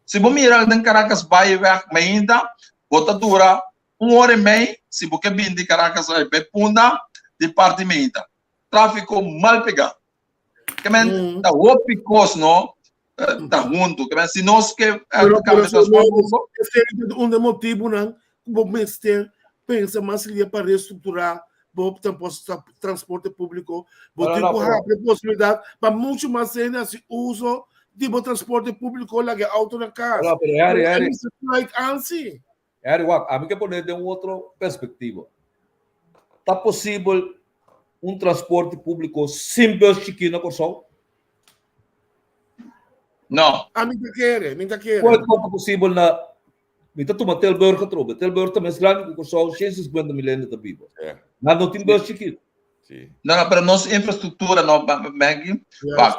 G: Se você mirar em Caracas, vai ainda, você dura 1 hora e meia, se você vir de Caracas, vai para Punda, de partimento. Tráfico mal pegado. Que está o picoso, está junto, se nós que
D: um dos motivos que o ministério pensa mais para reestruturar o transporte público, tem a possibilidade para muito mais se uso de transporte público lá que auto na casa.
E: A mim que poner de outra perspectiva. Está possível um transporte público sem bus chiquinho por sol?
G: Não.
D: A mim quer.
E: Quanto possível na mita tu matel beur que trobe. Tel beur também grande que só 150 milhões de vivo. Não tem bus chiquinho.
G: Não, para nossa infraestrutura não Maggie,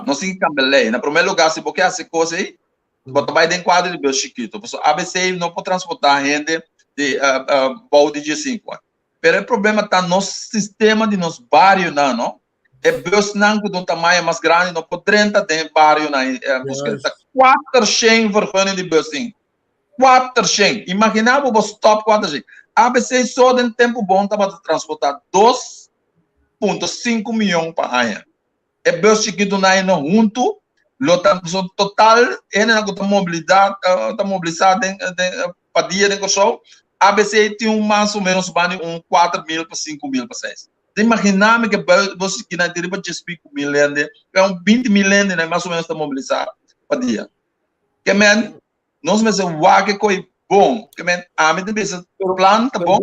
G: nós tem que cambiar lei. Na primeiro lugar, se você essa coisa aí, você vai ter quadro de bus chiquito. A ABC não pode transportar gente de balde de 5 anos. Pero o problema está no sistema de nos bairros, não? É bus não com um tamanho mais grande, não pode 30 tem bairro na busca. 400 vergonha de busing. 400. Imaginava o stop 400. ABC só em tempo bom estava transportar 2,5 milhões para ano. É bus chiquito na ano junto, lotação total, ele não tem mobilidade, está mobilizado para dia de show. ABC tem mais ou menos 4 mil para 5 mil para 6. Imaginava que você que na deriva de 5 mil lende, é 20 mil lende, mais ou menos está mobilizado para dia. Que man, nós mesmos o que coi bom, que man, a mim também esse plano tá bom.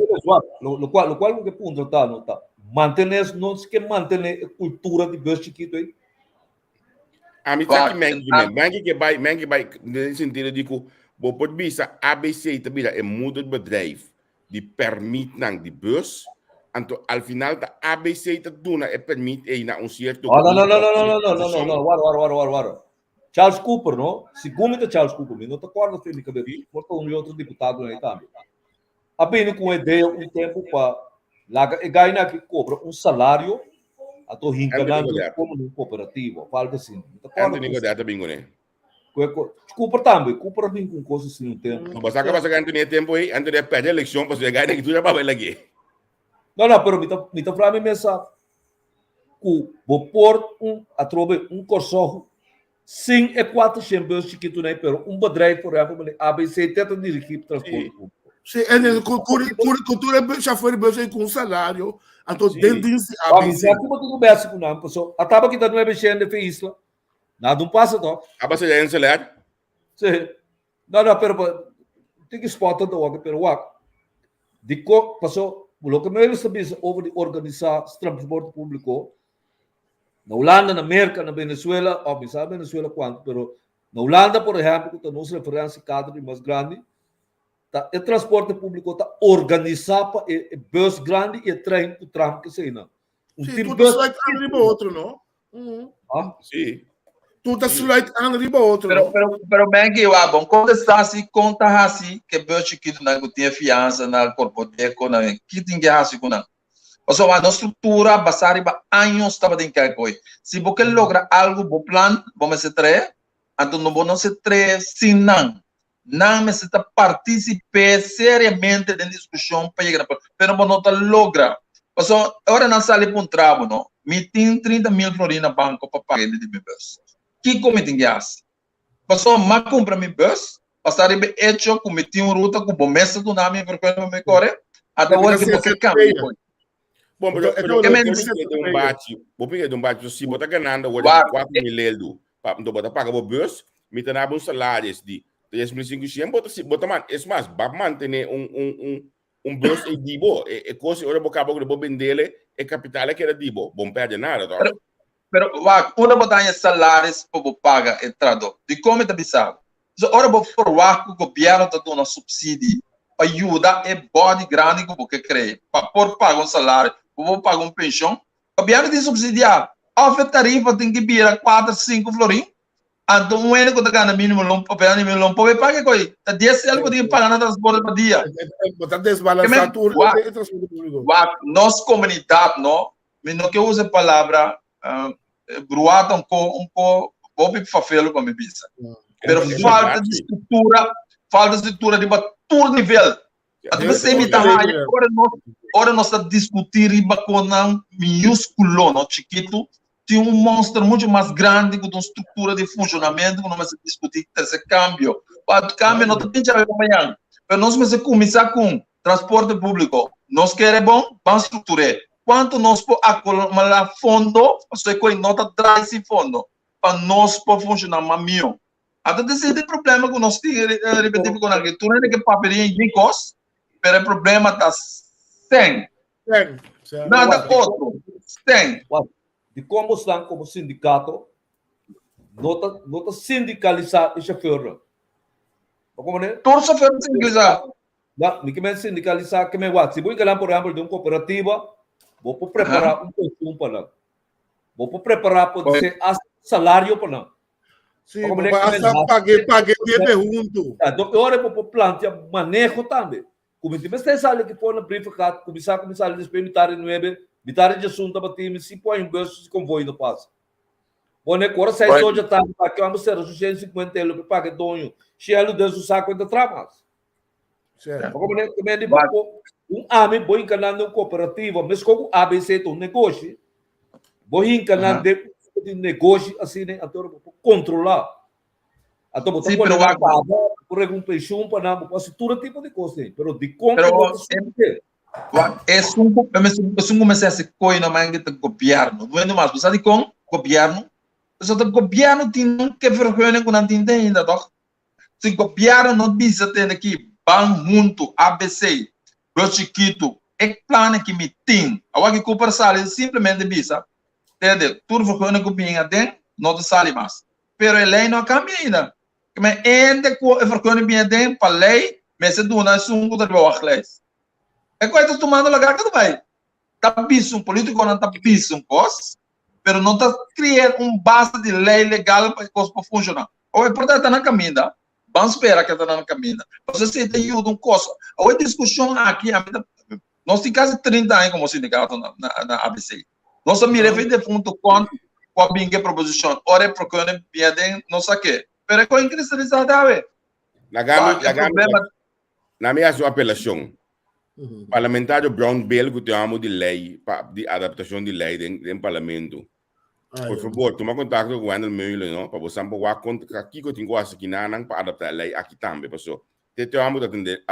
E: Lo qual o que ponto tá, não tá. Manter nós que manter a cultura de bus chiquito aí.
C: A mim tá que mangi que vai nesse sentido de que o pode bisa ABC também é mudo de bedrijf die permit nang de bus. Então, al final, a ABC está dando é permite aí na certo.
E: Não. Wara. Charles Cooper, não? Segundo Charles Cooper, não te acordas que ele cabelo, porque outro deputado aí também. Apenas com a ideia tempo para lá ganhar que cobra salário a to hincanando como no cooperativo, falta assim.
C: Anthony Godard também, né?
E: Cooper também, Cooper vem com coisas assim tempo.
C: Não basta que Anthony tempo aí, Anthony perde a eleição para ganhar que tu já vai lagi.
E: Não, pero me está falando mesmo que vou pôr atrobe corso sem e 400 bus chiquito né, pero bedrijf por exemplo, ABC tenta dirigir transporte público.
D: Sim, cultura já foi bus com salário, então dentro de
E: ABC. A como tudo bem com não, pessoal. A tava que tá no ABC de isla. Nada passa não.
C: A base já é salário?
E: Sim. Não, pero tem que spot do work, pero work. Dico, passou o que me sabe over de organizar transporte público na Holanda, na América, na Venezuela, ou sabe Venezuela quanto, pero na Holanda, por exemplo, que nos referência cada vez mais grande, tá, o transporte público está organizado para bus grande e trem o tram que sei não.
D: Sim, tudo slide arriba outro, não?
C: Sim.
D: Tudo slide arriba outro.
G: Pero bem que bom, quando está assim, conta assim, que bus chiquito não tem fiança na corpoteco, na que tem que assim com não. Ou seja, a estrutura basada anos estava dentro da coisa. Se você logra algo, bom plano, vamos ser três, então não vamos ser três, sim não. Não necessita participar seriamente da discussão para chegar para. Mas não está logra. Ou seja, agora não sai para um trabalho, não. Me tem 30 mil florins na banco para pagar de meu bus. Que como tem que fazer? Ou seja, mas compra meu bus, passar de hecho, como tem uma ruta com bom mês do nome, porque não me corre, até agora que você cambia.
C: Bom, pero vou pegar um bate, se botar ganhando, vou dar 4 mil euros, para botar pagar o bus, me tem alguns salários de 3.500, bota man, é mais, para manter bus e dibo, é coisa, ora boca boca de vender, é capital que era dibo, bom perde nada, tá?
G: Pero uma botar salários para pagar o trabalho, de como está bizarro. Ora vou forward que o governo está dando subsídio, ajuda é body grande que você cria, para por pagar salário, vou pagar pensão, o governo tem subsidiar, a tarifa tem que virar 4, 5 florins, então o único que está ganhando mínimo não pode pagar coisa, 10 euros tem que pagar na transporte para dia.
D: Está desbalançado tudo.
G: Nossa comunidade, não que use a palavra bruata um pouco, vou para como me pensa. Mas falta de estrutura de todo nível. Você me está agora nós estamos discutindo com um minúsculo, não chiquito, tem monstro muito mais grande com uma estrutura de funcionamento que nós vamos discutir esse câmbio. O câmbio não tem que acompanhar. Mas nós vamos começar com transporte público. Nós queremos bom, vamos estruturar. Quanto nós podemos acumular fundo, você coi nota traz esse fundo para nós poder funcionar mais. Até esse problema que nós temos repetido com a agricultura, é que papelinho de costa, mas o problema está sem. Nada outro. Sem.
E: De como estão como sindicato, nota sindicalizar esse chauffeur. Como é?
G: Todos os chauffeurs sindicalizar.
E: Não, me que sindicalizar que me guarda. Se vou enganar, por exemplo, de uma cooperativa, vou preparar consumo para lá. Vou preparar para ser salário para lá.
D: Sim, paguei de pergunto.
E: Então, agora eu vou plantear manejo também. Comité mas tem sala que põe na briefcard, começar despedir militar 9, militar de assunto para time se põe um bus de convoio no passo. Bom, agora sai só já tá aqui vamos ser 650 euros para pagar donho. Cheio de os sacos de tramas.
D: Certo.
E: Como homem bom encanando cooperativa, mas como ABC um negócio, bom encanando de negócio assim, né, até controlar. Até botar por algum peixão para não posso todo tipo de coisa, mas de conta
G: es un começar a coisa mais que o governo, não é mais, você sabe com o governo, o governo tem que vergonha com a tinta ainda, toch? Se o governo não diz até aqui, ban muito ABC, bro chiquito, é plano que me tem, agora que cooper sale simplesmente bisa, entende? Tudo vergonha com bem até não te sale mais, pero a lei não cambia ainda, mas ainda com a vergonha bem até para lei, mas se tu não é sungo da boa leis. É coisa tomando lugar que vai. Tá piso um político não tá piso um coisa, pero não tá criando base de lei legal para coisa para funcionar. Ou é portanto tá na caminho, vamos esperar que tá na caminho. Você se tem um coisa. Ou é discussão aqui, nós temos quase 30 anos como sindicato na ABC. Nós me refere de fundo com a bingue proposição. Ora é procurando bem não sei que. Pero é coisa cristalizada,
C: na minha sua apelação. Parlamentário Brown Bill que temos de lei de adaptação de lei dentro do parlamento. Por favor, toma contato com o Wendel Meulen, não? Para você saber contra aqui que eu tenho aqui não para adaptar a lei aqui também, pessoal. Temos de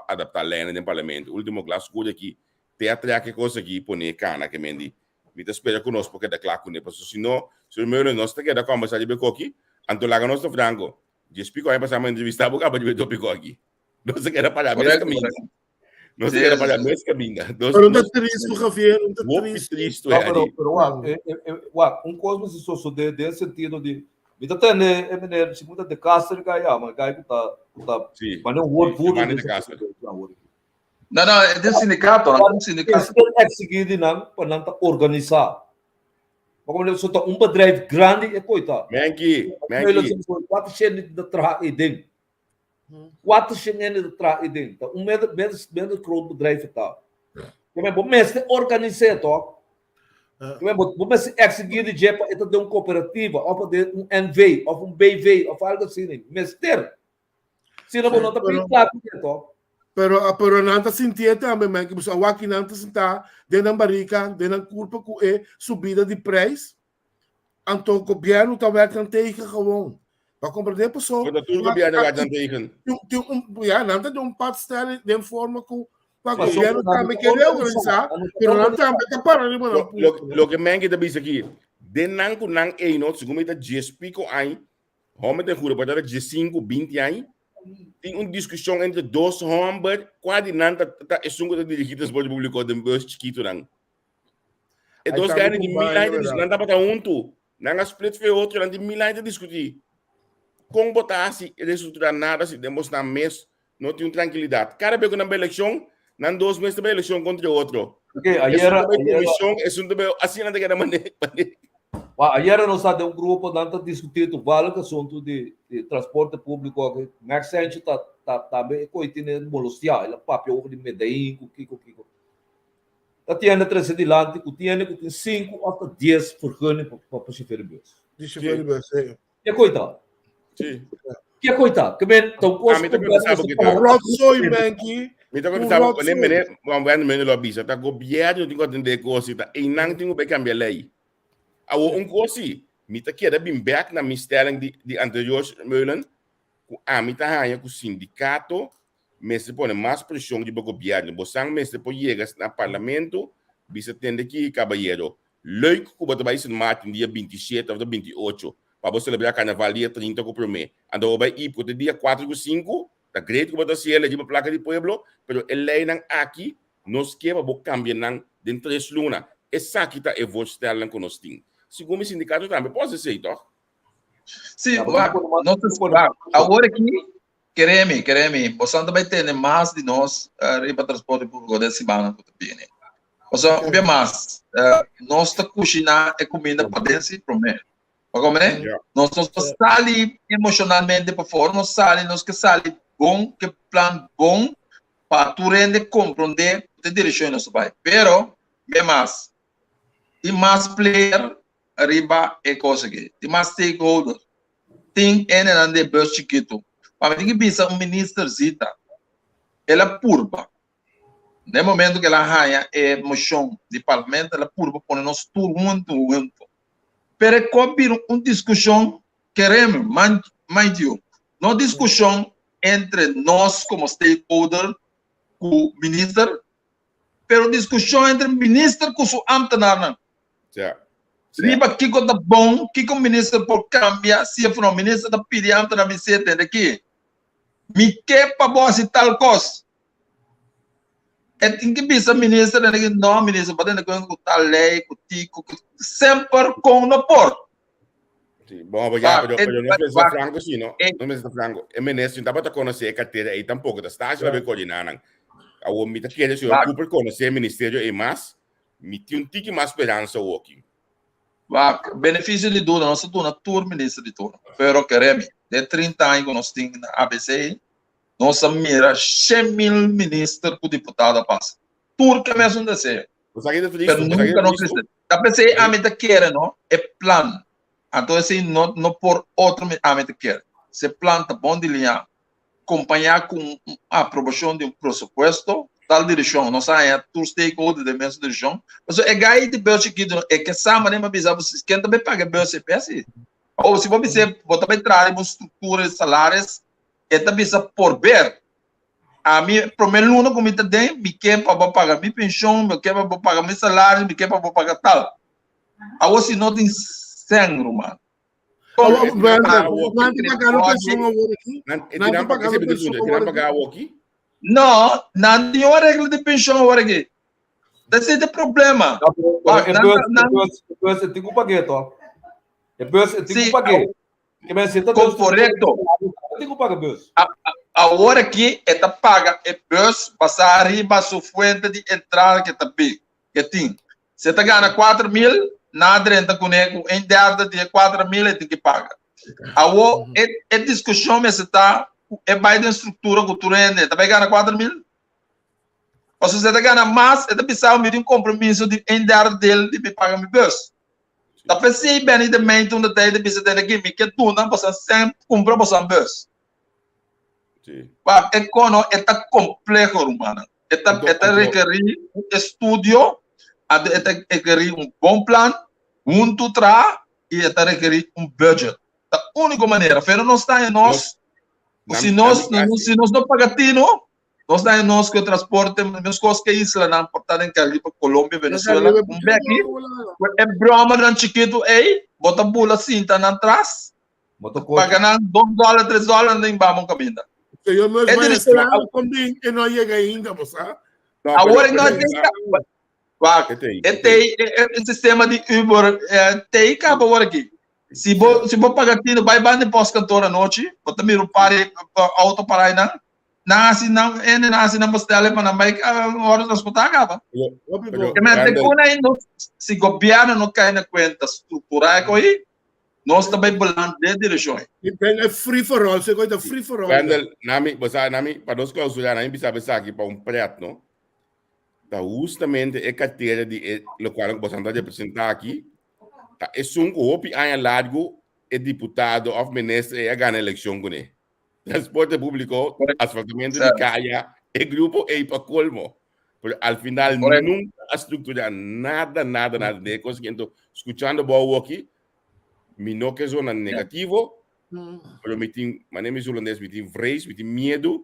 C: adaptar a lei dentro do parlamento. O último classe coisa aqui, teatro que coisa aqui põe cana que mendi. Me espera conosco porque da claro com ele, pessoal. Se não, se o Meulen não está querendo conversar de aqui, então lá nós franco. De explico aí para uma entrevista, porque acaba de ver tópico aqui. Não se quer parar mesmo caminho. Não se quer parar mesmo caminho.
D: Pero não está triste, Javier, não está triste.
E: Um cosmo se só de sentido de então tem né se muda de casa que aí mas aí tá mas não word de casa.
G: Não, é de sindicato, não é sindicato.
E: É seguido não para não tá organizar. Como ele só tá bedrijf grande é coitado.
C: Menki.
E: Quatro cheio de trabalho dentro. 4 chinês de trás e dentro. Menos groot bedrijf tá. Mas organiseer toch? Mas execuir de jeito para ter uma cooperativa, ou para ter NV, ou BV, ou algo assim. Mas ter. Se não está bem claro, toch?
D: Pero não está sentindo também, mas que o aqui não está sentado dentro da barriga, dentro da culpa com a subida de preço. Então o governo está vendo tegen gewoon. Para compreender, pessoal.
C: Quando tudo governo vai tegen.
D: Não tem um pastel de forma que o governo também quer organizar, mas não também está parando.
C: Lo que mengi da bisa aqui, de não com não é não, segundo me da 10 pico aí, homem tem juro para dar 15, 20 aí. Tem uma discussão entre dois homens, quase não tá é sungo da dirigida do público de bus chiquito não. E dois caras de milhares não dá para junto, não a split foi outro, não de milhares de discutir. Com botar assim, resultar nada se demonstrar mês, não tem tranquilidade. Cada vez que na eleição, não 2 meses de eleição contra o outro.
E: Okay, ayer
C: assim não tem que maneira.
E: Ayer nós temos um grupo que discutindo vários assuntos de transporte público. Max Sanchez está também coitando molostia, ele papel de Medellín, Kiko. Tá tendo 3 adiante, tem 5 até 10 vergunningen para chauffeur bus.
D: De chauffeur bus, sim.
E: É coitado.
C: Sim.
E: Que é coitado. Que bem, então
C: coisa que
D: Rotsoi, Menki.
C: Me toca pensar, vamos ver no meio da bisa, tá governo tem que atender coisa, tá e não tem que cambiar lei. Awo coisa, me tá querendo bem back na mistério de anterior Meulen, me tá ganhando com o sindicato, mas se põe mais pressão de governo, você mas depois chega no parlamento, bisa tende que caballero, leuk que você vai ser Martin dia 27 ou 28, para você celebrar carnaval dia 30 com o primeiro, então vai ir para o dia 4 ou 5. Tá great como tá se ela de placa de pueblo, pero a lei não aqui nos quer para cambiar não dentro 3 luna. Essa aqui tá evoluindo com nós tem. Segundo o sindicato também pode ser, então.
G: Sim, nós agora aqui queremos, você também tem mais de nós para transporte público da semana que tá bem. Você vê mais, nós tá cozinhando a comida para dentro primeiro. Como é? Nós saímos emocionalmente para fora, nós saímos que saímos bom, que plano bom para tu rende compreender a direção do nosso país. Pero, bem mais, e mais player arriba é coisa que, e mais stakeholder, tem de bus chiquito. Para mim, que pensa ministro Zita, ela purba. No momento que ela ganha a moção de parlamento, ela purba põe nós tudo junto. Pero é uma discussão queremos, mind you, não discussão entre nós como stakeholder, com o ministro, pero discussão entre o ministro com o ambtenaar. Riba que tá bom, que o ministro pode cambiar, se for o ministro da pedir ambtenaar me sete daqui. Me quer para você tal coisa. É tem que pensar ministro, não ministro, para dentro com tal lei, com tico, sempre com no porto.
C: Bom, mas já, eu não penso franco assim, não? Não penso franco. É ministro, não dá para conhecer a carteira aí tampouco, da estágio, ela vai coordenar. A homem está querendo se eu por conhecer o ministério e mais, me tem um tique mais esperança o aqui.
G: Benefício de dúvida, nós temos uma turma ministro de turno. Pero queremos, de 30 anos que nós temos na ABC, nós mira 100.000 ministros por deputado passa. Tudo que mesmo deseja. Pero nunca não precisa. A ABC a meta quer, não? É plano. Então, assim, não por outro a meta quer. Se planta bom de linha, acompanhar com a aprovação de presupuesto, tal direção, não sai tu stakeholder da mesma direção. Mas é gai de bel chiquito, é que sama nem avisar vocês quem também paga bel CPS. Ou se você botar para entrar em uma estrutura de salários, é também por ver. A mim, primeiro ano como está dentro, me quer para pagar minha pensão, me quer para pagar meu salário, me quer para pagar tal. Agora se não tem sangue, mano. Não, não tem uma regra de pensão agora aqui. Esse é o problema.
E: Tem que pagar, tó. Tem que pagar.
G: Correto.
E: Tem que pagar, bus.
G: Agora aqui, ela paga é bus, passar arriba a sua fonte de entrada que está bem. Que tem. Se você ganha 4.000, nada renta com ele, em data de 4.000, tem que pagar. Agora, é discussão, mas está, é mais da estrutura que tu rende, também ganha 4.000. Ou se você ganha mais, é precisar de um compromisso de em data dele de me pagar meu bus. Tá pensando bem de mente onde tem de precisa ter aqui, me que tu não possa sempre comprar para o bus. É como é tá complexo, humano. É requerir um estudo, é requerir um bom plano, muito tra e é requerir um budget. Da única maneira, pero não está em nós. Se nós não pagamos, nós está em nós que o transporte, as coisas que isla não importam em Cali, Colômbia, Venezuela, aqui, é broma de chiquito, ei, bota bula cinta na trás, pagando $2, $3, nem vamos caminhar.
D: Eu mesmo também que não chega ainda, você sabe?
G: Agora nós tem o sistema de Uber, tem cabo agora aqui. Se você pagar tino, vai bande pós-cantor à noite, você mira o pare, auto para aí, não assim não você para não vai hora transportar acaba. Se o governo não cai na conta estrutural aí, nós também bolamos de direções.
D: É free for all, você gosta free for all.
C: Nami, para nós clausurar, nami bisa pensar aqui para preto, não? Tá justamente a carteira de lo qual você está representar aqui. Tá é um golpe a largo é deputado ou ministro e a ganhar eleição com ele. Transporte público, asfaltamento de caia, é grupo é para colmo. Pero al final nunca a estrutura nada de conseguindo escuchando boa aqui. Me não que zona negativo, pero me tem, mané holandês, me tem vrees, me tem medo,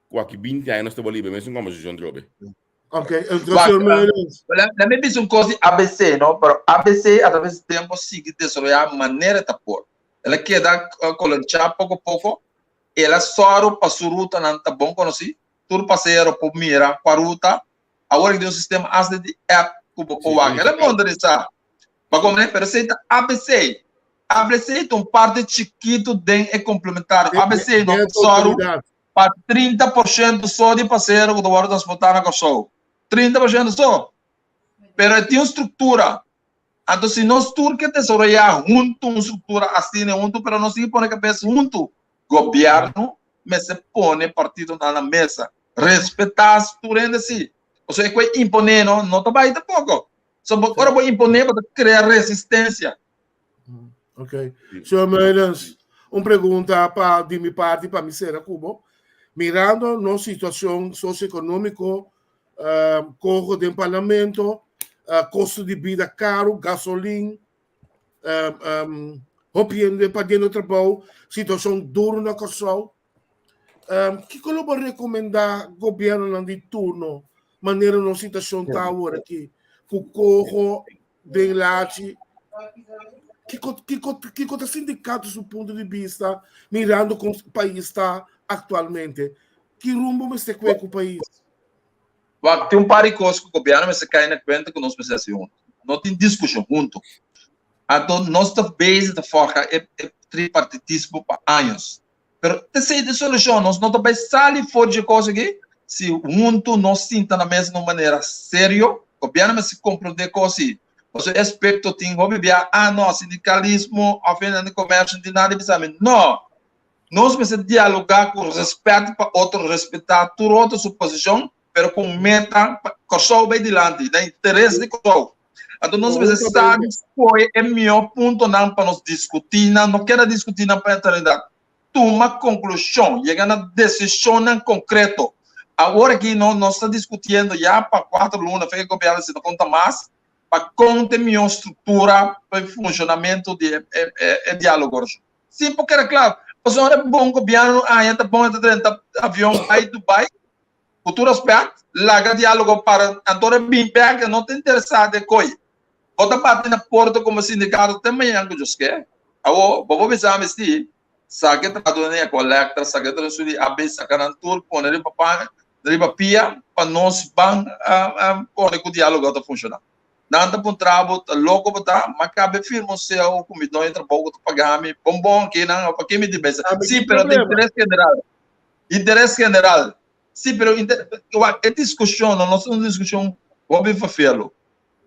C: com que 20 anos estou livre, mesmo como se drobe.
D: Ok, entonces
G: me diz uma coisa ABC, não? Pero ABC através do tempo sigue desenvolver a maneira de pôr. Ela queda colonchar pouco a pouco, ela só para sua ruta não tá bom conheci, tudo passeiro por mira, para ruta, agora que tem um sistema de app o vaga, ela monitorizar. Mas como é, pero se ABC é um parte chiquito de complementar. ABC não só para 30% só de passeiro que agora transportar na Corsol. 30% só. Pero tem uma estrutura. Então, se nós temos que desenvolver junto, uma estrutura assim, junto, pero não se põe a cabeça junto. Governo, mas se põe partido na mesa. respeitar as turendas assim. Ou seja, que imponer não tá bem pouco. Só agora vou imponer para criar resistência.
D: Ok. Senhor Meirelles, uma pergunta de minha parte para me ser Cubo. Mirando na situação socioeconômica, corro do parlamento, custo de vida caro, gasolina, roupiendo pagando trabalho, situação dura na Kosovo. Que eu vou recomendar ao governo de turno, maneira na situação está agora aqui, com corro de late, que o sindicato do ponto de vista, mirando como o país está atualmente, que rumo você quer com o país?
G: Tem par de coisas que o governo mas se cai na conta que nós precisamos junto. Não tem discussão junto. Então, nós estamos base de forca é tripartitismo para anos. Mas essa solução, nós não estamos sair fora de coisa aqui, se junto nós sinta na mesma maneira sério, o governo mas se compreender coisa você aspecto tem como não, sindicalismo, a venda de comércio, de nada, não. Nós precisamos dialogar com respeito para outro, respeitar toda outra suposição, mas com meta, Kosovo vai adiante, da interesse de Kosovo. Então, nós precisamos saber qual é o melhor ponto para nós discutir, não quero discutir na eternidade. Toma conclusão, chegar na decisão concreta. Agora que nós estamos discutindo já para 4 lunas, foi que o governo se não conta mais, para conter minha estrutura para o funcionamento de diálogo. Sim, porque era claro, o senhor é bom governo, entra bom, entra avião, vai Dubai, futuro aspecto, larga diálogo para agora bem pega, não te interessado em coisa. Bota bater na porta como sindicato também, que eu quero. Vou pensar, mas se sabe que traduzir a coleta, sabe que traduzir a vez sacanando tudo, pôr ali para pia, para nós bang, pôr o diálogo está funcionando. Nada para trabalho, louco para mas cabe firme o seu, comida entra pouco para pagar-me, bombom aqui não, para que me debesa. Sim, pero tem interesse general. Interesse general. Sim, pero é discussão, não é uma discussão, vou ver fazê-lo.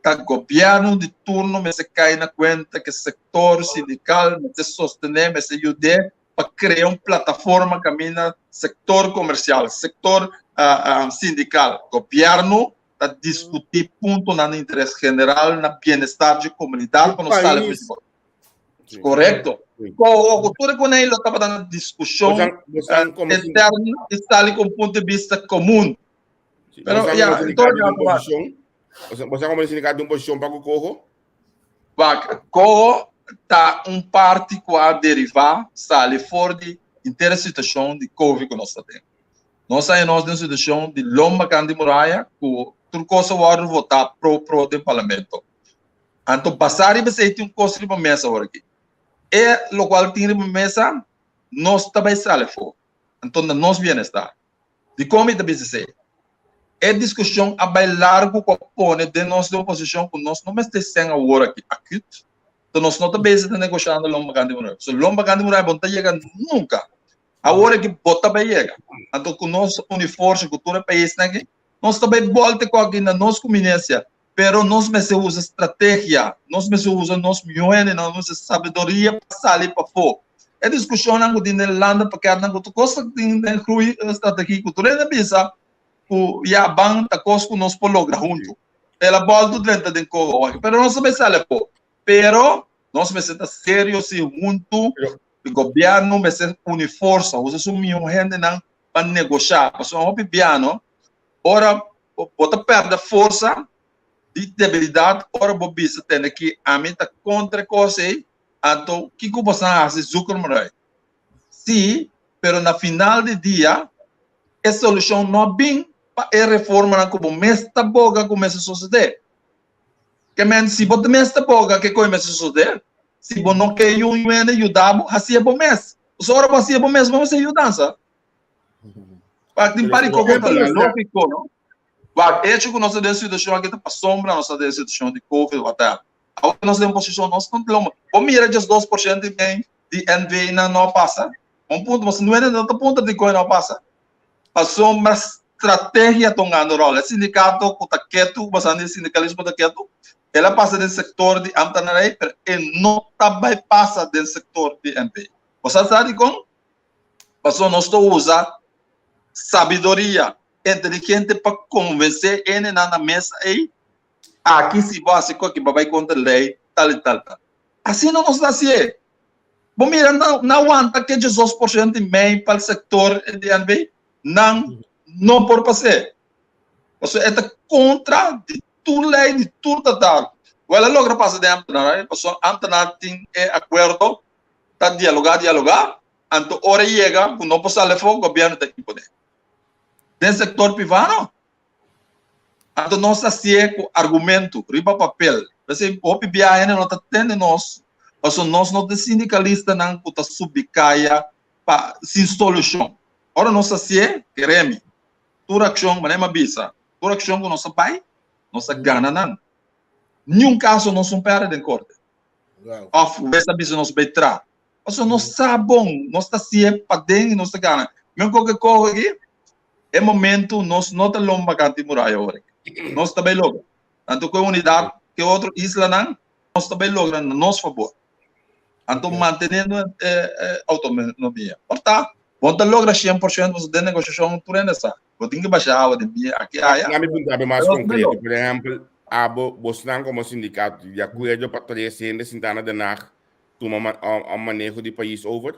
G: O governo de turno me se cai na conta que o setor sindical me se sostener, me se ajude para criar uma plataforma que camina setor comercial, setor sindical. Governo a discutir ponto no interesse general, no bem-estar da comunidade, para não estar correto? Tudo com ele estava dando discussão interna e está ali com um ponto de vista comum.
C: Você como sindicato de posição para o Corro?
G: Corro está parte que a derivar, está ali fora de inteira situação de Covid que nós temos. Nós estamos em situação de lomba de muralha, que tudo coisa vai votar pro do parlamento. Então, passar e você tem coisa de mesa agora aqui. E o qual tem uma mesa, nós também saímos fora. Então, nós bem-estar. De como é que se é discussão a bem largo que põe de nossa oposição com nós não estamos sem agora aqui. Então, nós não estamos negociando lomba de muralha. Se lomba de muralha não está chegando nunca. Agora que bota para chegar. Então, com o nosso uniforme, cultura país, nós também volta com aqui na nossa comunidade, mas nós usamos estratégia, nós usamos nosso milhões, nossa sabedoria para sair para fora. É discussão na Irlanda para que não costa de incluir estratégia cultural na bisa, o Yaban tá costa com nós pologra junto. Ela volta dentro de coisa, mas nós também sair para. Pero nós precisamos sério se junto o governo precisa unir força, usa seu milhões para negociar, para só um piano. Ora, bota perda força de debilidade, ora, bobista tem que a mim tá contra coisa aí, então, o que você faz? Zuckerman. Sim, pero na final de dia, a solução não é bem para a reforma como mesta boga começa a suceder. Que men se bota mesta boga que começa a suceder, se você não quer ajudar, assim é bom mês. Só ora assim é bom mês, vamos ajudar, sabe? Tem para qualquer coisa, não ficou, não? É que nossa situação aqui está para sombra, nossa situação de Covid, até. Agora nós temos posição, nós não temos. Vamos mirar just 2% de NV não passa. Ponto, mas não é outro ponto de coisa não passa. A sombra estratégia tomando rol. O sindicato está quieto, bastante sindicalismo está quieto. Ela passa do setor de Amtanarei, mas não também passa do setor de NV. Você sabe como? Mas nós estamos usando sabedoria, inteligente para convencer ele na mesa aí. Aqui se básico que vai contra a lei, tal e tal. Assim não nos dá assim. Bom, mira, não aguenta que 18% e meio para o setor de NB, não por passar. Ou seja, é contra de tudo lei, de tudo tal. Ela logra passar de Amtanar, porque Amtanar tem acordo, está dialogar, então hora chega, não pode sair fora, o governo tem que poder. Tem setor privado, então nós está com argumento, riba papel. Você o PBA não está tendo nós, porque nós não temos sindicalista não que está subcaia para sem solução. Ora nós está queremos, toda ação, mas não é bisa, toda ação que nós vai, nós ganha não. Nenhum caso nós não perde em corte. Of, essa bisa nós vai entrar. Porque nós está bom, nós está para dentro, nós está ganha. Mesmo qualquer coisa aqui, é momento nós não está lomba canti muralha agora. Nós também logra. Tanto que a unidade que outra isla não, nós também logra no nosso favor. Então, mantendo a autonomia. Portanto, quando logra 100% de negociação por essa, eu tenho que baixar o de aqui.
C: Na minha pergunta mais concreta, por exemplo, você como sindicato, de acordo para trazer a Sintana de NAC, toma o manejo do país over?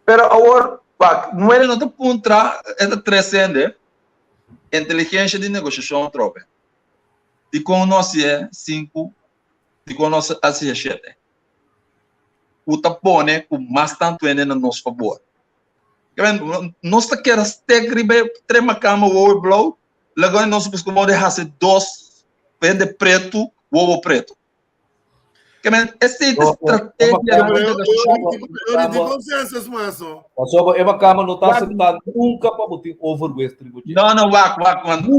G: Pero agora, não é no ponto, é transcende inteligência de negociação tropa. De como nós é 5, de como nós é 7. O tapone com mais tanto é no nosso favor. Nós queremos ter trema cama o blow, logo nós buscamos deixar 2 pende preto, ovo preto. Essa estratégia
D: de consenso, maço.
E: Só é uma cama não está sentada nunca para botar over o distribuir.
G: Não,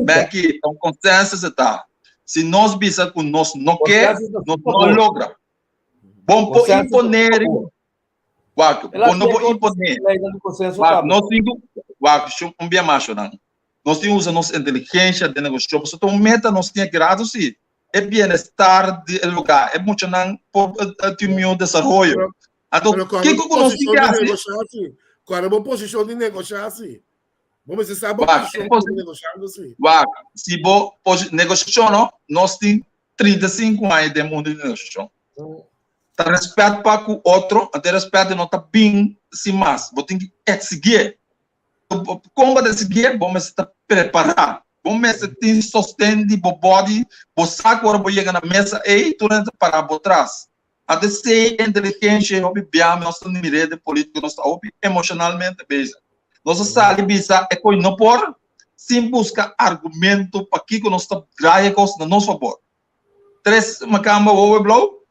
G: bem aqui, então consenso está. Se nós bisa com nós não quer, nós não logra. Bom por imponer. Não vou imponer. Nós temos um bem macho não. Nós temos a nossa inteligência de negociação. Se tu meta nós tinha criado sim. É bem-estar do lugar, é muito não por o desenvolvimento. Então, o que nós temos?
D: Qual é a boa posição de negociar assim? Vamos ver se a boa posição de negociar assim.
G: Se boa negociação, nós temos 35 anos de mundo de negociação. Tá respeito para o outro, até respeito não está bem sem mais. Você tem que exigir. Como vai exigir? Vamos estar preparado. Vamos ter sustento de body, você agora vai chegar na mesa e tu não para por trás. Até ser inteligente, hobby bem, nós estamos em rede política, nós estamos emocionalmente bem. Nós estamos bisa é coisa não por, sem buscar argumento para que nós estamos graves no nosso favor. 3 macamba o blow,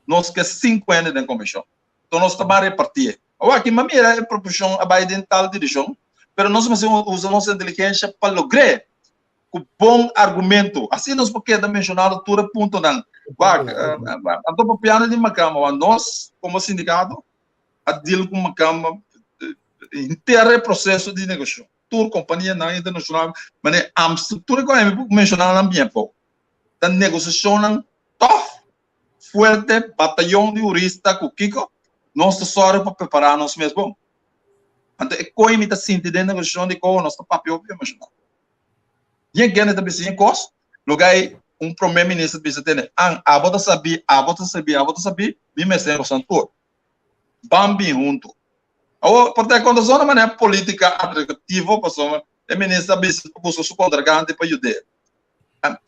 G: nós que 5 anos de comissão. Então nós estamos a repartir. Aqui mamira é proporção a Biden tal direção, mas nós usamos nossa inteligência para lograr com bom argumento. Assim nós podemos mencionar todo ponto não. Então para piano de macamba, nós como sindicato a deal com macamba inteiro processo de negociação. Toda companhia na internacional, mas a estrutura que eu mencionar na minha pouco. Da negociação não tough, forte, batalhão de jurista com Kiko, nós só para preparar nós mesmos. Então é coisa que está sentindo de negociação de como nós papel mencionar. E quem é também sem cost, lugar primeiro-ministro bisa ter, abota sabia, me mesmo com santo. Bambi junto. Porque quando zona maneira política atrativa, passou, é ministro bisa busca su contragante para ajudar.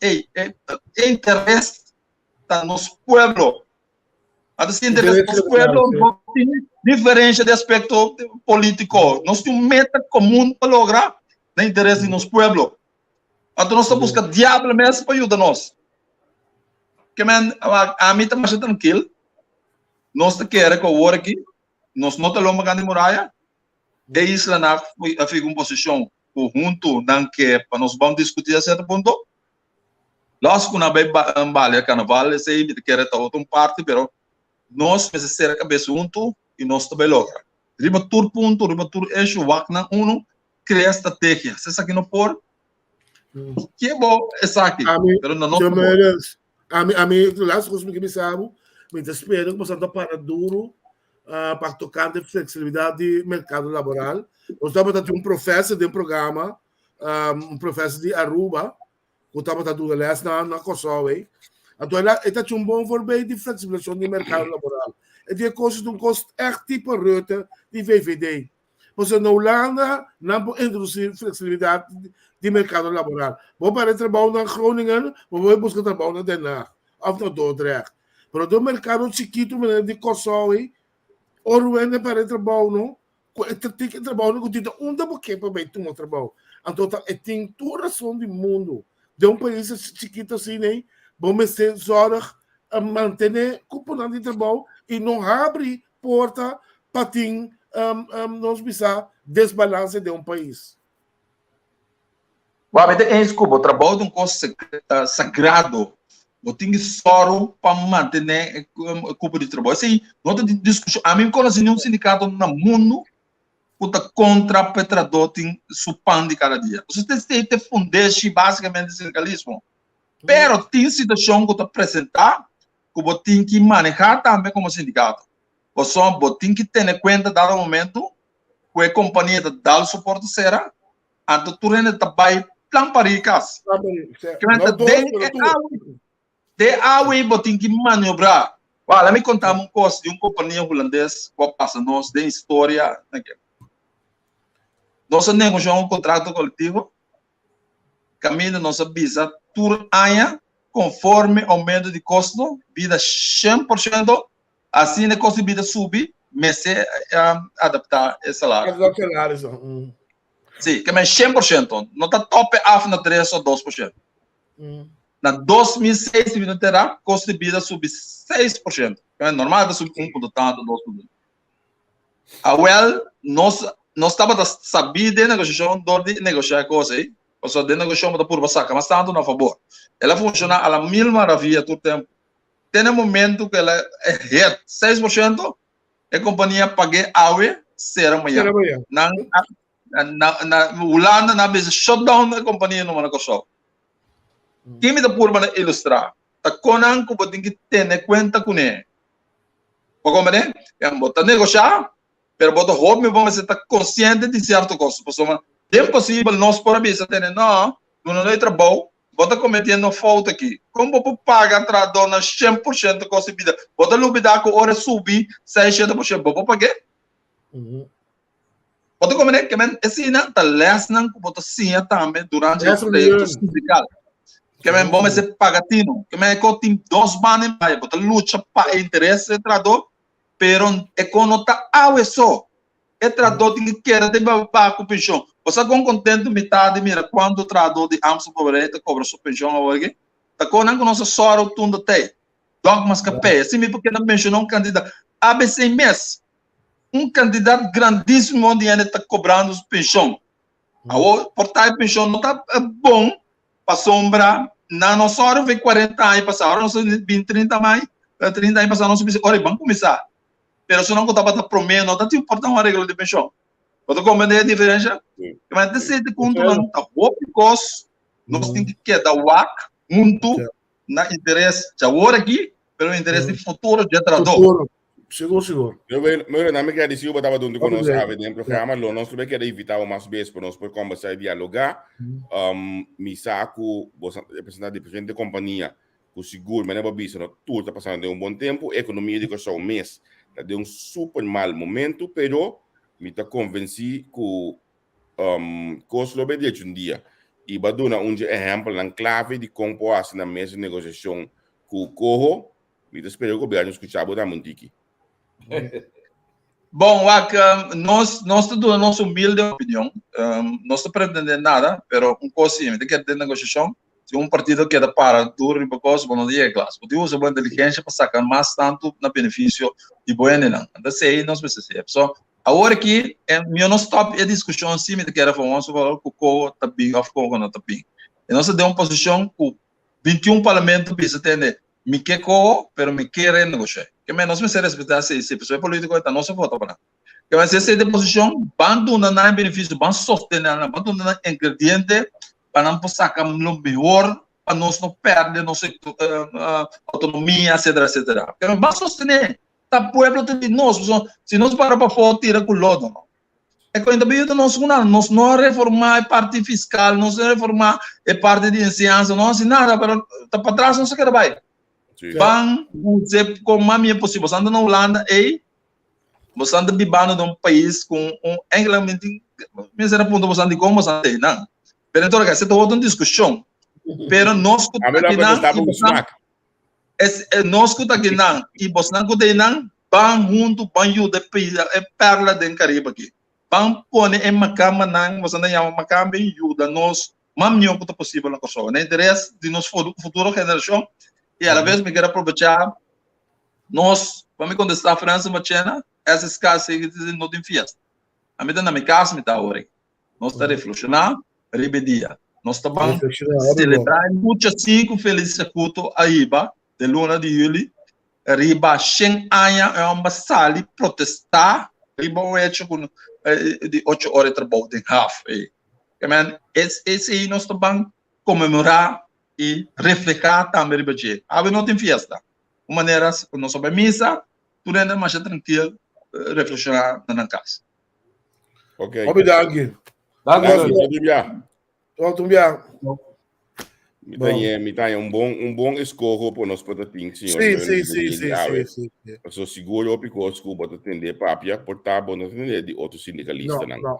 G: É interesse da nosso pueblo. Assim, interesse do pueblo não tem diferença de aspecto político. Nós temos meta comum para lograr o interesse do nosso pueblo. Então nós estamos buscando diabo mesmo para ajudar nós. Que a mim está mais tranquilo. Nós queremos que o hora aqui, nós não estamos ganhando muralha. E isso lá fica uma posição conjunto, não que para nós vamos discutir a certo ponto. Lógico, na Bália, Carnaval, esse aí quer estar outra parte, mas nós precisamos ser a cabeça junto e nós também logra. Riba tur ponto, riba tur eixo, na uno, criar estratégia. Se isso aqui não for, que é bom, é aqui. Mas não
D: a mim, as coisas que me sabem, me espero que você para duro para tocar de flexibilidade de mercado laboral. Nós estamos a ter professor de programa professor de Aruba, que estava tendo les na Kosovo. Então, ela tinha bom voorbeeld de flexibilização do mercado laboral. E die kost een kost echt type Rutte, die VVD. Mas na Holanda não introduzir flexibilidade de mercado laboral. Vou para trabalhar na Groningen, vou buscar trabalho na Den Haag, of na Dordrecht. Pero do mercado chiquito de Kosovo, Orwell para trabalhar no, tem que trabalhar no que onde porque para bem tomar trabalho. Então tem toda a razão do mundo. De país chiquito assim, né? Vamos ter zorg a manter componente de trabalho e não abre porta para ter nós bisa desbalance de país.
G: Mas é isso, o trabalho é um coisa sagrado. Eu tenho soro para manter o cupo de trabalho. Assim, não tem discussão. A mim, quando nenhum sindicato no mundo que contra o petrador tem supan de cada dia. Você tem que fundar basicamente o sindicalismo. Pero tem situação que apresentar que você tem que manejar também como sindicato. Você tem que ter em conta, dado o momento, que a companhia dá o suporte será, então tu ainda vai plan para ir casa. De aui, você tem que manobrar. Olha, me contar uma coisa de uma companhia holandesa que passa nós de história. Nós negociamos um contrato coletivo, caminho nossa visa tur aia conforme aumento de custo, vida 100%, assim o custo de vida subir, mas se adaptar esse salário. Sim, que é 100%, não está top off na 3 ou 2%. Na 2006, não terá custo de vida subir 6%. É normal, está subir 1%, 2%. A well, nós estávamos sabendo de negociação, de negociar coisas aí. Ou seja, de negociação da curva saca, mas tanto a favor. Ela funciona a mil maravilhas todo tempo. Tem um momento que ela é 6%, a companhia paga aue, será amanhã. Na Holanda, na vez shutdown da companhia no Manacossó. Quem me dá por ilustrar? A conan que você tem que ter em conta com ele. Como é? Você negociar, mas você vamos estar consciente de certo custo. É impossível nós por avisar ter não é trabalho, você cometendo falta aqui. Como você paga trabalho na 100% de custo de vida? Você não vai dar com hora subir 600%, você paga? Você comete que assim não tá lesnan que você sim também durante o projeto sindical. Que men vamos ser pagatino, que men tem 2 banes mais, você luta para interesse do trabalhador, pero econota ao só. O trabalhador tem que querer de pagar com pensão. Você com contente metade mira quando o trabalhador de Amsterdam pobreza cobra sua pensão agora, tá com não nossa soro tudo tem. Dogmas que pé, se me porque não mencionou um candidato ABC mês. Um candidato grandíssimo onde ele está cobrando pensão. Por tal pensão não está bom para sombra. Na nossa hora vem 40 anos passar, nós 20, 30 mais, 30 anos passar, nós olha, vamos começar. Pero se não estava para prometer, não está importante uma regra de pensão. Você compreende a diferença? Mas desse ponto não está bom, porque nós temos que dar o ac muito na interesse de agora aqui, pelo interesse de futuro de trabalhador.
D: Seguro.
C: Eu não me quero dizer que eu estava dando com nós no programa, nós também queremos evitar mais vezes para nós por conversar e dialogar. Me saco, representante de presidente da companhia, o seguro, mas não é para tudo está passando de bom tempo, a economia de só mês está de super mal momento, pero me está convencido que o custo obedece dia. E vai dar exemplo na clave de como pode na mesa de negociação com o corro, me espero que o governo escutar o da Montiki.
G: Bom, nós temos a nossa humilde opinião. Nós não pretendemos nada, mas um coisa assim, tem que ter negociação. Se um partido quer para tudo e para coisa, não é claro. Porque usa boa inteligência para sacar mais tanto no benefício de boa não. Então, sei, nós precisamos. So, agora aqui, meu nosso top é discussão assim, que era famoso, falar que o COO está bem, ou o COO não está bem. E nós temos uma posição que 21 parlamentos precisam ter. Me quer COO, mas me quer renegociar. Que nós precisamos respeitar se pessoa política está nossa voto para. Que vai ser essa posição, bando na benefício, bando sostener, bando na ingrediente para não sacar o melhor, para nós não perder nossa autonomia, etc, etc. Que vai sostener, tá povo de nós, se nós para fora tira com o lodo, É que ainda bem que nós não reformar a parte fiscal, não se reformar a parte de ensinança, não assim nada, mas tá para trás não se quer vai.
C: Sim.
G: Bang, você como a minha possível, você anda na Holanda e você anda vivendo num país com realmente, me será ponto você anda como você anda, não. Pero então, você está outra discussão. Pero nós
C: A melhor
G: aqui
C: coisa
G: não,
C: está para o smack.
G: nós aqui não, e você não tem não, bang junto, bang ajuda é perla do Caribe aqui. Bang põe em uma cama não, você não chama uma cama bem ajuda nós, mas melhor que possível na coisa. Não interessa de nós futura geração. E às vezes me quero aproveitar nós, para me contestar a França, uma cena, essas casas que dizem não tem fiesta. A minha na minha casa me está hora. Nós está reflexionando, rebedia. Nós estamos celebrando muito cinco felizes culto aí, de luna de julho, riba 100 anos é uma sala protestar, riba um hecho com de 8 horas de trabalho em half. Esse aí nós estamos comemorar e refletir também riba de. Aí não tem fiesta. Uma maneira, nós somos missa, tudo ainda mais tranquilo, reflexionar na casa.
C: Ok.
D: Obrigado.
C: Tumbia. Me tem um bom escorro para nós para ter senhor.
D: Sim.
C: Eu sou seguro o pico desculpa para atender papia por tá bom não atender de outro sindicalista não.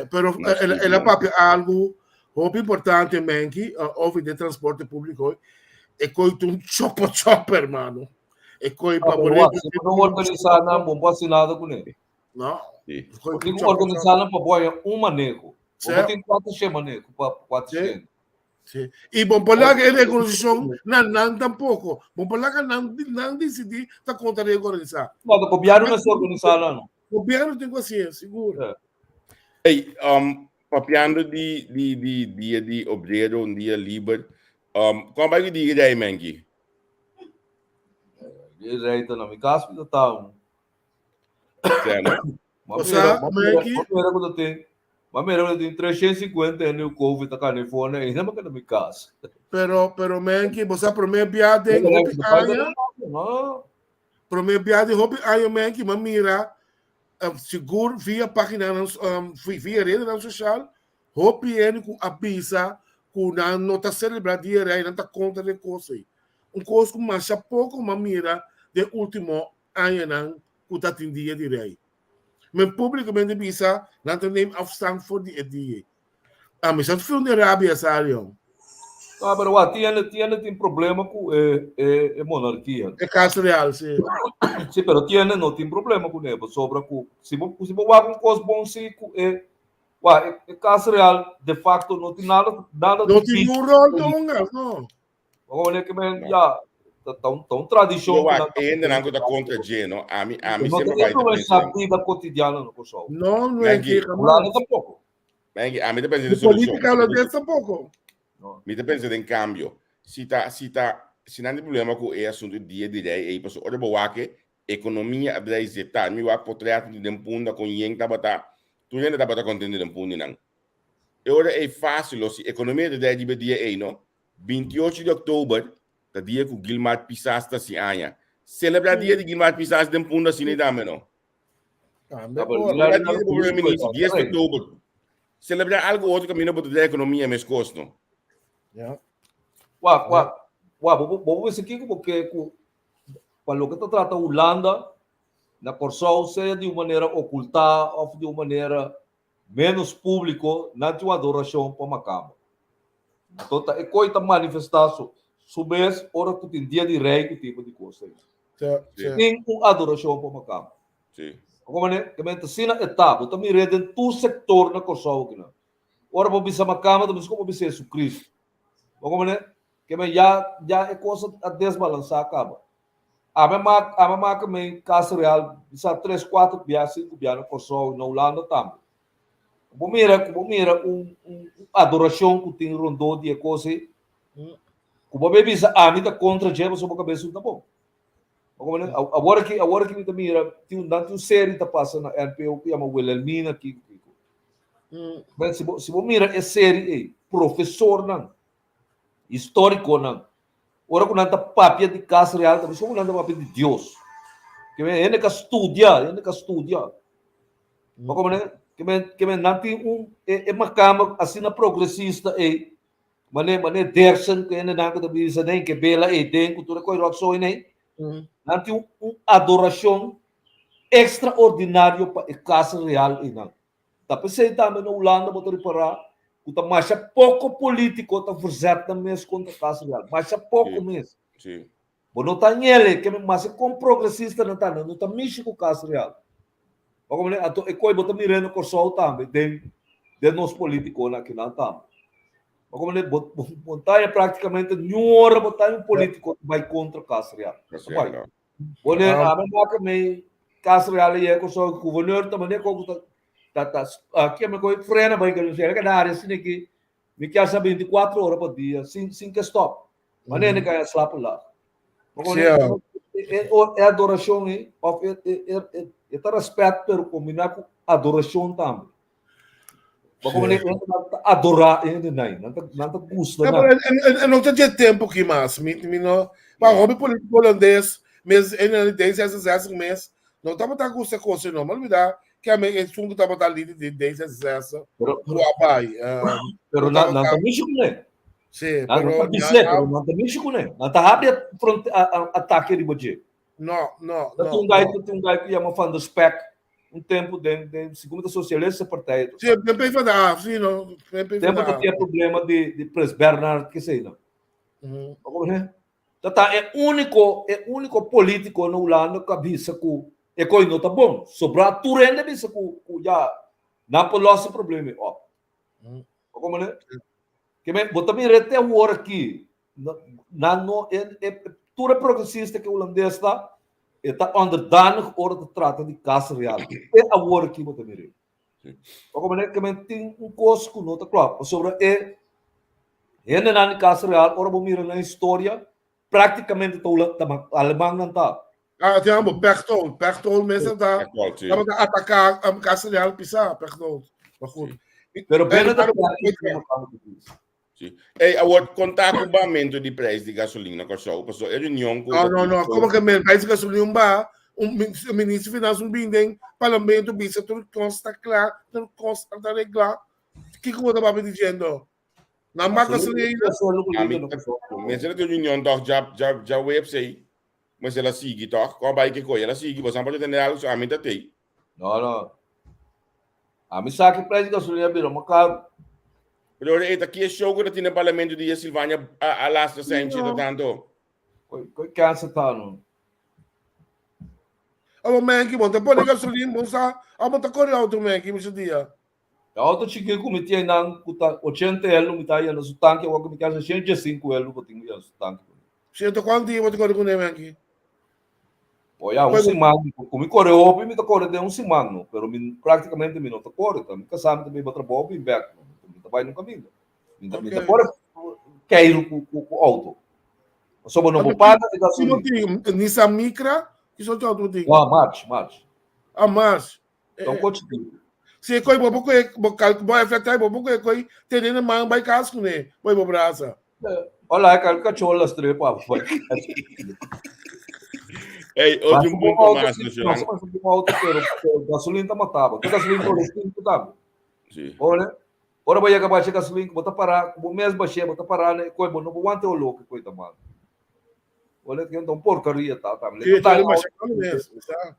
D: Pero ela papia algo muito importante também que houve de transporte público é coito um chopper, mano. É coito para
E: não organizar não bom assinado com ele.
D: Não.
E: Tem que organizar para boia um manejo. Tem 4 manejo para 400.
D: Sim. E bom por lá que a negociação não tampouco. Bom por lá que não decidir tá contra de organizar.
E: Mas o governo não se organizar não.
D: O governo tem consciência, seguro.
C: Hey, papiando de obreiro um dia livre. Como vai que diga aí, Mengi?
E: Direito na minha casa, tá.
C: Certo.
E: Mas tem 350 no Covid na Califórnia e não é na minha casa.
D: Pero Mengi, você promete viagem Mengi, mas mira seguro via página via rede social, hope ele com avisa com não está celebrando dia aí não está conta de coisa aí. Coisa com mais pouco mas mira de último ano não que está tem dia de rei. Mas publicamente avisa não tem afstand voor die dia. Mas dat veel de Arábia Saudi.
E: Ah, mas tem problema com a monarquia.
D: É caso real, sim.
E: Sim, mas não tem problema com ele. Sobre se você vai com coisa bom sim, é caso real. De facto, não tem nada.
D: Não tem rol não.
E: Olha que bem já tão tradição.
C: Eu ainda não estou contra Geno. A mim sempre vai
E: pensar vida cotidiana no pessoal.
D: Não é que
E: lá tampouco.
C: A mim depende de
D: solução. Política lá dentro tampouco.
C: Me depende de cambio. Se não tem problema com o assunto dia de day, aí passou olha boa que economia abre exetar, me vai potrear de punda com yen tabata, tu ainda tabata contente de punda não. Agora é fácil, se economia de day de dia aí não, 28 de outubro, da dia que Gilmar Pisas está se anha. Celebrar dia de Gilmar Pisas de punda se nem dá menos. Celebrar dia de primeiro-ministro, 10 de outubro. Celebrar algo outro caminho para a economia mais custo.
E: Vamos ver aqui porque para o que se trata Holanda, na Corsol, seja de uma maneira oculta ou de uma maneira menos público, não tem uma adoração para uma cama. Então, é coisa manifestação. Subes, hora que tem dia de rei, que tipo de coisa. Tem uma adoração para uma cama. Como é que me ensina etapa, também redem tu setor na Corsol aqui não. Ora para bisa uma cama, também como bisa Jesus Cristo. Como é que me já é coisa a desbalançar acaba. A mamá que me casa real, bisa 3, 4 bias, 5 bias na Corsol na Holanda também. Como mira adoração que tem rondou de coisa. Como bebê bisa a mim tá contra Jesus sobre a cabeça tá bom. Agora que me mira, tem um série tá passando na NPO que chama Wilhelmina aqui. Mas se mira é série professor não, histórico não. Ora quando tá papia de casa real, também só quando tá papia de Deus. Que é ele que estudia. Como que men nanti makama assim na progressista mane dersen que ainda não que bisa nem que bela tem cultura coi roxo nem nanti adoração extraordinário para a casa real não. Tapi saya também no Holanda motor para kuta mais pouco político tá verzet na mes contra a casa real, mais pouco mes.
C: Sim.
E: Não tá nele que mais com progressista não tá mexer com a casa real. Como né, ato coi bota mirando corso também de nós políticos na que não tá. Como né, botar praticamente nenhuma botar político vai contra a casa real.
C: Claro.
E: Olha, a mesma que me casa real é que o governador também é como aqui me coi frena vai que não sei que na área assim que me quer saber 24 horas por dia sem que stop. Mas nem que é slap lá. É adoração é respeito pero combinar com adoração também. Como nem adorar ainda não tá gosto
D: não tem tempo que mais me não para hobby político holandês mas em 10 essa mês não estava tá com coisa não mas me dá que a minha assunto estava tá ali de 10 essa o abai
E: pero não tá mexendo né
D: sim
E: pero não tá mexendo né não tá abre front ataque de budget
D: não
E: tem um guy que chama fan do spec tempo de segunda socialista partida
D: sim tempo para dar sim não
E: tempo que tinha problema de Pres Bernard que sei não como né é único político no Holanda que avisa que é coisa não tá bom sobrar tudo ainda avisa que já não pode problema ó como né que me botar me rete o hora aqui não tudo progressista que o holandês está onderdanig hora de trata de casa real é a hora aqui botar me rete como né que me tem coisa que não tá claro sobre ainda na casa real hora vou mirar na história praticamente tá alemão não tá
D: tem um Pechtold mesmo tá atacar a casa real pisar Pechtold
E: pero bem da
C: Sim. E agora contar com o pagamento de preço de gasolina, pessoal, é reunião com
D: não, como que men preço de gasolina ba ministro de finanças bindem parlamento bisa tudo consta claro, tudo consta da regla. Que como tá dizendo? Na marca gasolina,
C: mas ela tem reunião doch já website, mas ela sigue toch, qual vai que coi, ela sigue, você pode ter algo a mim tá tem.
E: Não. A mim sabe que preço de gasolina virou uma caro.
C: Pero aqui é show que tem no parlamento de Silvânia a last recente tanto.
E: Coi cansa tá não.
D: O man que monta pode gasolina, moça, a monta corre auto man que me dia.
E: A auto chique comitia não custa 80 euro, me tá aí no tanque, eu me casa 105 euro para ter no tanque.
D: Siento quanto dia você corre com ele aqui?
E: Olha, semana, como corre open, me tá corre de semana, pero praticamente me não tá corre, tá? Me casamos também para trabalhar bem back. Vai no caminho. Então, agora quer com o auto. Só não vou pagar de gasolina.
D: Nissan Micra, que só tem outro dia.
E: March.
D: March.
E: Então, continua.
D: Se coi bo boa afetar bo coi tendo mão vai casco né. Vai bo braça.
E: Olha, é que cachorro as três para vai.
C: Ei, outro ponto mais no geral.
E: Um auto pero gasolina tá matava. Que gasolina por tá.
C: Sim.
E: Ora vai acabar de gasolina, bota parar, o mês baixei, bota parar, né? Coi, não vou aguentar o louco, coisa mal. Olha que então porcaria tá.
D: Que tá mesmo, tá?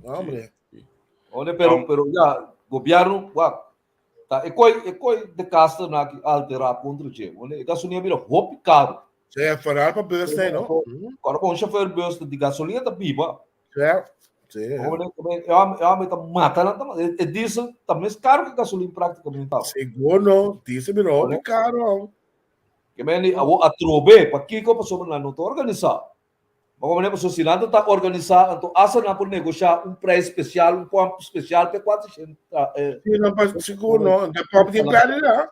D: Não, mulher.
E: Olha, pero já governo, tá? E coi de casta na que alterar contra o che. Olha, gasolina vira roupa caro.
D: É falar para bus né, não?
E: Agora com chauffeur bus de gasolina tá piba.
D: Certo. Sim.
E: Olha, eu tá matando, é diesel tá mais caro que gasolina praticamente tá.
D: Seguro, diesel virou caro.
E: Que meni a trobe para que como sobre não tô organizar. Como né pessoa se não tá organizar, então asa na por negociar preço especial, ponto especial para 400.
D: Sim, não passa seguro não, da própria empresa lá.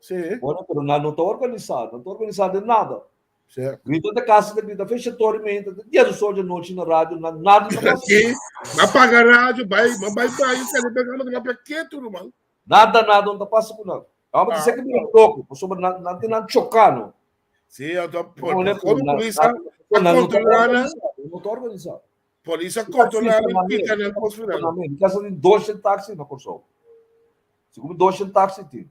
D: Sim.
E: Olha, pero não tô organizado de nada.
D: Certo.
E: Grito da casa da fechatoriamente, dia do sol de noite na rádio, nada não passa.
D: Apaga a rádio, vai, isso ele pegando na paquete, tudo, mano.
E: Nada não tá passando por nada. Vamos dizer que me louco, sobre não tem nada chocando.
D: Sim, eu tô
E: Como
D: polícia,
E: não tô organizado.
D: Polícia controla kita ng hospital.
E: Namin, kasi yung 200 taxi na Corso. Siguro 200 taxi ti.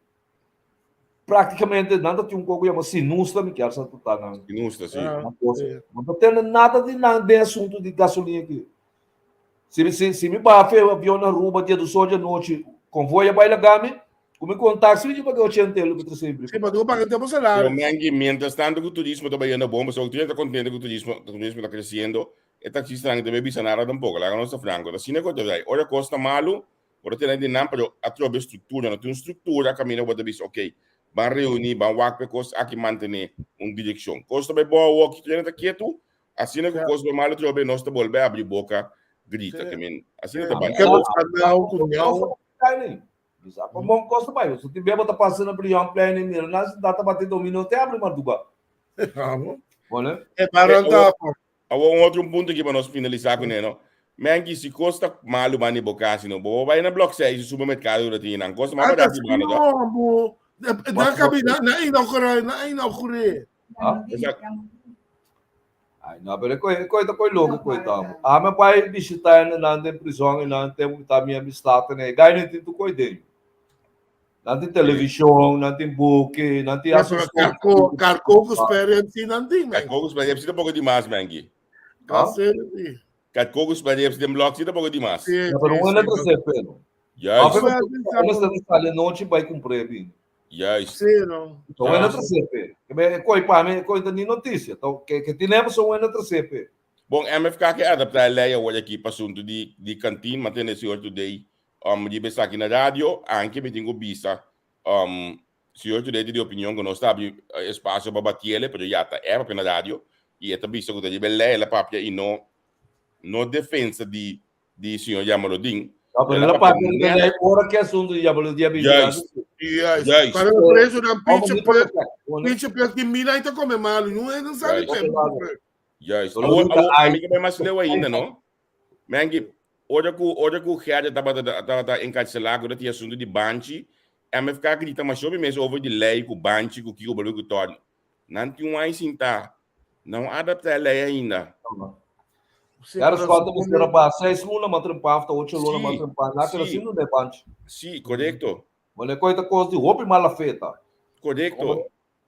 E: Praticamente nada tinha um pouco de uma sinusta me quer santo tá na.
C: Sinusta, sim.
E: Não tem nada de assunto de gasolina aqui. Se me bafe o avião na rua dia do sol de noite, convoia vai lagame, como contato se de pagar 80 euros para sempre.
D: Sim, mas tu paga tempo salário.
C: Pero mientras tanto que o turismo está indo bom, mas o que está contente que o turismo está crescendo, é taxista não deve bisa nada tampoco, lá não está franco. Assim é que eu digo, olha costa malo, ora tem de não, pero a trobe estrutura, não tem estrutura, caminho pode dizer, ok, van reunir, van wakpe costa aqui manter uma direção. Costa bem boa, o que tem está quieto, assim é que costa malo trobe nós está volver abrir boca, grita, também. Assim é que vai.
D: Que buscando cunhão.
E: Como costa vai, se tiver botar passando por um plano em nós data bater domínio até abre Marduba. Olha.
D: É para andar.
C: Outro ponto aqui para nós finalizar com ele, não? Mengi se costa malo mani bocasi no, bo vai na block 6 supermercado da tina, costa mais barato mano da.
D: Não, na cabina, na inaugure.
E: Ai, não, pero coisa logo coitado. A meu pai visitar na prisão e não tem tá minha amistade, né? Ganha tem tu coide. Não tem televisão, não tem book, não tem
D: assistente. Carco experience não tem,
C: né? Carco experience é pouco demais, Mengi. Carco experience de block é pouco demais.
E: Pero não é para ser pelo.
C: Já.
E: Mas você sale noite vai cumprir bem.
C: Já.
D: Sim, não.
E: Então é outra CP. Coi para mim, coisa de notícia. Então que temos são outra CP.
C: Bom, MFK que adaptar a lei hoje aqui para assunto de cantina, mas tem esse outro day. De pensar aqui na rádio, anche me tenho vista. Se outro day de opinião que nós está espaço para bater ele, porque já está para na rádio e esta vista que de lei ela papia e no defesa de senhor Yamalodin.
E: Pero ela papia é hora que assunto de Yamalodin
C: Yes.
D: Para o preço da pinche plek de mil aí tá comendo mal, não sabe tempo.
C: Yes. A amiga vai mais leu ainda, não? Mengi, olha que o Gerard estava encarcelado com esse assunto de Banchi, MFK grita mais sobre mesmo over de lei com Banchi, com o Kiko Balu Vitória. Não tem mais cinta, não adapta a lei ainda.
E: Cara, os quatro me esperam para 6 luna matrampar, 8 luna matrampar, lá que assim não é Banchi.
C: Sim, correto.
E: Olha coisa de roupa mal feita.
C: Correto.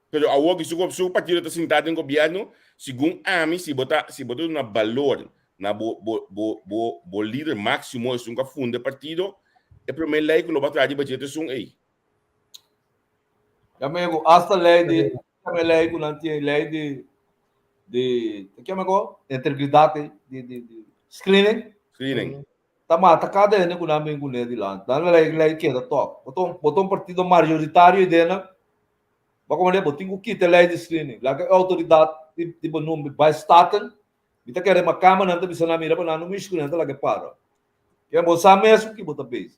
C: Pero a outra se o partido está sentado em governo, segundo a mim, se botar na valor na bo líder máximo é um fundo de partido, é para mim lei que não vai trazer de budget é aí.
E: Amigo, hasta lei que não tem lei de que é amigo integridade de screening. Tá cada ano com nome com ele lá. Dá lei que é da top. Botou um partido majoritário e dena. Vai como ele botou que tem lei de screening. Lá que a autoridade tipo nome vai staten. Kita quer uma câmera não bisa na mira para não me escutar lá que para. Que é você mesmo que bota base.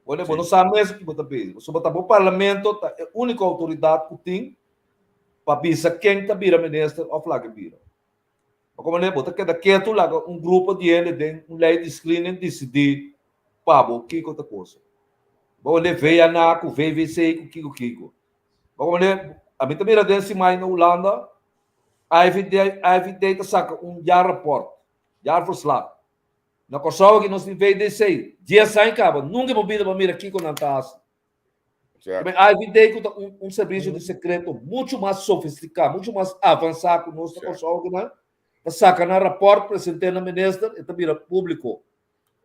E: Olha, você mesmo que bota base. Você bota para o parlamento, é a única autoridade que tem para bisa quem está vira ministro ou lá que vira. Como ele bota que daqui tu lá grupo de ele tem lei de screening decidir para o que outra coisa. Bom, ele veio na com VVC com Kiko. Como ele a mim também era mais na Holanda. A FD saca jaar rapport, jaarverslag. Na Kosovo que nós VDC, dia sai cabo, nunca vou vir para mim aqui com Antas. A FD tem serviço de secreto muito mais sofisticado, muito mais avançado que nós na Kosovo, né? Saca na rapport, apresentei na ministra e também público.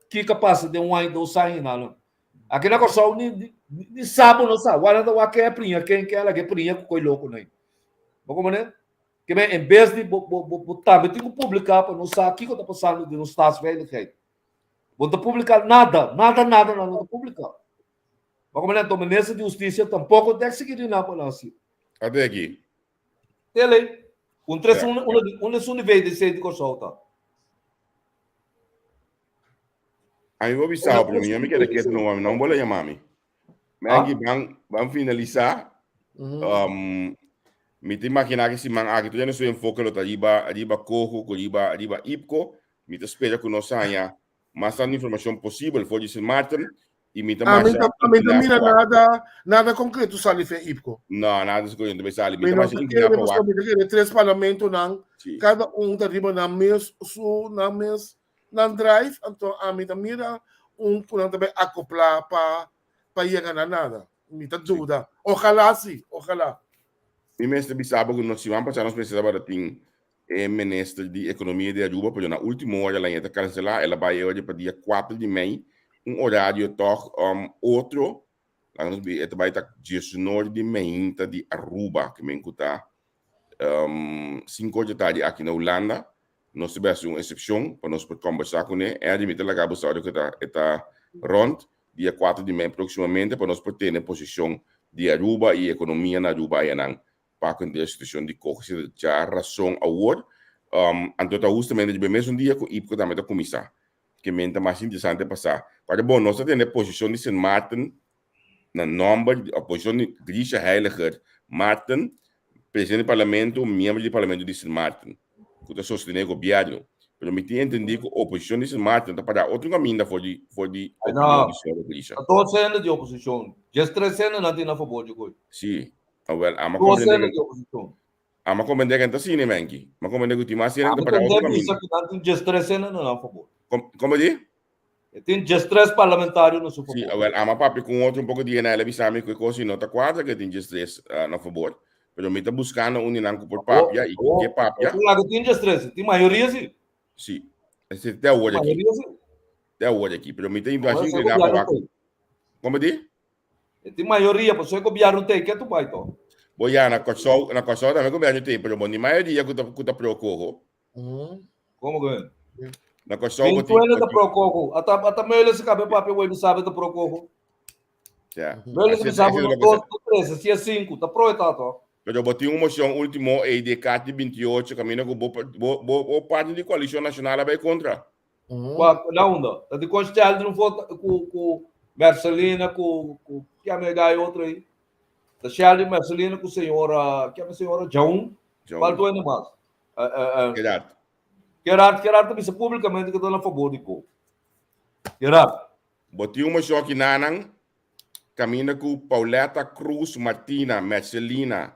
E: Que capaz de ano, 2 anos, não. Aqui na Kosovo nem sabe, não sabe. Agora que é prinha, quem que ela que prinha com coi louco, né? Como né? Que em vez de botar, eu tenho que publicar para não saber o que está passando nos Estados Unidos. Vou publicar nada, não publicar. Mas como então, nessa de justiça, tampouco tem que seguir na polícia.
C: Até aqui.
E: Ele, nível de ser de Kosovo.
C: Aí vou avisar para mim, eu me quero que não vou chamar-me. Mas vamos finalizar. Me te imaginar que se man aqui tu já não sou enfoque lo arriba coco, arriba ipco, me te espera que nós saia mais tanta informação possível, foi dizer Martin, E me
D: A mim
C: também
D: também nada concreto sali fe IPCO.
C: Não, nada de coisa, também sali. Me
D: Mas
C: também
D: nós
C: inclinar para o
D: queremos três parlamentos não,
C: Sim.
D: cada tá riba na mes na drive, então a mim também também acoplar para chegar na nada. Me tá dúvida. Ojalá sim, ojalá.
C: Mi mestre bisaba que nós vamos passar nos precisava de ter ministro de economia de Aruba, porque na última hora ela ia cancelar, ela vai hoje para dia 4 de maio, horário toch outro, lá nos bi, ela vai estar 19 de maio de Aruba, que me encuta 5 da tarde aqui na Holanda, nós tivemos uma exceção para nós poder conversar com ele, é admite lá que está rond, dia 4 de maio proximamente, para nós poder ter na posição de Aruba e economia na Aruba e não para a instituição de corte já razão award então justamente de mesmo dia que IPCO também está começar que me é mais interessante passar para bom nós temos a posição de Sint Maarten na nome a posição de Grisha Heiliger Martin presidente do parlamento membro do parlamento de Sint Maarten que está sustentando o governo mas me tem entendido que a oposição de Sint Maarten está para outro caminho for de opinião de Grisha
E: todos sendo de oposição just 3 sendo não tem a favor de coisa
C: sim well ama
E: todos sendo de oposição
C: ama compreender que então sim né mengi ama compreender que o time assim
E: não
C: para outro caminho
E: isso que não tem just 3 sendo não a favor
C: como diz
E: tem just 3 parlamentários no seu favor
C: sim well ama papi com outro pouco de ela bisame que coisa não tá quadra que tem just 3 na favor pero me está buscando um inanco por papia e que papia
E: lá que tem just 3 tem maioria sim
C: sim esse até hoje aqui
E: maioria sim
C: até hoje aqui pero me tem assim inclinar para como diz
E: tem maioria para você copiar não tem que tu vai então
C: Boy, na Kosovo também como a gente tem, pero bom, a maioria que tá procurando.
E: como que
C: Na Kosovo
E: tem tu ainda procurando até melhor se cabe papel web sabe da procurando
C: já
E: melhor se sabe no 3 se é 5 tá projetado
C: pero botei uma moção último aí de 28 caminho com boa parte da coalição nacional vai contra.
E: Na onda tá de constitucional não vota com Marcelina com que a mega e outro aí da Charlie Marcelina com senhora que a senhora João faltou ainda mais Gerard também se publicamente que está a favor de co Gerard
C: botei uma moção aqui nanang caminho com Pauleta Cruz Martina Marcelina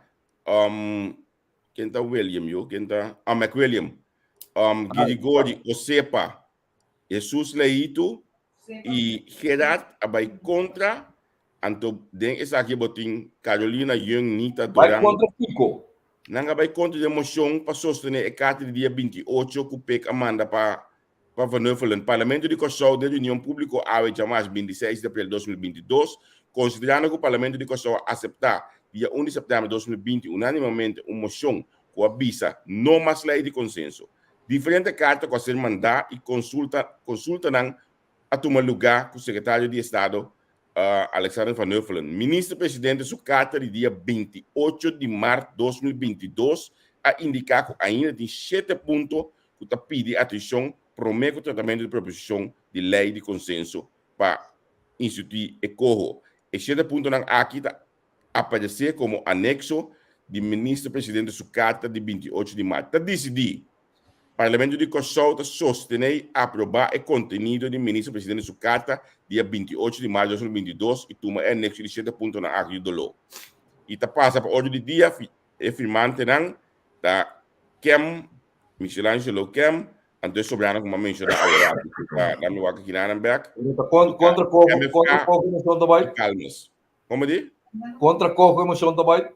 C: quem tá William eu quem tá McWilliam Girigori Osepa Jesus Leito e Gerard vai contra Anto den essa aqui botin Carolina Young Nita Duran.
E: Vai contra Pico.
C: Não vai contra a moção para sostener a carta de dia 28 que o PEC Amanda para Vaneuvel. O Parlamento de Kosovo da União Pública ave jamais 26 de abril de 2022, considerando que o Parlamento de Kosovo aceitar dia 1 de setembro de 2020 unanimemente uma moção que avisa não mais lei de consenso. Diferente carta que ser mandar e consulta a tomar lugar com o secretário de Estado Alexander Van Huffelen, ministro-presidente, sua carta de dia 28 de março de 2022, a indicar que ainda tem 7 pontos que está pedindo atenção para o tratamento de proposição de lei de consenso para instituir e corro. E 7 pontos aqui está aparecer como anexo do ministro-presidente sua carta de 28 de março. Está decidido. O Parlamento de Kosovo sostener aprovar o conteúdo do ministro-presidente de sua carta dia 28 de março de 2022 e toma anexo de 7 pontos na área do law. E está passa para ordem de dia e firmante da Kem, Michelangelo Kem, ante sobrano como mencionado agora. Da minha aqui na Anberg.
E: Contra Coco emoção também.
C: Calmas. Como diz?
E: Contra Coco emoção também.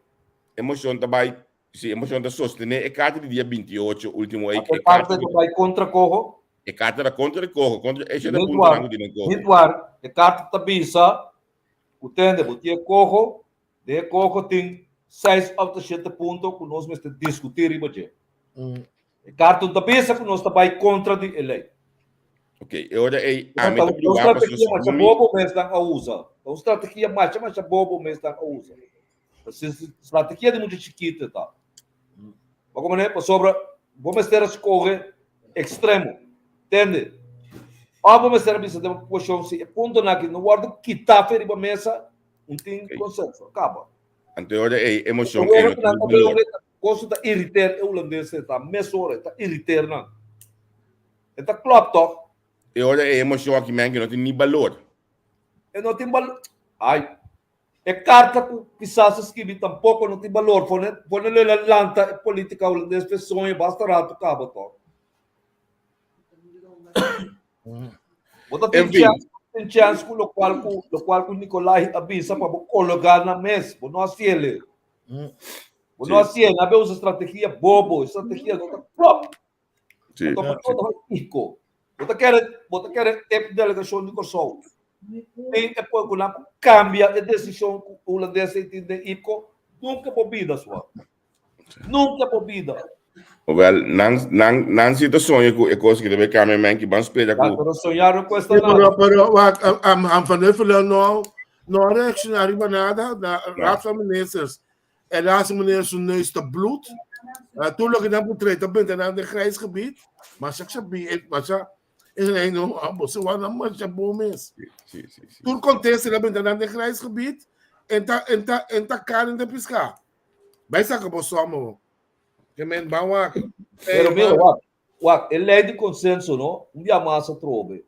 C: Emoção também. Sim, emoção da sostener e carta de dia 28, último aí.
E: A parte do vai contra Coco.
C: E carta da contra o Coco, contra esse da
E: ponto não
C: de Coco.
E: Nituar, e carta da bisa, o tende, botia Coco, de Coco tem 6 ou 7 pontos que nós vamos discutir e botia. E carta da bisa que nós vai contra de lei.
C: Ok, agora é
E: a estratégia mais bobo mesmo a usa. A estratégia mais bobo mesmo a usa. A estratégia de muito chiquita tá. Como né, para sobra, vamos ter a escolha extremo, entende? Vamos ter a vista de posição se ponto na que no guardo quitar feri para mesa, tem consenso, acaba.
C: Então agora é emoção
E: que não coisa da irritar o holandês tá, mesora tá irritar não. Tá claro, tá?
C: E agora é emoção que não tem nem valor.
E: E não tem valor. Ai, é carta que quizás escrevi tampouco não tem valor. Põe ele lanta política holandesa, pessoas, basta rato, acaba, tó. Bota tem chance com o qual o Nicolai avisa para colocar na mesa, por não assim ele. Por não assim, não é uma estratégia bobo, estratégia do próprio.
C: Sim.
E: Bota quer delegação de Kosovo. E depois quando cambia a decisão holandesa de IPCO, nunca bobida sua. Nunca bobida.
C: Well, nan situação é coisa que deve cambiar, que vamos esperar com.
E: Pero sonharam com esta
D: Pero aan van Huffelen não reaccionaram para nada. Na Raad van Ministers, en laatste meneer zijn neus te bloed. Toen lag ik dan op treed, dan bent hij aan het grijs gebied. Maar zeg je, maar je is een você vai na mancha bom mês. Tudo acontece lá dentro do grijs gebied en tá carne de pescar. Vai sacar por só mo. Que men bawa.
E: Pero meu, a lei de consenso, não? Dia massa trobe.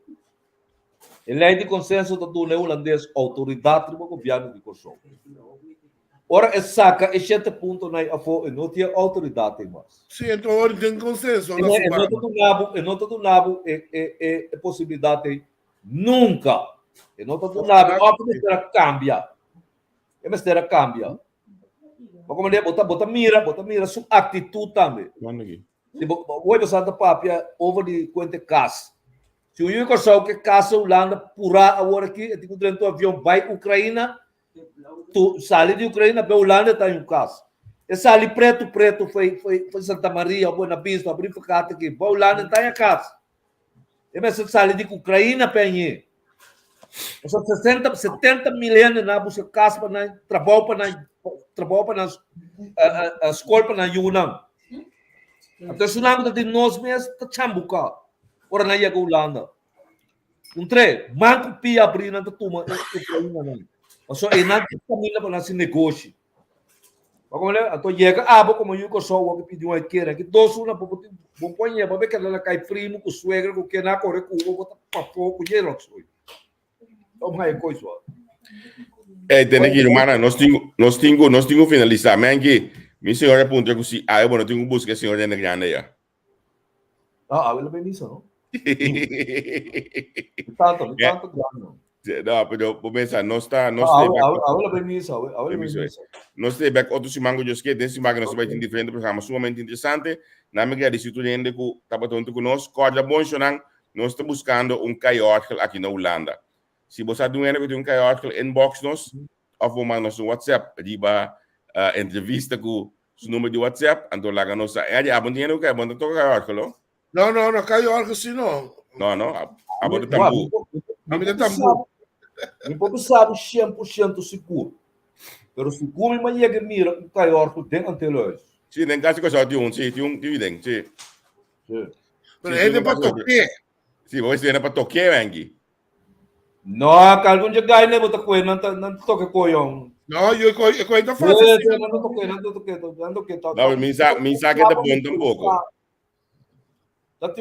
E: A lei de consenso do holandês, autoridade do governo de Kosovo. Ora, é saca, este ponto não tinha autoridade mais.
D: Sim, então ora tem consenso.
E: E nota do nabo é possibilidade nunca. E nota do nabo, a ministra cambia. A ministra cambia. Como ele bota mira sua atitude também. Hoje você está papia over de quanto caso. Se o Igor sabe que caso Holanda pura agora aqui, tem dentro do avião vai Ucrânia. Tu sali de Ucrânia para Holanda está em um caso. E sali preto foi Santa Maria, Boa Vista, abrir facata aqui. Para Holanda está em casa. E mas sali de Ucrânia para aí. São 70 milhões na busca casa para trabalho para a escola para Yunnan. Então se não está de nós mesmos está chambuca. Ora na ia Holanda. Manco pia abrir na turma Ucrânia não. So, não caminha para esse negócio. Como é? Então, chega como eu sou o que pediu uma queira, que dois uma bom põe para ver que ela cai primo com suegra com que na corre com o botar papo com gelo soi. Então, mais coisa.
C: Tem aqui, mana, nós temos finalizar, mas que minha senhora aponta que se eu não tenho busca senhora dentro da grande aí.
E: Ela bem isso, não? Tanto grande.
C: No, pero começa, nós está back outro simango just que desse simango nós vai ter diferente programa sumamente interessante. Na minha disciplina que estava tanto conosco, corda bom chonang, nós estamos buscando caioarticle aqui na Holanda. Se você tem um caioarticle inbox nós, ou manda nosso WhatsApp, riba entrevista com o número de WhatsApp, então lá nós é abondiendo que abonda todo caioarticle.
D: Não, caioarticle sim não.
C: Não, abonda tambu.
E: Não pode saber 100% seguro. Mas se come mas chega mira o caioarco tem antelões.
C: Sim, nem caso que só tem um, sim.
D: Mas ele para tocar.
C: Sim, você tem para tocar, Angie.
E: Não, calma, já ganha, não toca não toca coião.
D: Não, eu ainda faço.
E: Não toquei.
C: Não, mensaje da bom tampoco.
E: Tá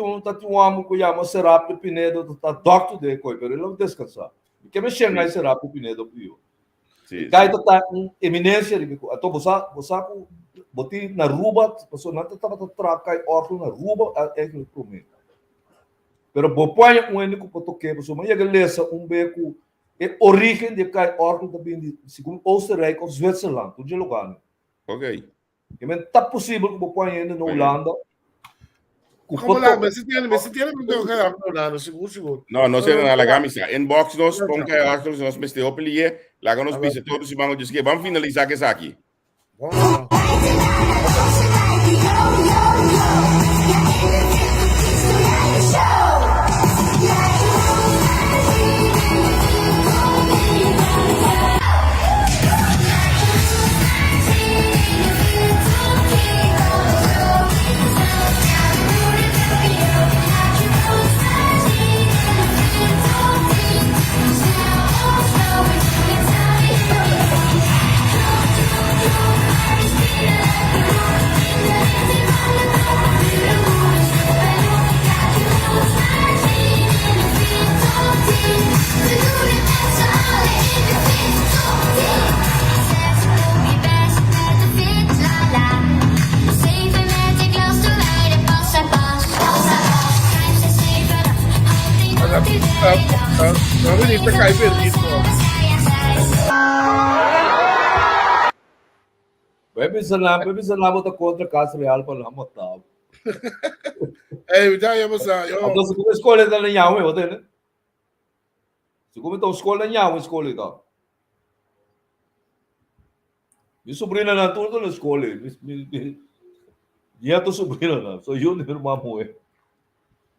E: um amo que chama Serapio Pinedo, tá doctor de coi, pero ele não descansar. Que me chama aí Serapio Pinedo pio.
C: Sim.
E: Daí tá eminência de que então você boti na ruba, pessoa não tava tracar orto na ruba é que promete. Pero põe único para tocar, pessoa, mas ele lesa beco é origem de cai orto também de segundo Oostenrijk ou Zwitserland, tudo de lugar.
C: Ok.
E: Que men tá possível que põe ainda na Holanda.
D: Como lá, mas se tiene que tocar Holanda, seguro.
C: Não sei na camisa. Inbox nós, com caioarticle, nós meste opelie, lá nós pisa todos os mangos diz que vamos finalizar que essa aqui.
D: Sabi dito kay Benito.
E: Bebe salamat a contra Casa Real pa lang matap.
D: Eh, vidaya mo sa yo.
E: Então, se como escolhe da linha, eu tenho. Se como então escolhe linha, escolhe tá. Minha sobrinha na tudo na escolhe. Minha tua sobrinha na. Sou eu, meu irmão,